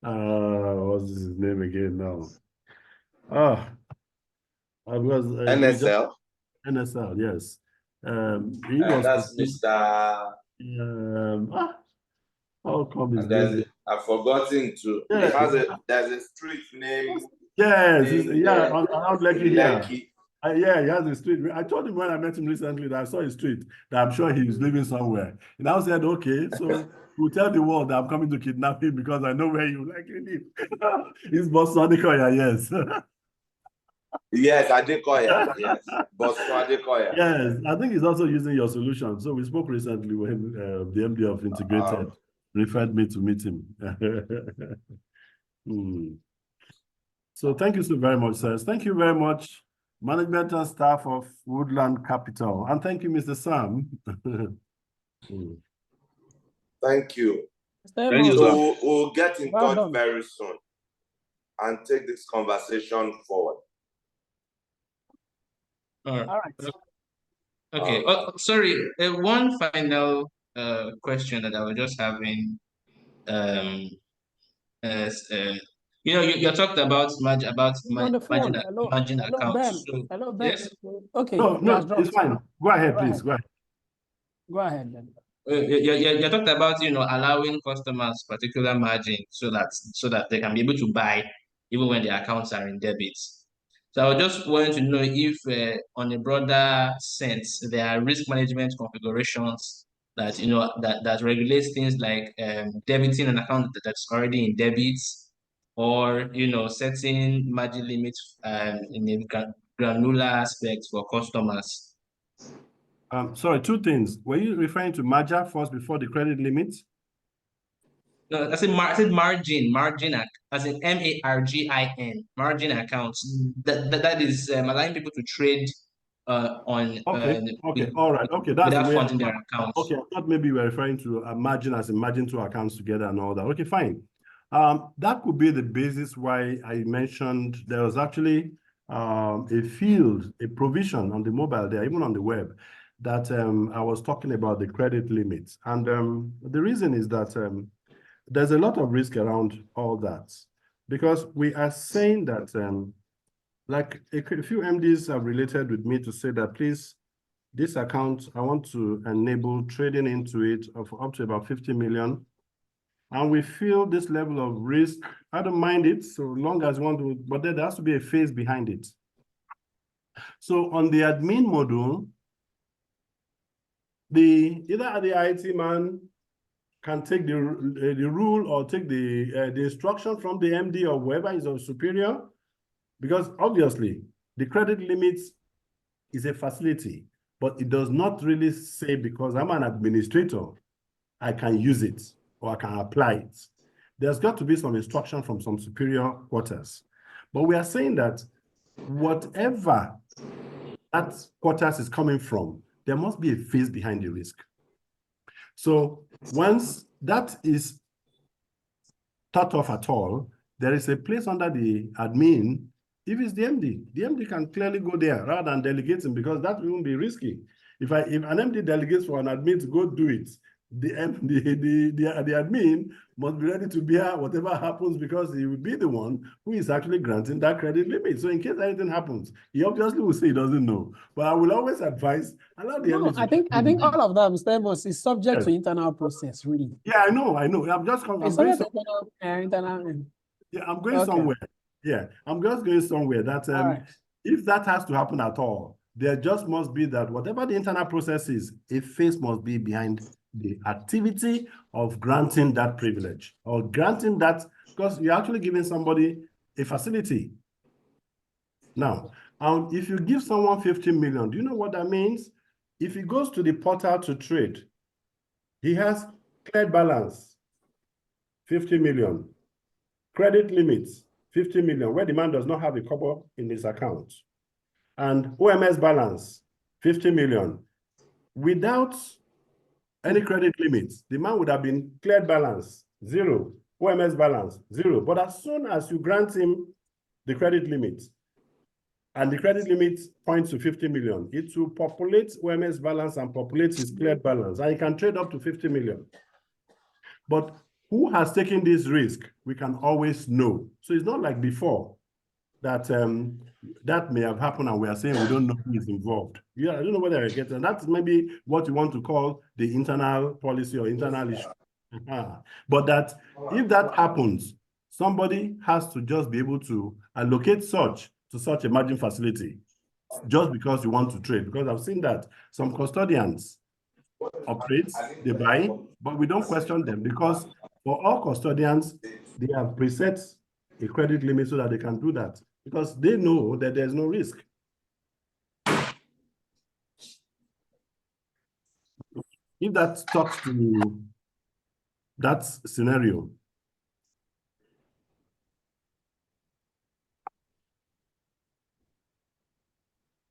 Speaker 1: What's his name again now? I was
Speaker 3: NSL.
Speaker 1: NSL, yes. He was.
Speaker 3: That's Mr.
Speaker 1: How come his name?
Speaker 3: I've forgotten to.
Speaker 1: Yeah.
Speaker 3: There's a street name.
Speaker 1: Yes, around Lekki here.
Speaker 3: Lekki.
Speaker 1: Yeah, he has a street. I told him when I met him recently that I saw his street, that I'm sure he's living somewhere. He now said, okay, so we'll tell the world that I'm coming to kidnap him because I know where you likely live. He's Boss Adekoya, yes.
Speaker 3: Yes, Adekoya, yes. Boss Adekoya.
Speaker 1: Yes, I think he's also using your solution. So we spoke recently when the MD of Integrated referred me to meet him. So thank you so very much, sirs. Thank you very much, management and staff of Woodland Capital. And thank you, Mr. Sam.
Speaker 3: Thank you.
Speaker 4: Thank you,
Speaker 3: so we'll get in touch
Speaker 2: done.
Speaker 3: very soon and take this conversation forward.
Speaker 2: All right.
Speaker 4: Okay. Sorry. One final question that I was just having. You know, you talked about margin accounts.
Speaker 2: Ben.
Speaker 4: So,
Speaker 2: Hello, Ben.
Speaker 4: yes.
Speaker 2: Okay.
Speaker 1: No, it's fine. Go ahead, please. Go ahead.
Speaker 2: Go ahead, Ben.
Speaker 4: You talked about, you know, allowing customers particular margin so that they can be able to buy even when their accounts are in debits. So I was just wanting to know if, on a broader sense, there are risk management configurations that, you know, that regulates things like debiting an account that's already in debits, or, you know, setting margin limits in a granular aspect for customers.
Speaker 1: Sorry, two things. Were you referring to margin first before the credit limit?
Speaker 4: No, I said margin, as in MARGIN, margin accounts. That is allowing people to trade on
Speaker 1: all right. Okay, that's the
Speaker 4: without
Speaker 1: way.
Speaker 4: funding their accounts.
Speaker 1: Okay, I thought maybe you were referring to a margin as in margin two accounts together and all that. Okay, fine. That could be the basis why I mentioned there was actually a field, a provision on the mobile there, even on the web, that I was talking about the credit limits. And the reason is that there's a lot of risk around all that, because we are saying that like a few MDs have related with me to say that, please, this account, I want to enable trading into it of up to about 50 million. And we feel this level of risk, I don't mind it so long as you want to, but there has to be a phase behind it. So on the admin module, either the IT man can take the rule or take the instruction from the MD or whoever is our superior, because obviously the credit limits is a facility, but it does not really say because I'm an administrator, I can use it or I can apply it. There's got to be some instruction from some superior quarters. But we are saying that whatever that quarters is coming from, there must be a phase behind the risk. So once that is thought of at all, there is a place under the admin. If it's the MD can clearly go there rather than delegating, because that won't be risky. If an MD delegates for an admin to go do it, the admin must be ready to bear whatever happens, because he will be the one who is actually granting that credit limit. So in case anything happens, he obviously will say he doesn't know. But I will always advise, allow the
Speaker 2: No,
Speaker 1: admin.
Speaker 2: I think all of them, Stamos, is subject to internal process, really.
Speaker 1: Yeah, I know. I'm just
Speaker 2: It's
Speaker 1: going
Speaker 2: subject to internal.
Speaker 1: yeah, I'm going
Speaker 2: Okay.
Speaker 1: somewhere. Yeah, I'm just going somewhere that
Speaker 2: All right.
Speaker 1: if that has to happen at all, there just must be that whatever the internal process is, a face must be behind the activity of granting that privilege or granting that, because you're actually giving somebody a facility. Now, if you give someone 50 million, do you know what that means? If he goes to the portal to trade, he has cleared balance, 50 million. Credit limits, 50 million, where the man does not have a kobo in his account. And OMS balance, 50 million. Without any credit limits, the man would have been cleared balance, 0. OMS balance, 0. But as soon as you grant him the credit limit, and the credit limit points to 50 million, it will populate OMS balance and populate his cleared balance, and he can trade up to 50 million. But who has taken this risk? We can always know. So it's not like before that that may have happened and we are saying we don't know who is involved. Yeah, I don't know whether I get it. That's maybe what you want to call the internal policy or internal issue. But that if that happens, somebody has to just be able to allocate such to such a margin facility just because you want to trade. Because I've seen that some custodians operate, they buy, but we don't question them, because for all custodians, they have preset a credit limit so that they can do that, because they know that there's no risk. If that talks to that scenario.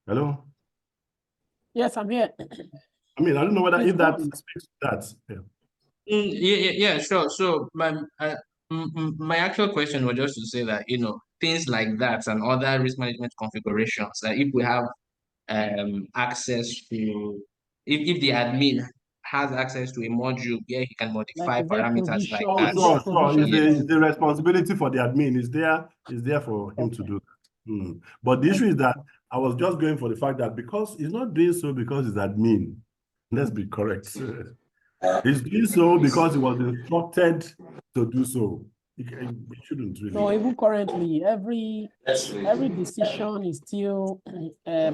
Speaker 1: Hello?
Speaker 2: Yes, I'm here.
Speaker 1: I mean, I don't know whether
Speaker 2: Please
Speaker 1: if that speaks to that. Yeah.
Speaker 4: Yeah, sure. So my actual question was just to say that, things like that and other risk management configurations, that if we have access to, if the admin has access to a module where he can modify
Speaker 2: Is there
Speaker 4: parameters like
Speaker 1: Oh,
Speaker 4: that.
Speaker 1: sure.
Speaker 2: provision?
Speaker 1: The responsibility for the admin is there for him to do that. But the issue is that I was just going for the fact that because he's not doing so because he's admin. Let's be correct. He's doing so because he was instructed to do so. He shouldn't really.
Speaker 2: No, even currently, every decision is still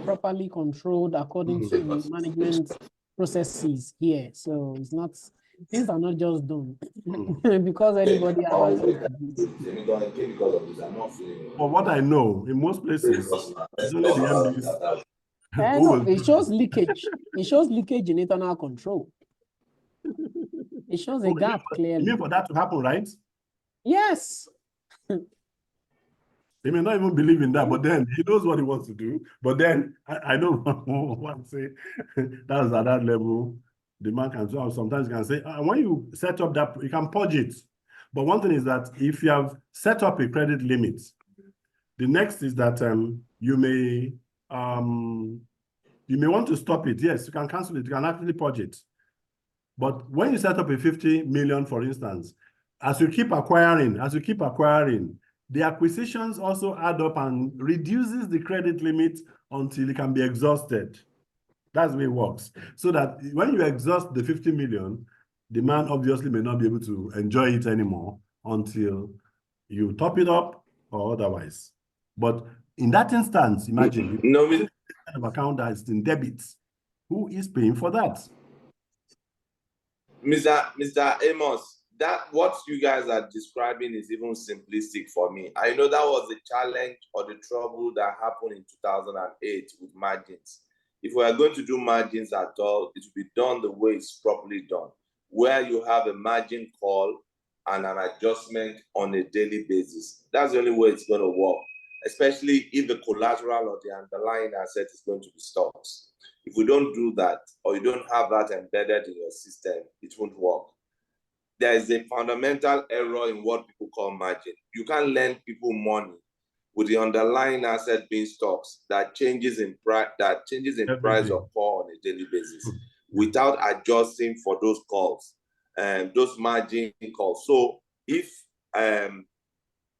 Speaker 2: properly controlled according to the management processes here. So it's not, things are not just done because anybody has access to this.
Speaker 1: For what I know, in most places, it's only the MDs.
Speaker 2: No, it shows leakage. It shows leakage in internal control. It shows a gap clearly.
Speaker 1: You mean for that to happen, right?
Speaker 2: Yes.
Speaker 1: He may not even believe in that, but then he knows what he wants to do. But then I don't want to say that's at that level. The man can sometimes can say, when you set up that, you can purge it. But one thing is that if you have set up a credit limit, the next is that you may want to stop it. Yes, you can cancel it. You can actually purge it. But when you set up a 50 million, for instance, as you keep acquiring, the acquisitions also add up and reduces the credit limit until it can be exhausted. That's the way it works. So that when you exhaust the 50 million, the man obviously may not be able to enjoy it anymore until you top it up or otherwise. But in that instance, imagine an account that is in debit. Who is paying for that?
Speaker 3: Mr. Amos, that what you guys are describing is even simplistic for me. I know that was the challenge or the trouble that happened in 2008 with margins. If we are going to do margins at all, it will be done the way it's properly done, where you have a margin call and an adjustment on a daily basis. That's the only way it's going to work, especially if the collateral or the underlying asset is going to be stocks. If we don't do that, or you don't have that embedded in your system, it won't work. There is a fundamental error in what people call margin. You can't lend people money with the underlying asset being stocks that changes in price or fall on a daily basis. without adjusting for those calls and those margin calls. So if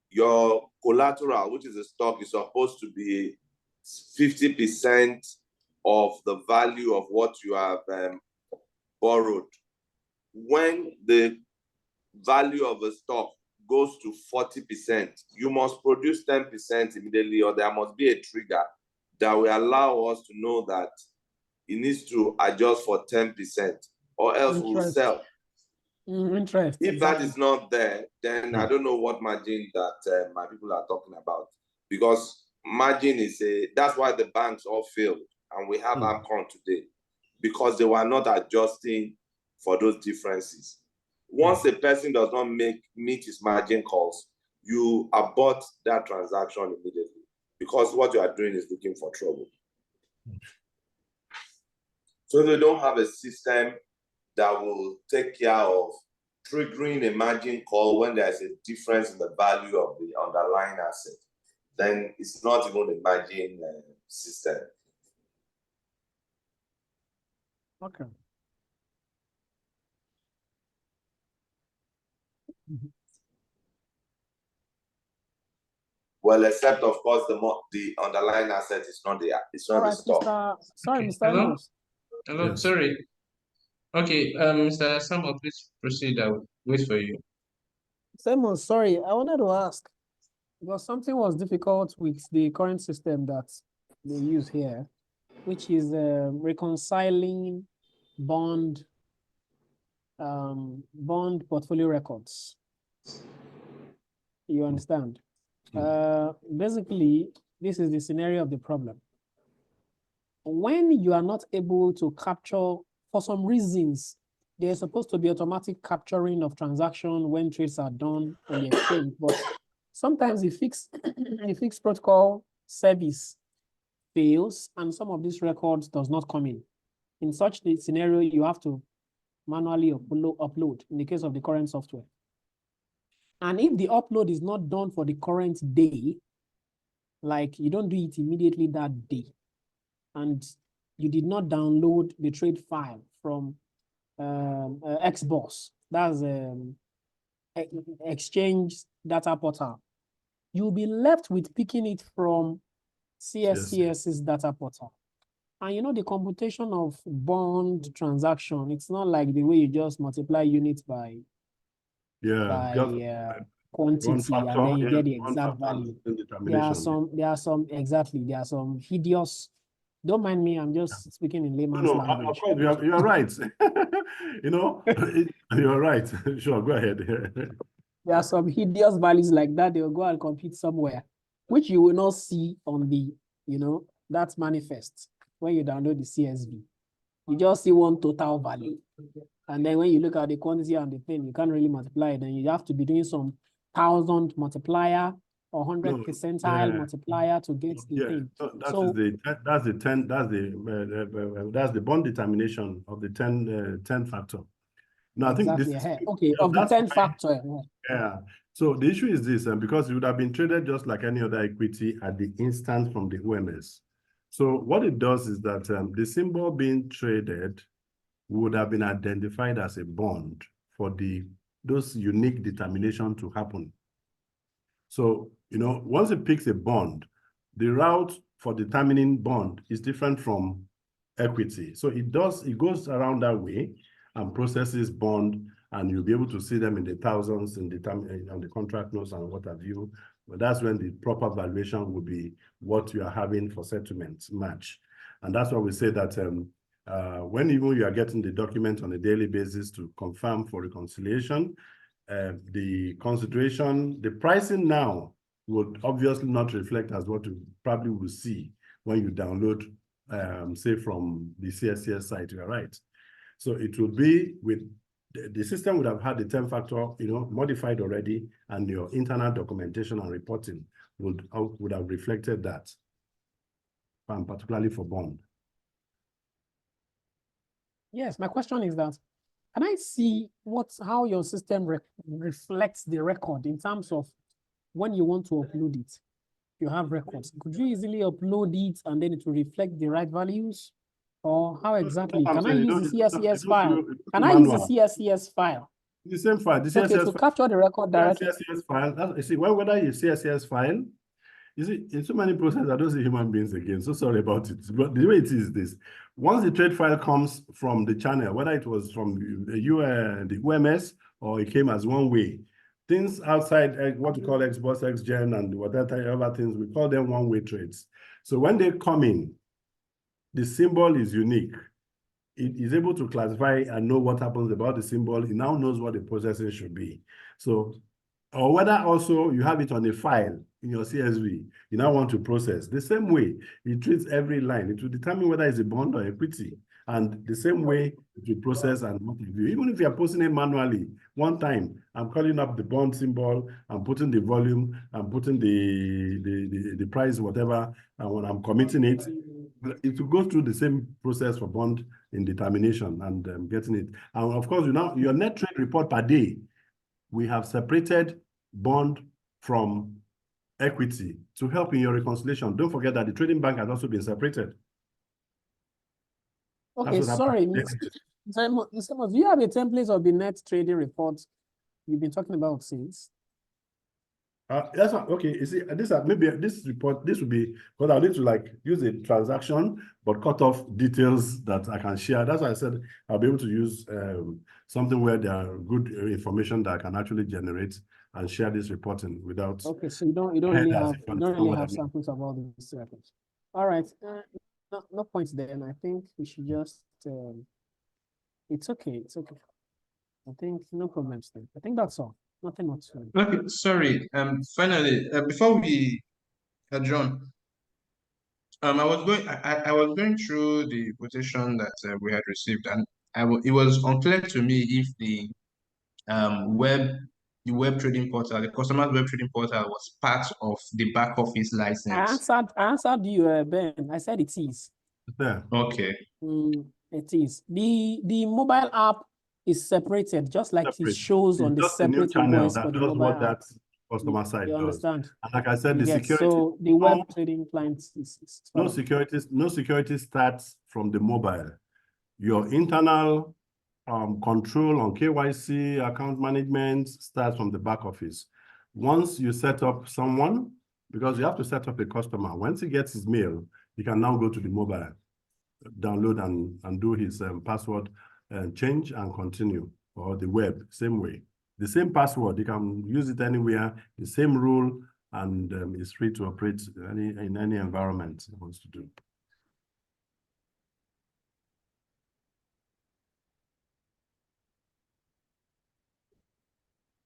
Speaker 3: your collateral, which is a stock, is supposed to be 50% of the value of what you have borrowed, when the value of a stock goes to 40%, you must produce 10% immediately, or there must be a trigger that will allow us to know that it needs to adjust for 10%, or else we'll sell.
Speaker 2: Interest.
Speaker 3: If
Speaker 2: exactly.
Speaker 3: that is not there, then I don't know what margin that my people are talking about, because margin is that's why the banks all failed, and we have AMCON today, because they were not adjusting for those differences. Once a person does not meet his margin calls, you abort that transaction immediately, because what you are doing is looking for trouble. So they don't have a system that will take care of triggering a margin call when there's a difference in the value of the underlying asset, then it's not even a margin system.
Speaker 2: Okay.
Speaker 3: Well, except of course the underlying asset is not the
Speaker 2: All right,
Speaker 3: stock.
Speaker 2: Sorry,
Speaker 4: Okay.
Speaker 2: Mr.
Speaker 4: Hello?
Speaker 2: Amos.
Speaker 4: Hello,
Speaker 1: Yes.
Speaker 4: sorry. Okay, Mr. Samuel, please proceed. I will wait for you.
Speaker 2: Simon, sorry, I wanted to ask, because something was difficult with the current system that they use here, which is reconciling bond portfolio records. You understand? Basically, this is the scenario of the problem. When you are not able to capture, for some reasons, there's supposed to be automatic capturing of transaction when trades are done on the exchange, but sometimes the fixed protocol service fails and some of these records does not come in. In such a scenario, you have to manually upload in the case of the current software. And if the upload is not done for the current day, like you don't do it immediately that day, and you did not download the trade file from XBoss, that's Exchange Data Portal, you'll be left with picking it from CSCS's data portal. And you know, the computation of bond transaction, it's not like the way you just multiply units by quantity and then you get the exact value. There are some hideous, don't mind me, I'm just speaking in layman's language.
Speaker 1: Of course, you are right. You know, you are right. Sure, go ahead.
Speaker 2: There are some hideous values like that. They will go and compete somewhere, which you will not see on the, that's manifest when you download the CSV. You just see one total value. And then when you look at the quantity and the thing, you can't really multiply it. Then you have to be doing some 1,000 multiplier or 100 percentile multiplier to get the thing.
Speaker 1: That's the bond determination of the 10 factor. No, I think this
Speaker 2: okay, of the 10 factor.
Speaker 1: Yeah. So the issue is this, because it would have been traded just like any other equity at the instance from the OMS. So what it does is that the symbol being traded would have been identified as a bond for those unique determination to happen. So, once it picks a bond, the route for determining bond is different from equity. So it goes around that way and processes bond, and you'll be able to see them in the thousands on the contract notes and what have you. But that's when the proper valuation will be what you are having for settlements match. And that's why we say that when even you are getting the document on a daily basis to confirm for reconciliation, the consideration, the pricing now would obviously not reflect as what you probably will see when you download, say from the CSCS site, you're right. So it would be with, the system would have had the 10 factor, modified already, and your internal documentation and reporting would have reflected that, particularly for bond.
Speaker 2: Yes, my question is that, can I see how your system reflects the record in terms of when you want to upload it? You have records. Could you easily upload it and then it will reflect the right values? Or how exactly?
Speaker 1: I'm
Speaker 2: Can I
Speaker 1: saying,
Speaker 2: use the CSCS file?
Speaker 1: you
Speaker 2: Can
Speaker 1: do
Speaker 2: I use the
Speaker 1: manual.
Speaker 2: CSCS file?
Speaker 1: The same file, the
Speaker 2: Okay,
Speaker 1: CSS
Speaker 2: to
Speaker 1: file.
Speaker 2: capture the record directly.
Speaker 1: CSS file. You see, whether you CSS file, you see, in so many processes, I don't see human beings again. So sorry about it. But the way it is this: once the trade file comes from the channel, whether it was from the UMS or it came as one way, things outside what we call Xbox, XGen, and whatever other things, we call them one-way trades. So when they come in, the symbol is unique. It is able to classify and know what happens about the symbol. It now knows what the processing should be. So, or whether also you have it on a file in your CSV, you now want to process. The same way, it treats every line. It will determine whether it's a bond or equity. And the same way it will process and what you do. Even if you are posting it manually, one time, I'm calling up the bond symbol, I'm putting the volume, I'm putting the price, whatever, and when I'm committing it, it will go through the same process for bond in determination and getting it. And of course, your net trade report per day, we have separated bond from equity to help in your reconciliation. Don't forget that the trading bank has also been separated.
Speaker 2: Okay, sorry, Simon, do you have a template of the net trading report you've been talking about since?
Speaker 1: That's okay. You see, maybe this report, this will be, because I'll need to like use a transaction, but cut off details that I can share. That's why I said I'll be able to use something where there are good information that I can actually generate and share this reporting without.
Speaker 2: Okay, so you don't really have samples of all these records. All right, no points there, and I think we should just. It's okay. I think no problems there. I think that's all. Nothing much.
Speaker 4: Okay, sorry. Finally, before we adjourn, I was going through the quotation that we had received, and it was unclear to me if the web trading portal, the customer's web trading portal, was part of the back office license.
Speaker 2: I answered you, Ben. I said it is.
Speaker 1: Yeah.
Speaker 4: Okay.
Speaker 2: It is. The mobile app is separated, just like it shows on the separate invoice for the mobile app.
Speaker 1: That customer side
Speaker 2: You
Speaker 1: does.
Speaker 2: understand?
Speaker 1: And like I said, the security.
Speaker 2: So the web trading client is
Speaker 1: no security starts from the mobile. Your internal control on KYC, account management starts from the back office. Once you set up someone, because you have to set up a customer, once he gets his mail, he can now go to the mobile, download and do his password change and continue, or the web, same way. The same password, you can use it anywhere, the same rule, and is free to operate in any environment he wants to do.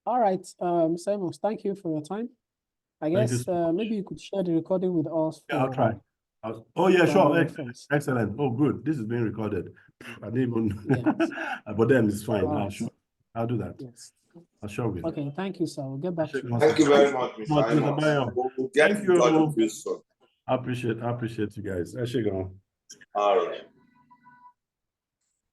Speaker 2: All right, Simon, thank you for your time. I guess maybe you could share the recording with us.
Speaker 1: Yeah, I'll try. Oh yeah, sure. Excellent. Oh, good. This is being recorded. I didn't even. But then it's fine. I'll do that.
Speaker 2: Yes.
Speaker 1: I'll show you.
Speaker 2: Okay, thank you, sir. We'll get back to you.
Speaker 3: Thank you very much, Mr. Simon. We'll get
Speaker 1: Thank you.
Speaker 3: in touch with you soon.
Speaker 1: I appreciate you guys.
Speaker 3: All right.